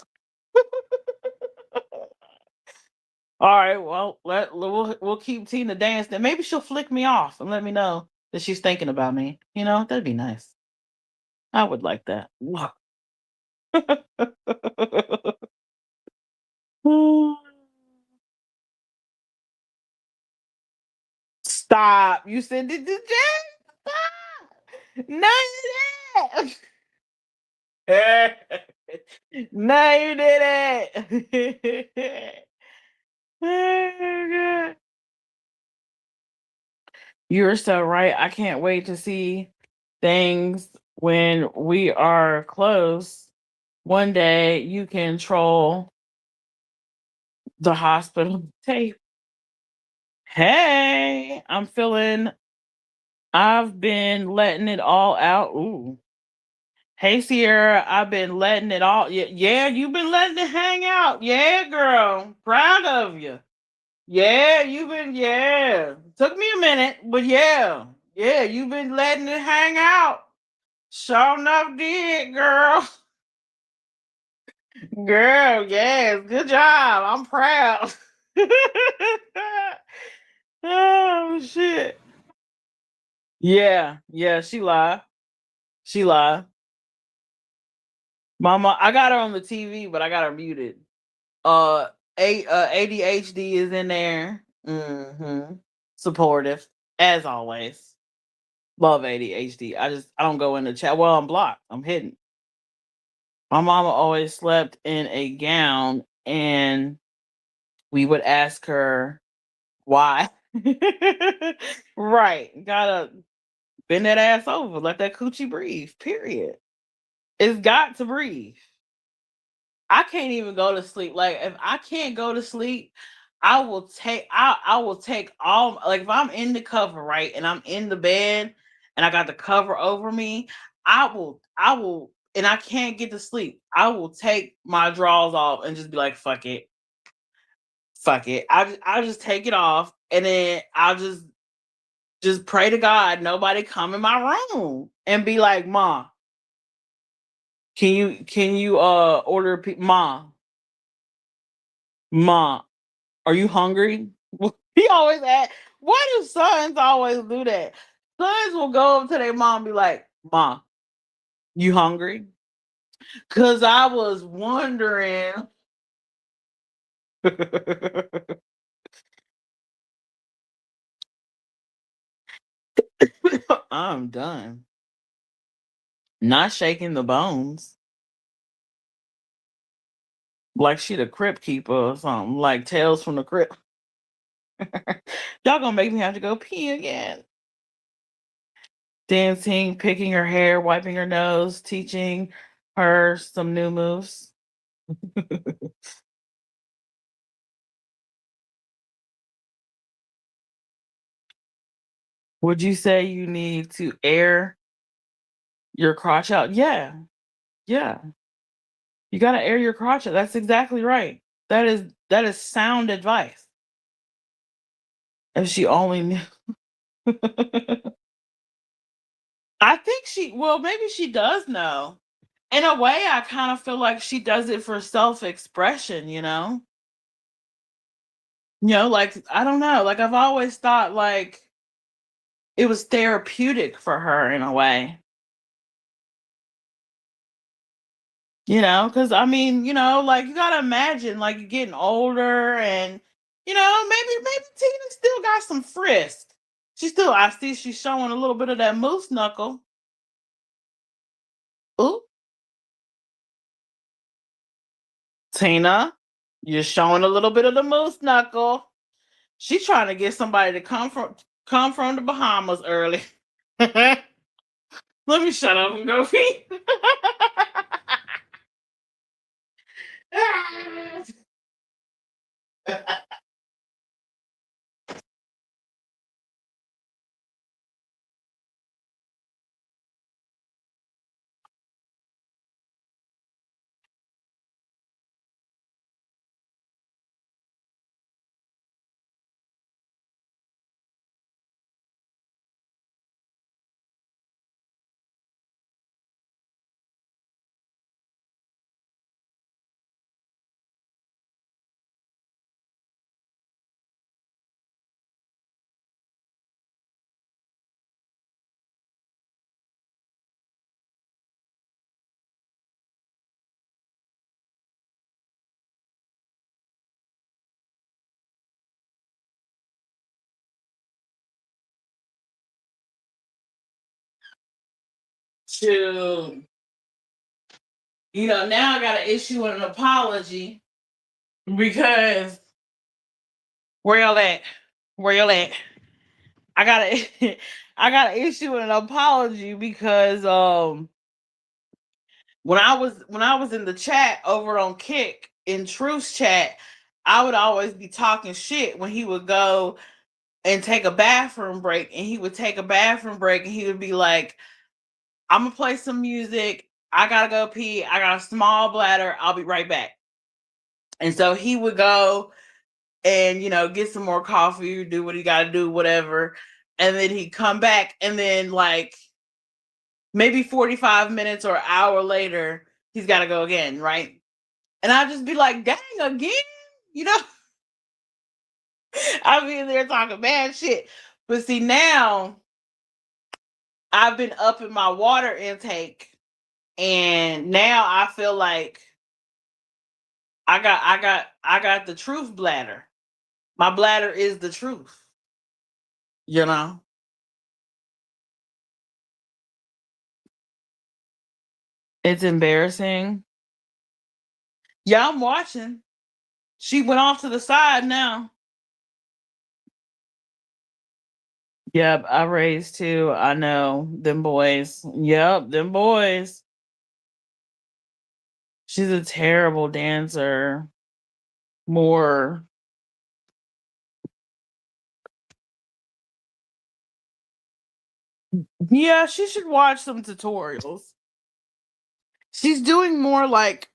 All right, well, we'll keep Tina dancing. Maybe she'll flick me off and let me know that she's thinking about me. You know, that'd be nice. I would like that. Stop. You said it to Jay? Stop. No, you didn't. No, you didn't. Oh, God. You're so right. I can't wait to see things when we are close. One day you can troll the hospital tape. Hey, I've been letting it all out. Ooh. Hey Sierra, I've been letting it all. Yeah, you've been letting it hang out. Yeah, girl. Proud of you. Yeah, you've been, yeah. Took me a minute, but yeah. Yeah, you've been letting it hang out. Sure enough did, girl. Girl, yes. Good job. I'm proud. Oh shit. Yeah, yeah, she lied. She lied. Mama, I got her on the TV, but I got her muted. Uh, ADHD is in there. Supportive as always. Love ADHD. I don't go in the chat. Well, I'm blocked. I'm hidden. My mama always slept in a gown, and we would ask her why. Right. Gotta bend that ass over. Let that coochie breathe. Period. It's got to breathe. I can't even go to sleep. Like if I can't go to sleep, I will take all, like if I'm in the cover, right, and I'm in the bed and I got the cover over me, I will and I can't get to sleep. I will take my drawers off and just be like, fuck it. Fuck it. I'll just take it off and then I'll just pray to God nobody come in my room and be like, "Ma, can you order Ma, are you hungry?" He always ask. Why do sons always do that? Sons will go up to their mom and be like, "Ma, you hungry?" Cause I was wondering. I'm done. Not shaking the bones. Like she the crypt keeper or something. Like Tales from the Crypt. Y'all gonna make me have to go pee again. Dancing, picking her hair, wiping her nose, teaching her some new moves. Would you say you need to air your crotch out? Yeah, yeah. You gotta air your crotch out. That's exactly right. That is sound advice. If she only knew. I think well, maybe she does know. In a way, I kind of feel like she does it for self-expression, you know? Like I don't know. Like I've always thought like it was therapeutic for her in a way. Because I mean, like you gotta imagine like you're getting older and Maybe Tina still got some frisk. I see she's showing a little bit of that moose knuckle. Ooh, Tina, you're showing a little bit of the moose knuckle. She's trying to get somebody to come from the Bahamas early. Let me shut up and go pee. to now I gotta issue an apology because where y'all at? Where y'all at? I gotta I gotta issue an apology because when I was in the chat over on Kick in Truth's chat, I would always be talking shit when he would go and take a bathroom break, and he would take a bathroom break and he would be like, I'm gonna play some music. I gotta go pee. I got a small bladder. I'll be right back. And so he would go and get some more coffee, do what he gotta do, whatever. And then he'd come back, and then like maybe 45 minutes or an hour later, he's gotta go again, right? And I'd just be like, dang, again? You know, I'd be in there talking bad shit. But see, now I've been upping my water intake, and now I feel like I got the truth bladder. My bladder is the truth. You know, it's embarrassing. Yeah, I'm watching. She went off to the side now. Yep, I raised two. I know them boys. Yep, them boys. She's a terrible dancer. More. Yeah, she should watch some tutorials. She's doing more like,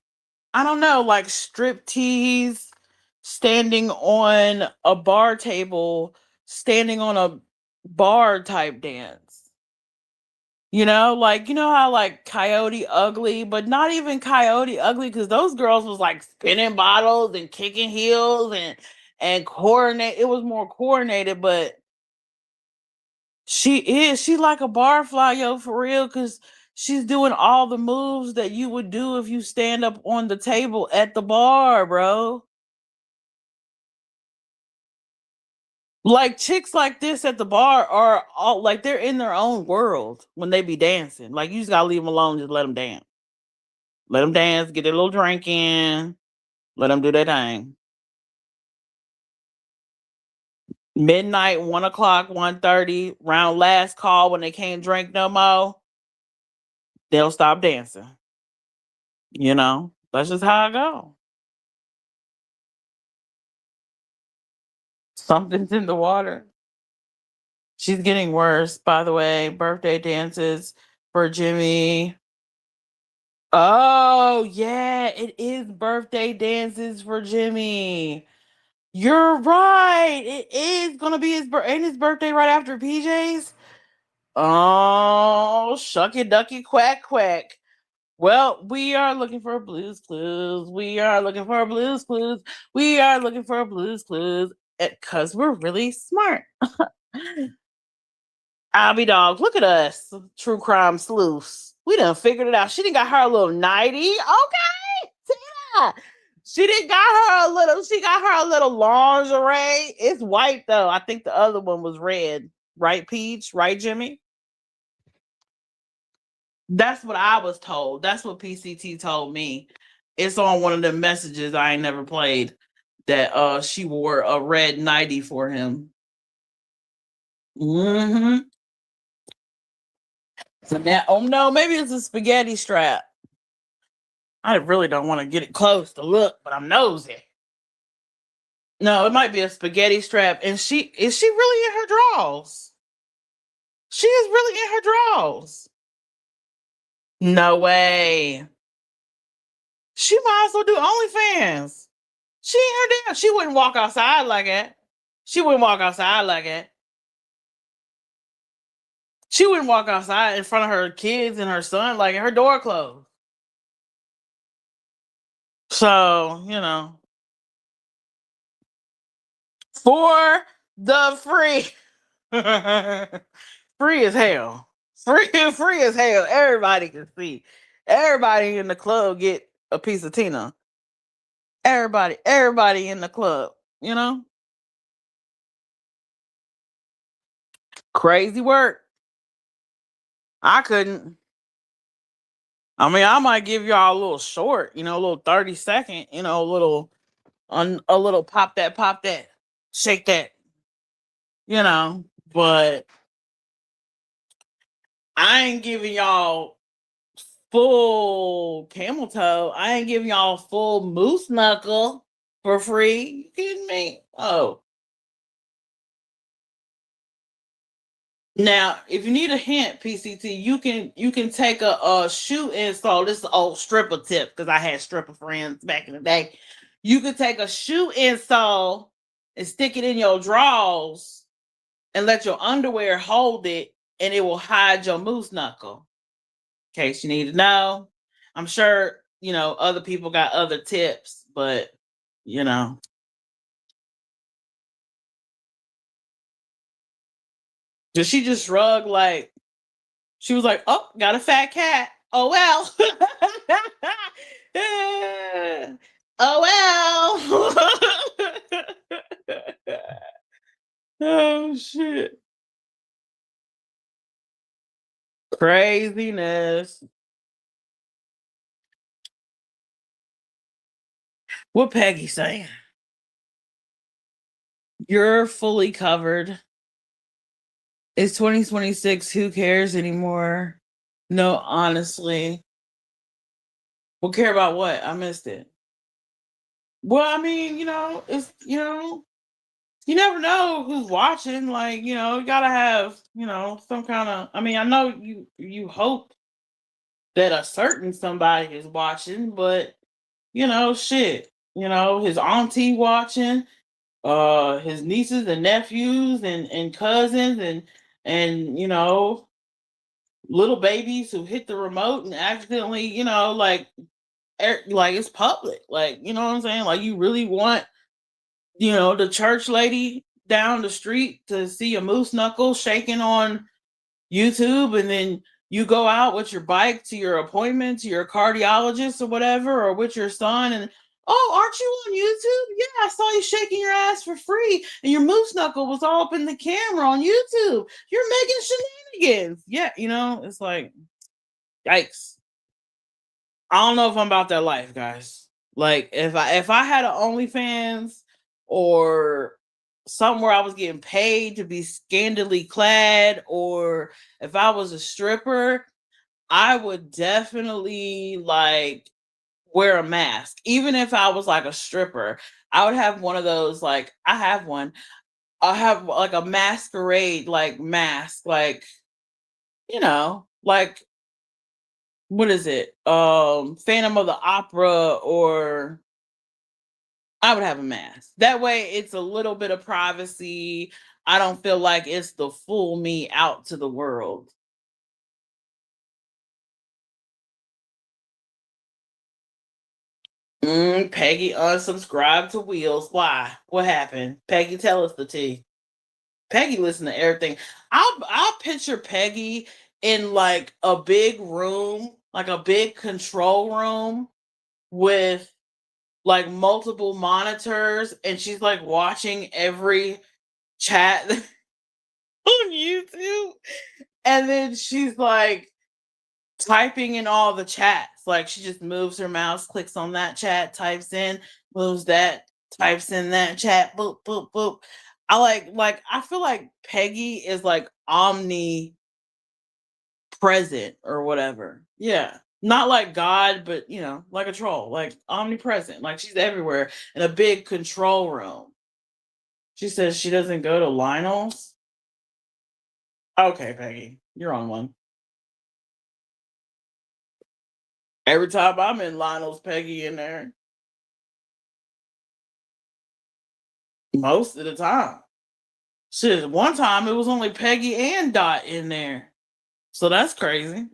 I don't know, like strip tease, standing on a bar table, standing on a bar type dance. Like how like Coyote Ugly, but not even Coyote Ugly, because those girls was like spinning bottles and kicking heels and coordinate. It was more coordinated, but she like a barfly, yo, for real, because she's doing all the moves that you would do if you stand up on the table at the bar, bro. Like chicks like this at the bar are all like they're in their own world when they be dancing. Like you just gotta leave them alone, just let them dance. Let them dance, get their little drink in, let them do their thing. Midnight, 1 o'clock, 1:30, round last call when they can't drink no more, they'll stop dancing. That's just how I go. Something's in the water. She's getting worse, by the way. Birthday dances for Jimmy. Oh, yeah, it is birthday dances for Jimmy. You're right. It is gonna be ain't his birthday right after PJ's? Oh, shucky ducky quack quack. Well, we are looking for Blues Clues. We are looking for Blues Clues. We are looking for Blues Clues because we're really smart. Abby dog, look at us, true crime sleuths. We done figured it out. She done got her a little nighty. Okay, Tina. She didn't got her a little. She got her a little lingerie. It's white though. I think the other one was red. Right, Peach? Right, Jimmy? That's what I was told. That's what PCT told me. It's on one of the messages I ain't never played that she wore a red nightie for him. Mm-hmm. So now, oh no, maybe it's a spaghetti strap. I really don't want to get it close to look, but I'm nosy. No, it might be a spaghetti strap. And she really in her drawers? She is really in her drawers. No way. She might as well do OnlyFans. She in her damn. She wouldn't walk outside like that. She wouldn't walk outside like that. She wouldn't walk outside in front of her kids and her son like her door closed. So, for the free. Free as hell. Free as hell. Everybody can see. Everybody in the club get a piece of Tina. Everybody in the club, Crazy work. I couldn't. I mean, I might give y'all a little short, a little 30-second, a little pop that, shake that, but I ain't giving y'all full camel toe. I ain't giving y'all full moose knuckle for free. You kidding me? Oh. Now, if you need a hint, PCT, you can take a shoe insole. This is an old stripper tip because I had stripper friends back in the day. You could take a shoe insole and stick it in your drawers and let your underwear hold it, and it will hide your moose knuckle. In case you need to know. I'm sure, other people got other tips, but Did she just shrug like she was like, "Oh, got a fat cat. Oh well." Oh well. Oh shit. Craziness. What Peggy saying? You're fully covered. It's 2026. Who cares anymore? No, honestly. We'll care about what? I missed it. Well, I mean, it's you never know who's watching. Like, you gotta have, some kind of. I mean, I know you hope that a certain somebody is watching, but shit. His auntie watching, his nieces and nephews and cousins and little babies who hit the remote and accidentally, like it's public. Like, you know what I'm saying? Like you really want the church lady down the street to see a moose knuckle shaking on YouTube, and then you go out with your bike to your appointment to your cardiologist or whatever, or with your son, and oh, aren't you on YouTube? Yeah, I saw you shaking your ass for free, and your moose knuckle was all up in the camera on YouTube. You're making shenanigans. Yeah, it's like, yikes. I don't know if I'm about that life, guys. Like if I had an OnlyFans or somewhere I was getting paid to be scantily clad, or if I was a stripper, I would definitely like wear a mask. Even if I was like a stripper, I would have one of those, like I have one. I have like a masquerade like mask, like like what is it? Phantom of the Opera, or I would have a mask. That way it's a little bit of privacy. I don't feel like it's the full me out to the world. Peggy unsubscribed to Wheels. Why? What happened? Peggy, tell us the tea. Peggy listen to everything. I'll picture Peggy in like a big room, like a big control room with like multiple monitors, and she's like watching every chat on YouTube. And then she's like typing in all the chats. Like she just moves her mouse, clicks on that chat, types in, moves that, types in that chat, boop, boop, boop. I feel like Peggy is like omnipresent or whatever. Yeah. Not like God, but like a troll, like omnipresent. Like she's everywhere in a big control room. She says she doesn't go to Lionel's. Okay, Peggy, you're on one. Every time I'm in Lionel's, Peggy in there. Most of the time. Shit, one time it was only Peggy and Dot in there. So that's crazy.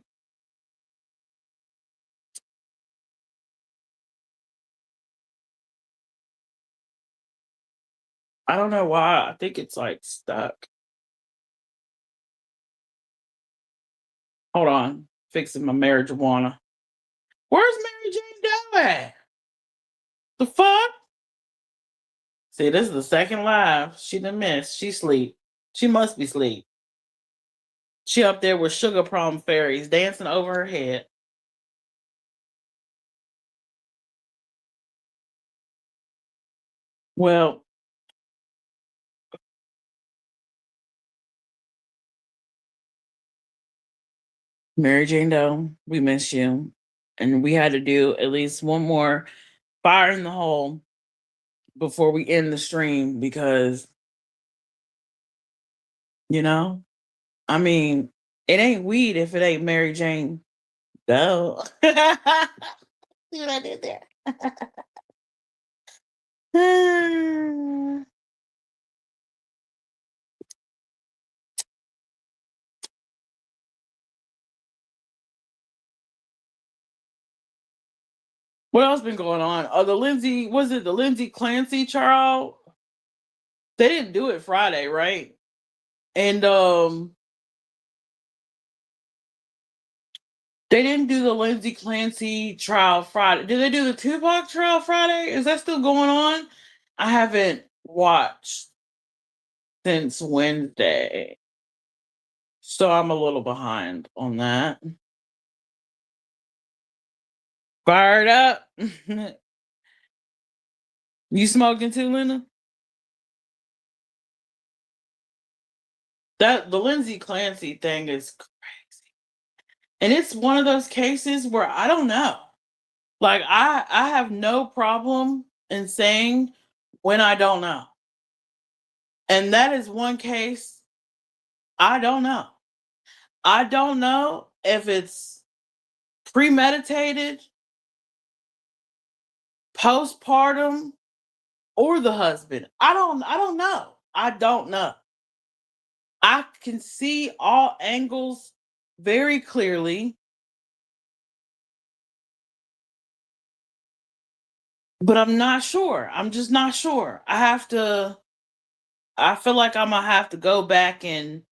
I don't know why. I think it's like stuck. Hold on. Fixing my marijuana. Where's Mary Jane Doe at? The fuck? See, this is the second live she done missed. She sleep. She must be sleep. She up there with sugar prom fairies dancing over her head. Well, Mary Jane Doe, we miss you. And we had to do at least one more fire in the hole before we end the stream because, you know, I mean, it ain't weed if it ain't Mary Jane Doe. See what I did there? What else been going on? Oh, the Lindsay Clancy trial? They didn't do it Friday, right? And they didn't do the Lindsay Clancy trial Friday. Did they do the Tupac trial Friday? Is that still going on? I haven't watched since Wednesday. So I'm a little behind on that. Fired up. You smoking too, Linda? That the Lindsay Clancy thing is crazy. And it's one of those cases where I don't know. Like I have no problem in saying when I don't know. And that is one case I don't know. I don't know if it's premeditated, postpartum, or the husband. I don't know. I don't know. I can see all angles very clearly, but I'm not sure. I'm just not sure. I feel like I'm gonna have to go back and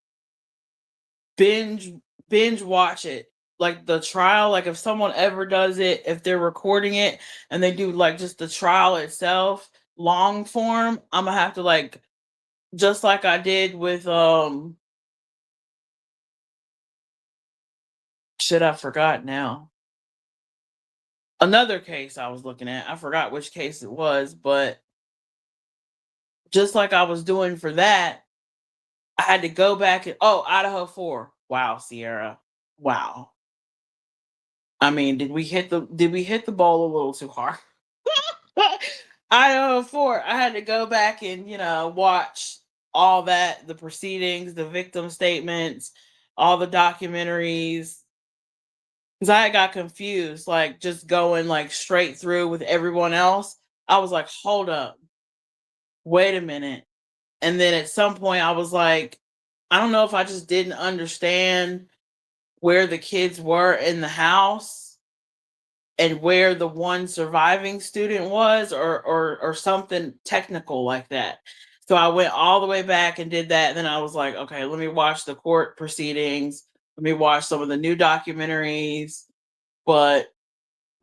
binge binge watch it. Like the trial, like if someone ever does it, if they're recording it and they do like just the trial itself, long form, I'm gonna have to like just like I did with shit, I forgot now. Another case I was looking at. I forgot which case it was, but just like I was doing for that, I had to go back and Idaho 4. Wow, Sierra. Wow. I mean, did we hit the ball a little too hard? Idaho 4. I had to go back and, watch all that, the proceedings, the victim statements, all the documentaries. Because I got confused, like just going like straight through with everyone else. I was like, hold up, wait a minute. And then at some point I was like, I don't know if I just didn't understand where the kids were in the house and where the one surviving student was or something technical like that. So I went all the way back and did that. And then I was like, okay, let me watch the court proceedings. Let me watch some of the new documentaries. But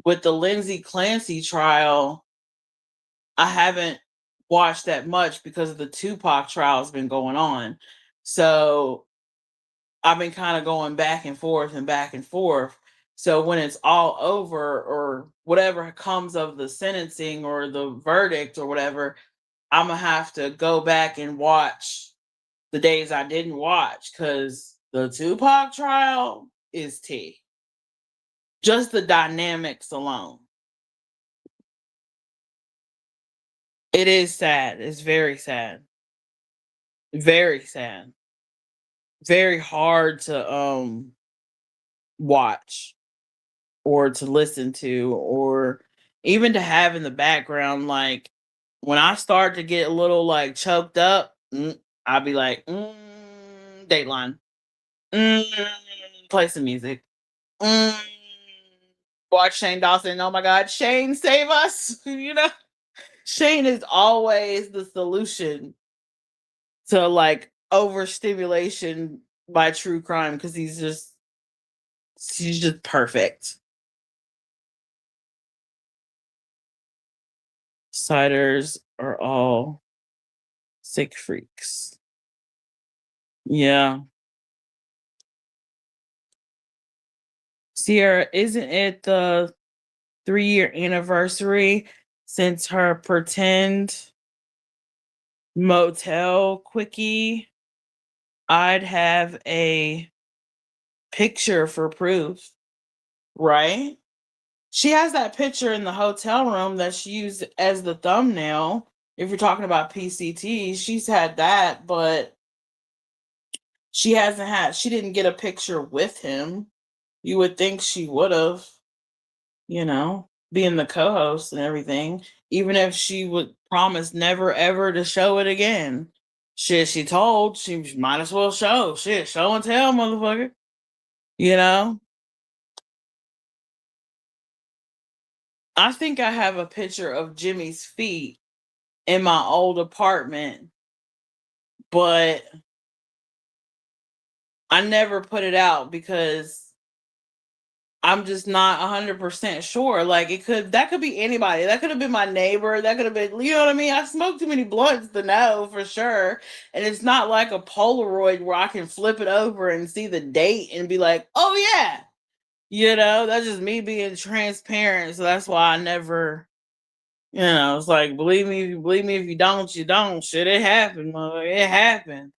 with the Lindsay Clancy trial, I haven't watched that much because of the Tupac trial's been going on. So I've been kind of going back and forth and back and forth. So when it's all over or whatever comes of the sentencing or the verdict or whatever, I'm gonna have to go back and watch the days I didn't watch because the Tupac trial is T. Just the dynamics alone. It is sad. It's very sad. Very sad. Very hard to watch or to listen to or even to have in the background. Like when I start to get a little like choked up, I'll be like, Dateline, mm, play some music, mm, watch Shane Dawson. Oh my God, Shane, save us! Shane is always the solution to like overstimulation by true crime because he's just perfect. Ciders are all sick freaks. Yeah. Sierra, isn't it the 3-year anniversary since her pretend motel quickie? I'd have a picture for proof, right? She has that picture in the hotel room that she used as the thumbnail. If you're talking about PCT, she's had that, but she didn't get a picture with him. You would think she would have, being the co-host and everything, even if she would promise never ever to show it again. Shit, she might as well show. Shit, show and tell, motherfucker. You know? I think I have a picture of Jimmy's feet in my old apartment, but I never put it out because I'm just not 100% sure. Like that could be anybody. That could have been my neighbor. That could have been, you know what I mean? I smoked too many blunts to know for sure. And it's not like a Polaroid where I can flip it over and see the date and be like, oh yeah. That's just me being transparent. So that's why I never, it's like, believe me if you don't, you don't. Shit, it happened, mother. It happened.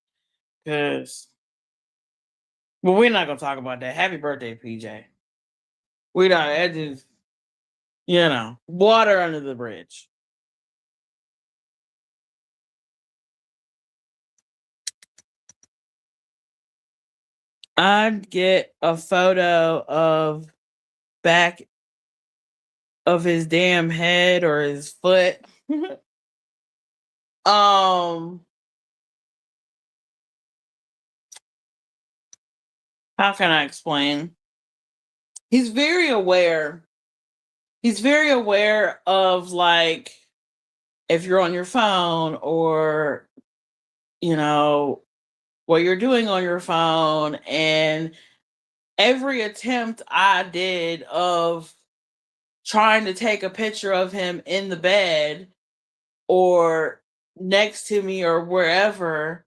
Cause well, we're not gonna talk about that. Happy birthday, PJ. We don't it just water under the bridge. I'd get a photo of back of his damn head or his foot. um, how can I explain? He's very aware. He's very aware of like if you're on your phone or you know what you're doing on your phone and every attempt I did of trying to take a picture of him in the bed or next to me or wherever,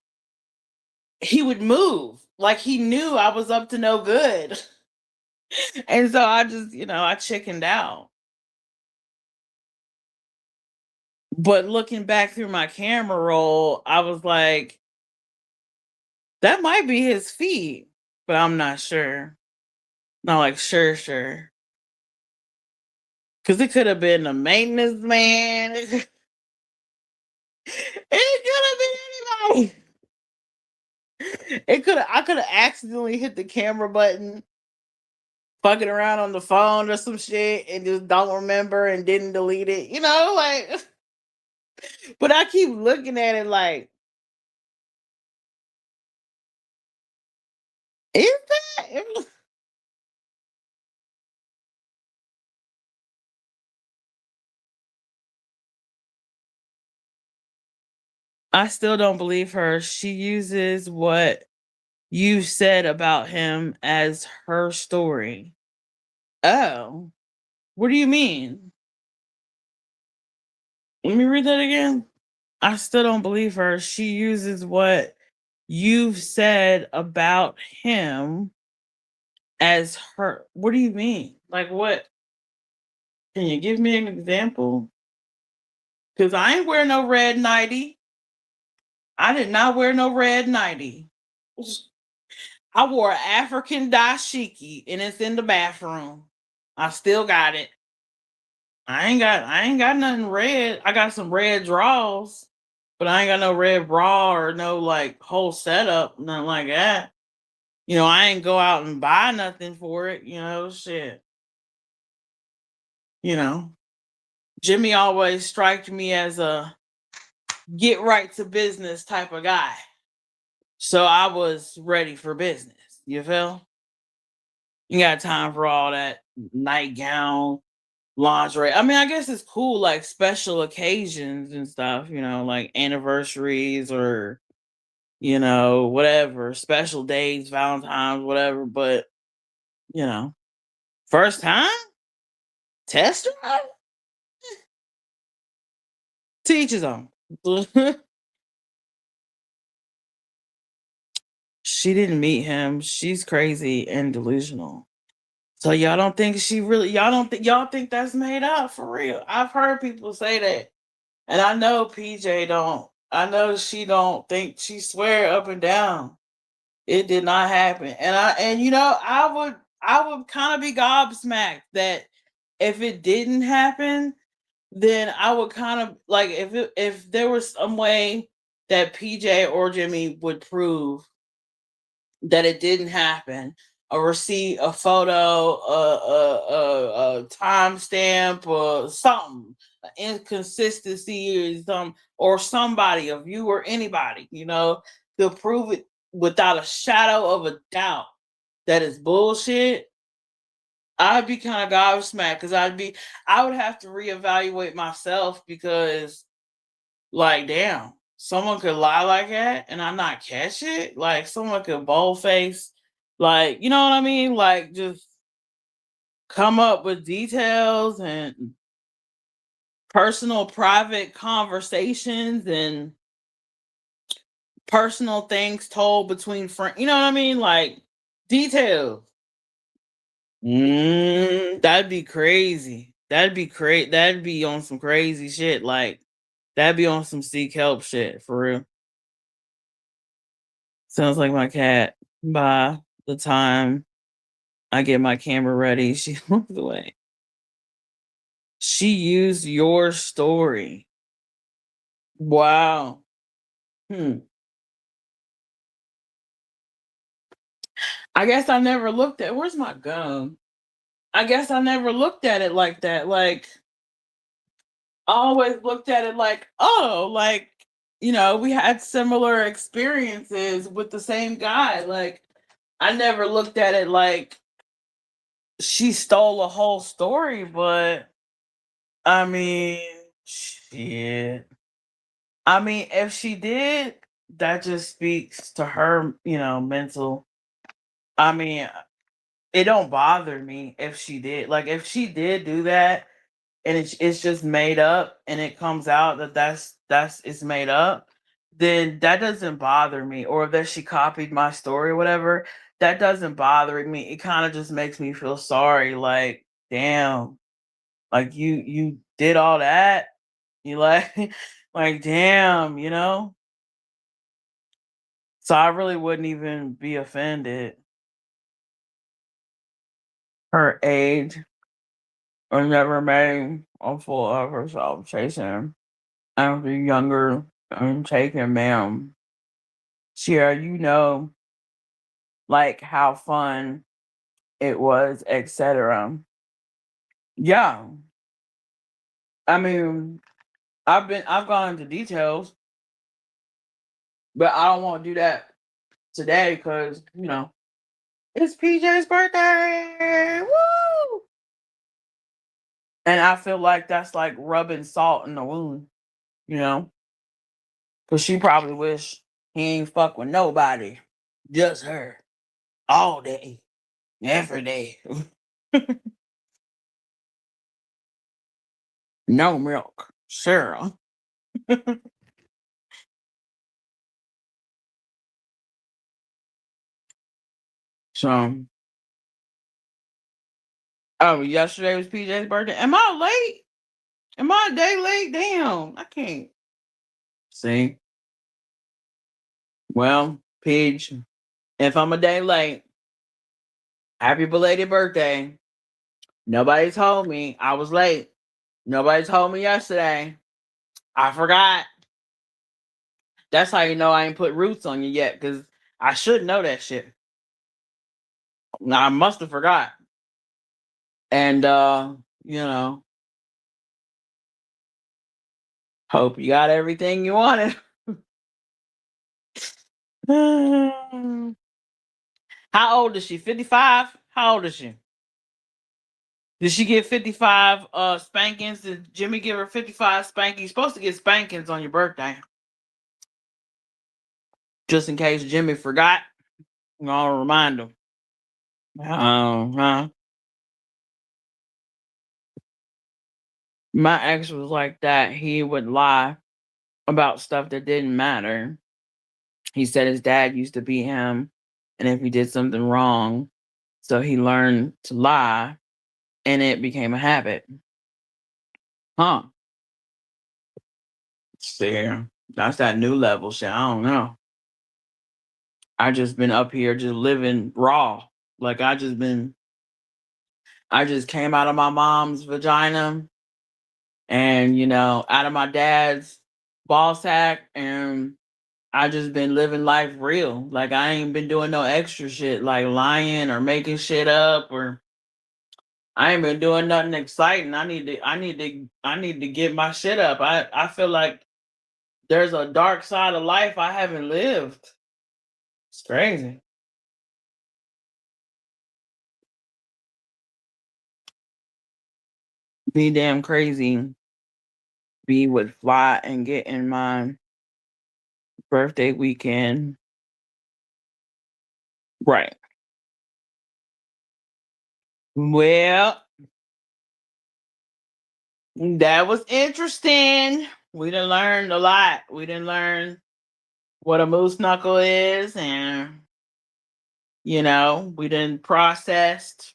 he would move. Like he knew I was up to no good. And so I just, I chickened out. But looking back through my camera roll, I was like, that might be his feet, but I'm not sure. Not like sure. Because it could have been a maintenance man. It could have been anybody. I could have accidentally hit the camera button, fucking around on the phone or some shit, and just don't remember and didn't delete it. Like. But I keep looking at it like, is that? I still don't believe her. She uses what you said about him as her story. Oh, what do you mean? Let me read that again. I still don't believe her. She uses what you've said about him as her. What do you mean? Like what? Can you give me an example? Because I ain't wear no red nightie. I did not wear no red nightie. I wore an African dashiki and it's in the bathroom. I still got it. I ain't got nothing red. I got some red draws, but I ain't got no red bra or no like whole setup, nothing like that. I ain't go out and buy nothing for it, shit. You know. Jimmy always striked me as a get right to business type of guy. So I was ready for business. You feel? You got time for all that nightgown, lingerie. I mean, I guess it's cool, like special occasions and stuff, like anniversaries or, whatever, special days, Valentine's, whatever. But, you know, first time, test drive, teaches them. She didn't meet him. She's crazy and delusional. So y'all think that's made up for real. I've heard people say that. And I know PJ don't. I know she don't think she swear up and down. It did not happen. I would kind of be gobsmacked that if it didn't happen, then I would kind of like if there was some way that PJ or Jimmy would prove that it didn't happen, a receipt, a photo, a timestamp, or something, an inconsistency, or somebody, a you or anybody, to prove it without a shadow of a doubt that it's bullshit. I'd be kind of gobsmacked because I would have to reevaluate myself because, like, damn, someone could lie like that and I'm not catch it. Like, someone could boldface, like, you know what I mean? Like, just come up with details and personal, private conversations and personal things told between friends. You know what I mean? Like, details. That'd be crazy. That'd be crazy. That'd be on some crazy shit. Like, that'd be on some seek help shit for real. Sounds like my cat. By the time I get my camera ready, she moves away. She used your story. Wow. Hmm. I guess I never looked at where's my gum? I guess I never looked at it like that. Like I always looked at it like, oh, like, we had similar experiences with the same guy. Like I never looked at it like she stole a whole story, but I mean, shit. I mean, if she did, that just speaks to her, mental. I mean, it don't bother me if she did. Like, if she did do that, and it's just made up, and it comes out that that's it's made up, then that doesn't bother me. Or that she copied my story or whatever, that doesn't bother me. It kind of just makes me feel sorry. Like, damn, like you did all that. You like, like damn, So I really wouldn't even be offended. Her age was never made a fool of herself chasing after younger and taken, ma'am. Sierra, like how fun it was, etc. Yeah. I mean, I've gone into details, but I don't want to do that today because, it's PJ's birthday. Woo! And I feel like that's like rubbing salt in the wound, you know? Because she probably wish he ain't fuck with nobody. Just her. All day. Every day. No milk. Sarah. So, oh, yesterday was PJ's birthday. Am I late? Am I a day late? Damn, I can't. See? Well, Peach, if I'm a day late, happy belated birthday. Nobody told me I was late. Nobody told me yesterday. I forgot. That's how you know I ain't put roots on you yet, because I should know that shit. I must have forgot. And you know, hope you got everything you wanted. How old is she? 55? How old is she? Did she get 55 spankings? Did Jimmy give her 55 spankings? You're supposed to get spankings on your birthday. Just in case Jimmy forgot. I'll remind him. Uh-huh. My ex was like that. He would lie about stuff that didn't matter. He said his dad used to beat him, and if he did something wrong, so he learned to lie, and it became a habit. Huh. See, that's that new level shit. I don't know. I just been up here just living raw. Like I just came out of my mom's vagina and out of my dad's ball sack, and I just been living life real. Like I ain't been doing no extra shit like lying or making shit up, or I ain't been doing nothing exciting. I need to get my shit up. I feel like there's a dark side of life I haven't lived. It's crazy. Be damn crazy. B would fly and get in my birthday weekend. Right. Well, that was interesting. We done learned a lot. We done learn what a moose knuckle is, and we done processed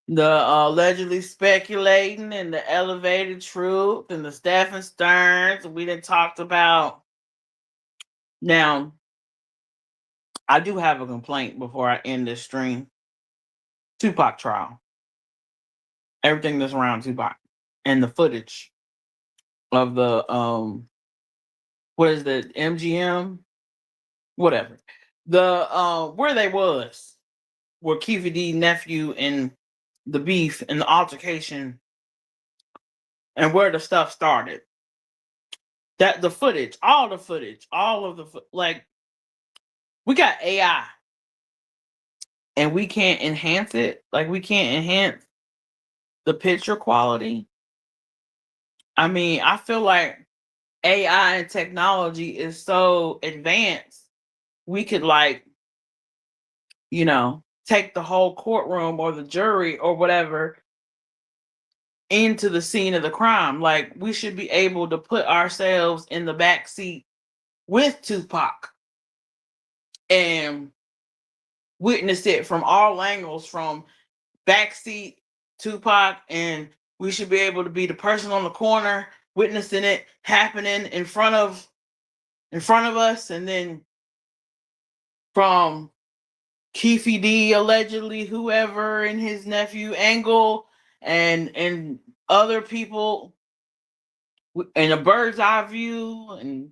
the allegedly speculating and the elevated truth and the Stephen Stearns. We done talked about. Now, I do have a complaint before I end this stream. Tupac trial. Everything that's around Tupac and the footage of the what is the MGM, whatever, the where they was, where Keefe D nephew and the beef and the altercation and where the stuff started. That the footage, all of the like, we got AI and we can't enhance it. Like we can't enhance the picture quality. I mean, I feel like AI and technology is so advanced, we could take the whole courtroom or the jury or whatever into the scene of the crime. Like we should be able to put ourselves in the back seat with Tupac and witness it from all angles, from backseat Tupac, and we should be able to be the person on the corner witnessing it happening in front of us, and then from Keefe D allegedly, whoever, and his nephew Angle, and other people in a bird's eye view, and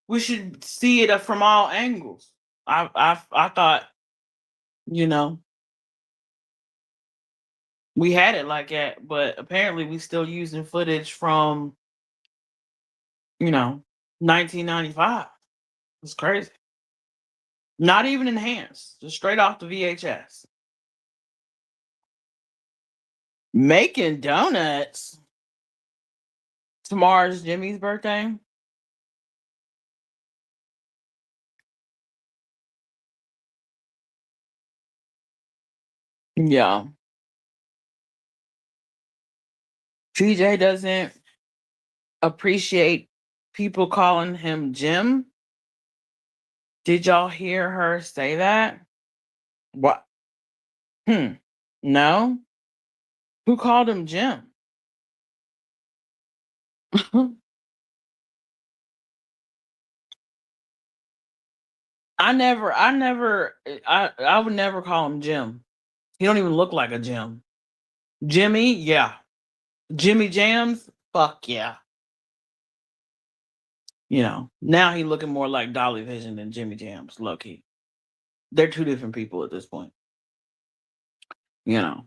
we should see it from all angles. I thought you know we had it like that, but apparently we still using footage from you know 1995. It's crazy. Not even enhanced, just straight off the VHS. Making donuts. Tomorrow's Jimmy's birthday. Yeah. TJ doesn't. appreciate people calling him Jim. Did y'all hear her say that? What? Hmm. No? Who called him Jim? I would never call him Jim. He don't even look like a Jim. Jimmy, yeah. Jimmy Jams, fuck yeah. Now he looking more like Dolly Vision than Jimmy Jams, low key. They're two different people at this point. You know.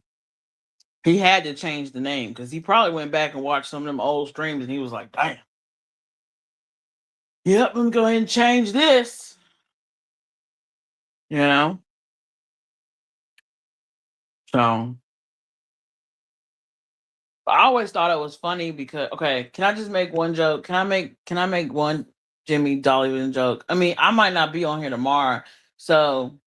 He had to change the name because he probably went back and watched some of them old streams and he was like, damn. Yep, let me go ahead and change this. You know? So I always thought it was funny because okay, can I just make one joke? Can I make one Jimmy Dollywood joke? I mean, I might not be on here tomorrow, so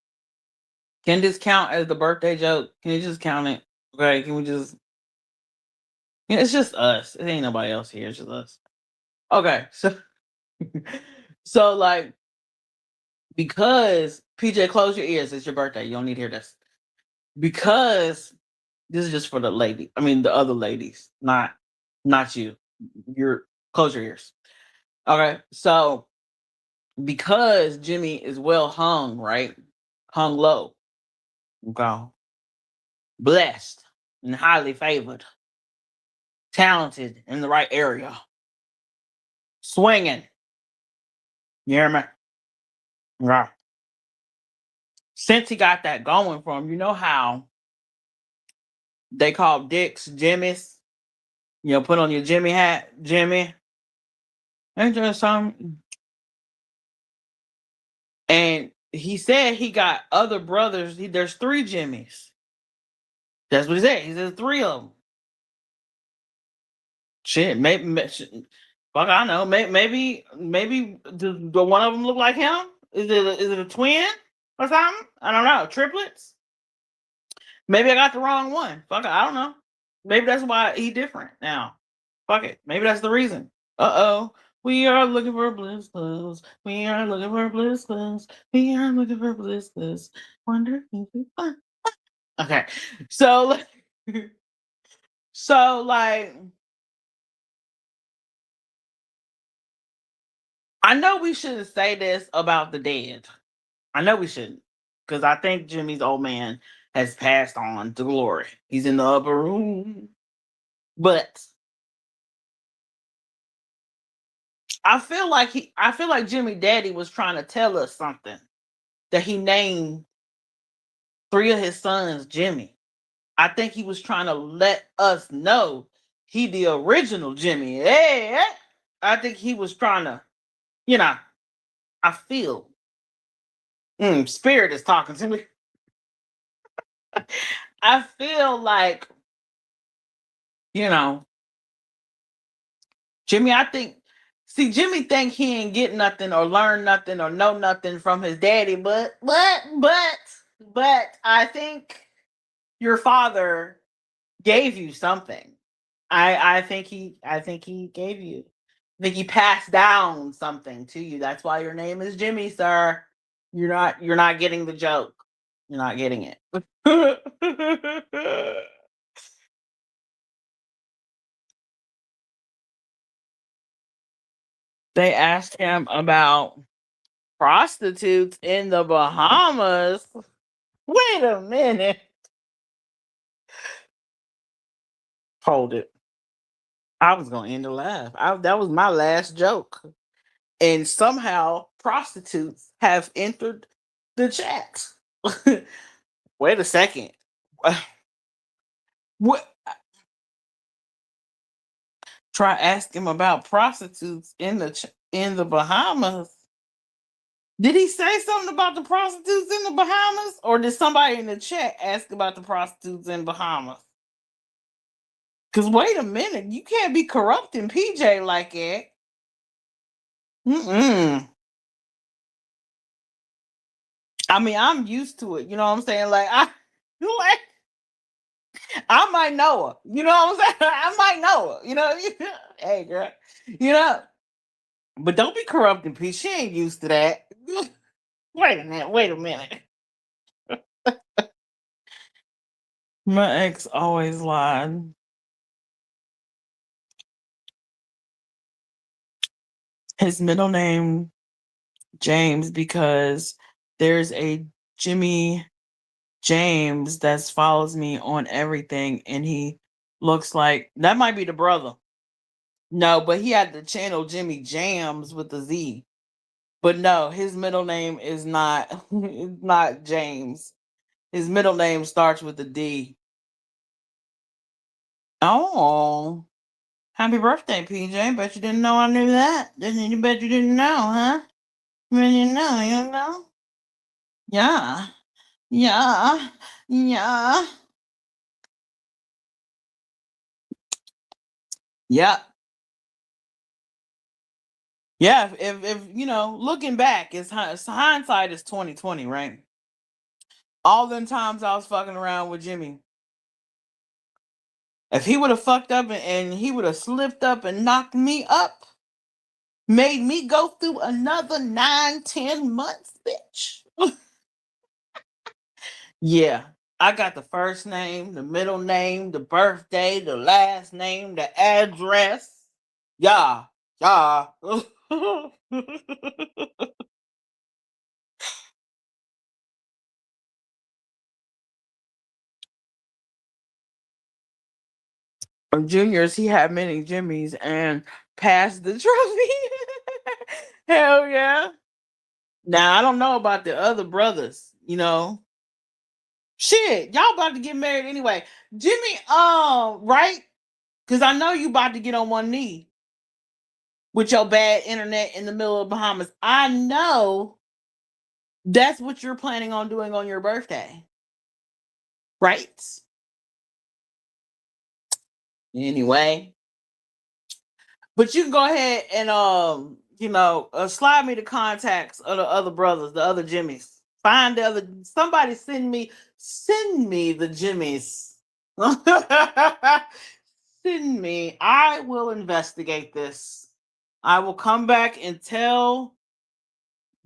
can this count as the birthday joke? Can you just count it? Okay, can we just? Yeah, it's just us. It ain't nobody else here. It's just us. Okay, so so like because PJ, close your ears. It's your birthday. You don't need to hear this because this is just for the lady. I mean, the other ladies, not you. You're close your ears. Okay, so because Jimmy is well hung, right? Hung low, okay, blessed and highly favored, talented in the right area, swinging. You hear me? Yeah. Since he got that going for him, you know how they call dicks Jimmys? Put on your Jimmy hat, Jimmy. Ain't there something? And he said he got other brothers. There's three Jimmys. That's what he said. He said three of them. Shit, fuck, I know. Maybe the one of them look like him. Is it a twin or something? I don't know. Triplets. Maybe I got the wrong one. Fuck, I don't know. Maybe that's why he different now. Fuck it. Maybe that's the reason. Uh-oh. We are looking for bliss clues. We are looking for bliss clues. We are looking for bliss clues. Wonder if we find. Okay. So so like I know we shouldn't say this about the dead. I know we shouldn't. Because I think Jimmy's old man has passed on to glory. He's in the upper room. But I feel like Jimmy Daddy was trying to tell us something. That he named three of his sons Jimmy. I think he was trying to let us know he the original Jimmy. Hey, I think he was trying to, you know, I feel spirit is talking to me. I feel like, you know, Jimmy, Jimmy think he ain't get nothing or learn nothing or know nothing from his daddy, but I think your father gave you something. I think he gave you. I think he passed down something to you. That's why your name is Jimmy, sir. You're not getting the joke. You're not getting it. They asked him about prostitutes in the Bahamas. Wait a minute. Hold it. I was gonna end the laugh. That was my last joke. And somehow prostitutes have entered the chat. Wait a second. What? Try asking him about prostitutes in the Bahamas. Did he say something about the prostitutes in the Bahamas, or did somebody in the chat ask about the prostitutes in Bahamas? Because wait a minute, you can't be corrupting PJ like that. Mm-mm. I mean, I'm used to it. You know what I'm saying? Like I like I might know her. You know what I'm saying? I might know her. You know, hey girl. You know, but don't be corrupting P. She ain't used to that. Wait a minute. Wait a minute. My ex always lied. His middle name James because there's a Jimmy James that follows me on everything, and he looks like that might be the brother. No, but he had the channel Jimmy Jams with the Z. But no, his middle name is not it's not James. His middle name starts with a D. Oh, happy birthday, PJ. Bet you didn't know I knew that. Didn't you? Bet you didn't know, huh? You know, you know. Yeah, yeah, yeah, yeah. Yeah, if you know, looking back, hindsight is 2020, right? All them times I was fucking around with Jimmy. If he would have fucked up and he would have slipped up and knocked me up, made me go through another 9, 10 months, bitch. Yeah. I got the first name, the middle name, the birthday, the last name, the address. Yeah. Yeah. From juniors, he had many Jimmys and passed the trophy. Hell yeah. Now I don't know about the other brothers, you know. Shit, y'all about to get married anyway. Jimmy, right? Because I know you about to get on one knee with your bad internet in the middle of Bahamas. I know that's what you're planning on doing on your birthday. Right? Anyway. But you can go ahead and slide me the contacts of the other brothers, the other Jimmys. Find the other somebody send me the Jimmys. Send me. I will investigate this. I will come back and tell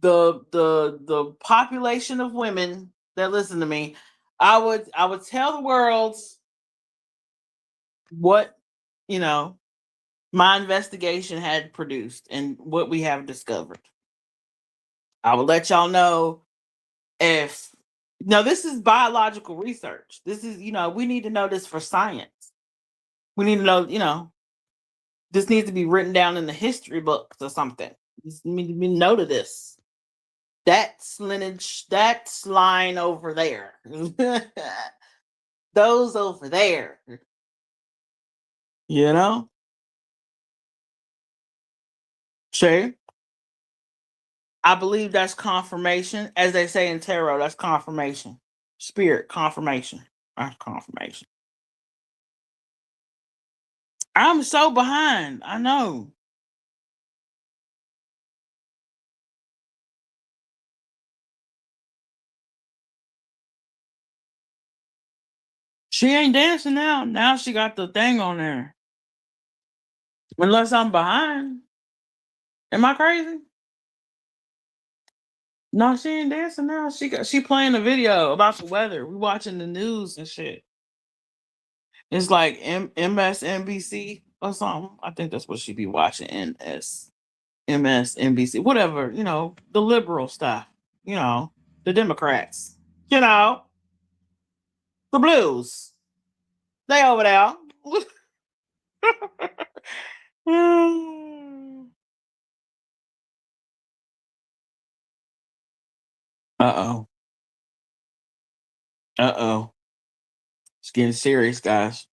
the population of women that listen to me. I would tell the world what you know my investigation had produced and what we have discovered. I will let y'all know if now this is biological research. This is, we need to know this for science. We need to know, this needs to be written down in the history books or something. We need to know to this. That's lineage, that's line over there. Those over there. You know? See? I believe that's confirmation. As they say in tarot, that's confirmation. Spirit, confirmation. That's confirmation. I'm so behind. I know. She ain't dancing now. Now she got the thing on there. Unless I'm behind. Am I crazy? No, she ain't dancing now. She playing a video about the weather. We watching the news and shit. It's like MSNBC or something. I think that's what she be watching. MSNBC, whatever. The liberal stuff. The Democrats. You know, the blues. They over there. Uh-oh. Uh-oh. It's getting serious, guys.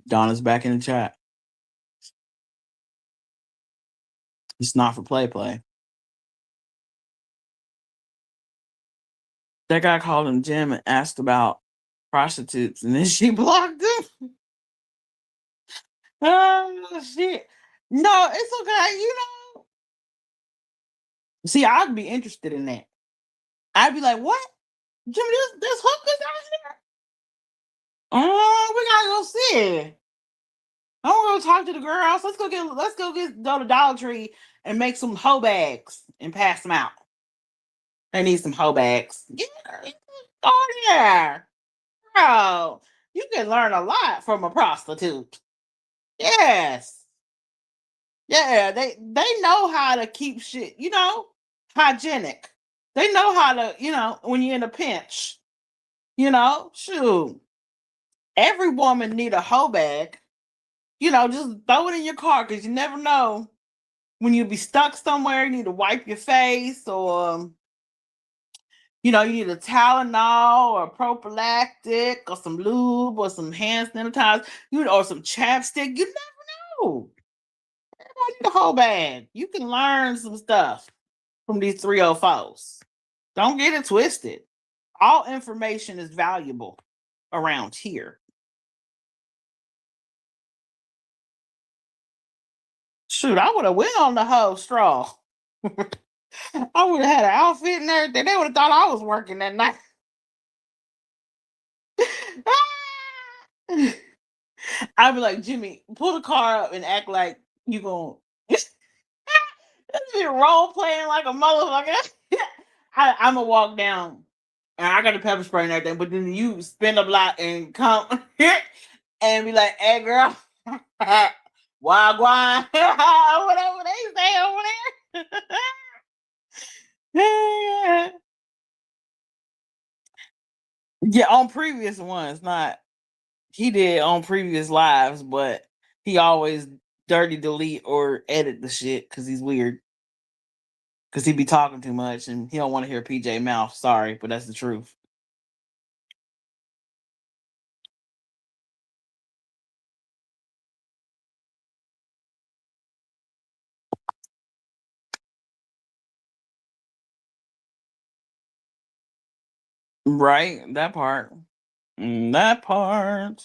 Donna's back in the chat. It's not for play. That guy called him Jim and asked about prostitutes, and then she blocked him. Oh, shit. No, it's okay. See, I'd be interested in that. I'd be like, what? Jimmy, there's hookers out here? Oh, we gotta go see it. I want to go talk to the girls. Go to Dollar Tree and make some hoe bags and pass them out. They need some hoe bags. Yeah, oh yeah, bro. You can learn a lot from a prostitute. Yes. Yeah, they know how to keep shit, hygienic. They know how to, when you're in a pinch, shoot. Every woman need a hoe bag. Just throw it in your car because you never know when you be stuck somewhere. You need to wipe your face, or you need a Tylenol or prophylactic or some lube or some hand sanitizer, or some chapstick. You never know. Everybody need a whole bag. You can learn some stuff from these 304s. Don't get it twisted. All information is valuable around here. Shoot, I would have went on the whole straw. I would have had an outfit and everything. They would have thought I was working that night. I'd be like, Jimmy, pull the car up and act like you gonna be role playing like a motherfucker. I'm gonna walk down and I got the pepper spray and everything, but then you spin a block and come and be like, hey girl, wagwan, whatever they say over there. Yeah, on previous ones, not he did on previous lives, but he always dirty delete or edit the shit because he's weird. Because he be talking too much and he don't want to hear PJ mouth. Sorry, but that's the truth. Right? That part. That part.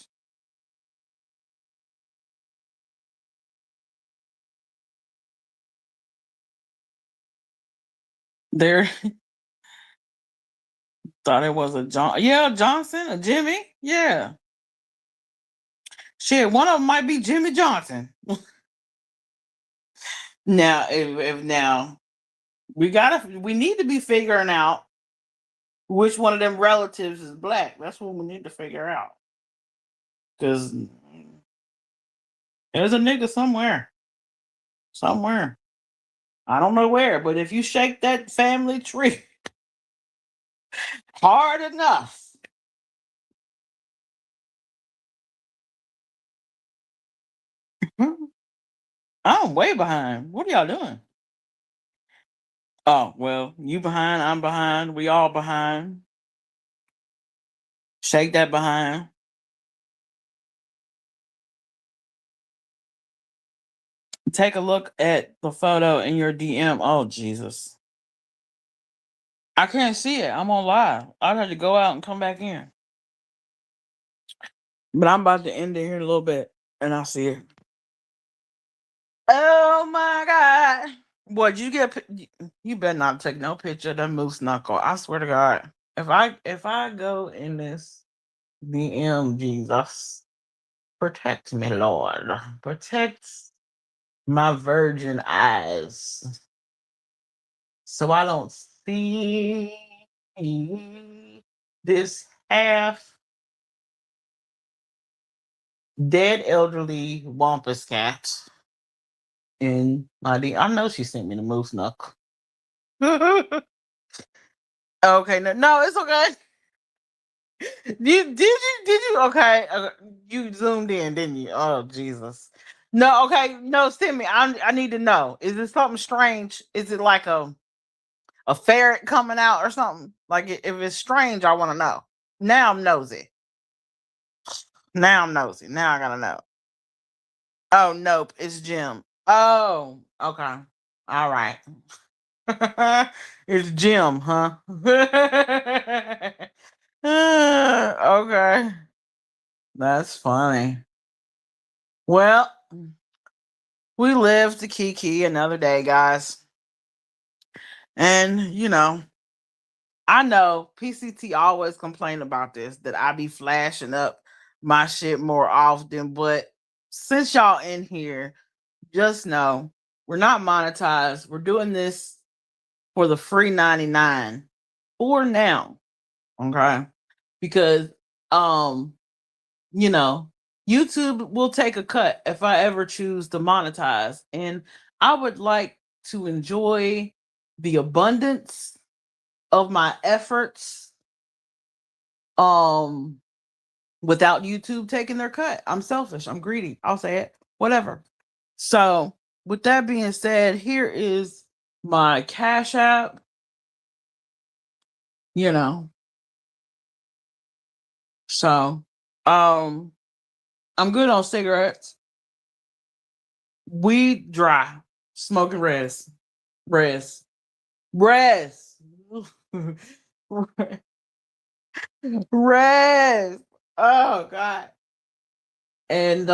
There thought it was a John. Yeah, Johnson, a Jimmy. Yeah. Shit, one of them might be Jimmy Johnson. Now, if now we need to be figuring out which one of them relatives is black. That's what we need to figure out. Because there's a nigga somewhere. Somewhere. I don't know where, but if you shake that family tree hard enough. I'm way behind. What are y'all doing? Oh, well, you behind, I'm behind, we all behind. Shake that behind. Take a look at the photo in your DM. Oh, Jesus. I can't see it. I'm on live. I'd have to go out and come back in. But I'm about to end it here in a little bit and I'll see it. Oh my God. Boy, did you you better not take no picture of that moose knuckle. I swear to God. If I go in this DM, Jesus, protect me, Lord. Protect my virgin eyes so I don't see this half dead elderly wampus cat in my D. I know she sent me the moose knuckle. Okay, no, it's okay. Did you okay? You zoomed in, didn't you? Oh Jesus. No, okay, no, send me. I need to know. Is it something strange? Is it like a ferret coming out or something? Like if it's strange, I want to know. Now I'm nosy. Now I'm nosy. Now I gotta know. Oh nope, it's Jim. Oh, okay. All right. It's Jim, huh? Okay. That's funny. Well, we live to Kiki another day, guys. And I know PCT always complain about this, that I be flashing up my shit more often. But since y'all in here, just know we're not monetized. We're doing this for the free 99 for now. Okay. Because um, you know, YouTube will take a cut if I ever choose to monetize. And I would like to enjoy the abundance of my efforts um without YouTube taking their cut. I'm selfish. I'm greedy. I'll say it. Whatever. So, with that being said, here is my Cash App. You know, so um, I'm good on cigarettes. Weed dry. Smoking res, res, res. Oh God. And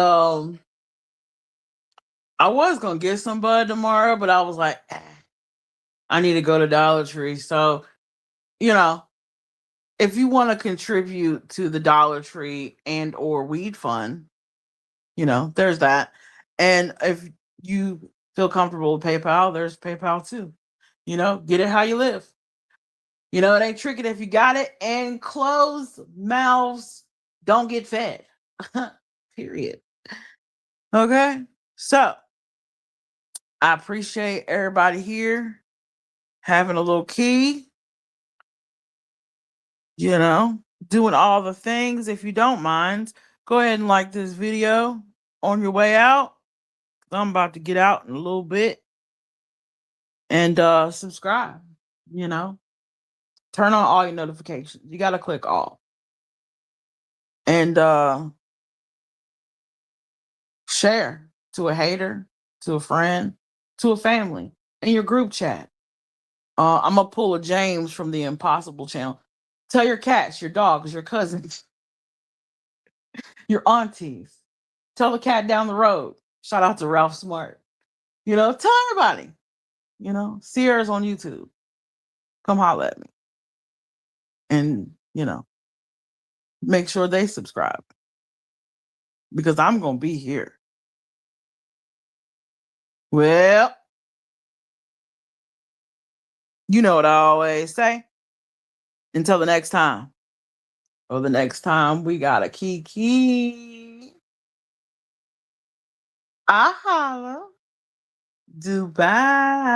I was gonna get some bud tomorrow, but I was like, I need to go to Dollar Tree. So, you know, if you want to contribute to the Dollar Tree and or Weed Fund, there's that. And if you feel comfortable with PayPal, there's PayPal too. Get it how you live. It ain't tricking if you got it. And closed mouths don't get fed. Period. Okay. So I appreciate everybody here having a little key, doing all the things. If you don't mind, go ahead and like this video on your way out. I'm about to get out in a little bit. And subscribe, turn on all your notifications. You got to click all. And share to a hater, to a friend, to a family, in your group chat. I'm going to pull a James from the Impossible channel. Tell your cats, your dogs, your cousins, your aunties. Tell the cat down the road. Shout out to Ralph Smart. Tell everybody. Sierra's on YouTube. Come holler at me. And, make sure they subscribe. Because I'm going to be here. Well, you know what I always say. Until the next time. Or the next time we got a Kiki. I holla. Dubai.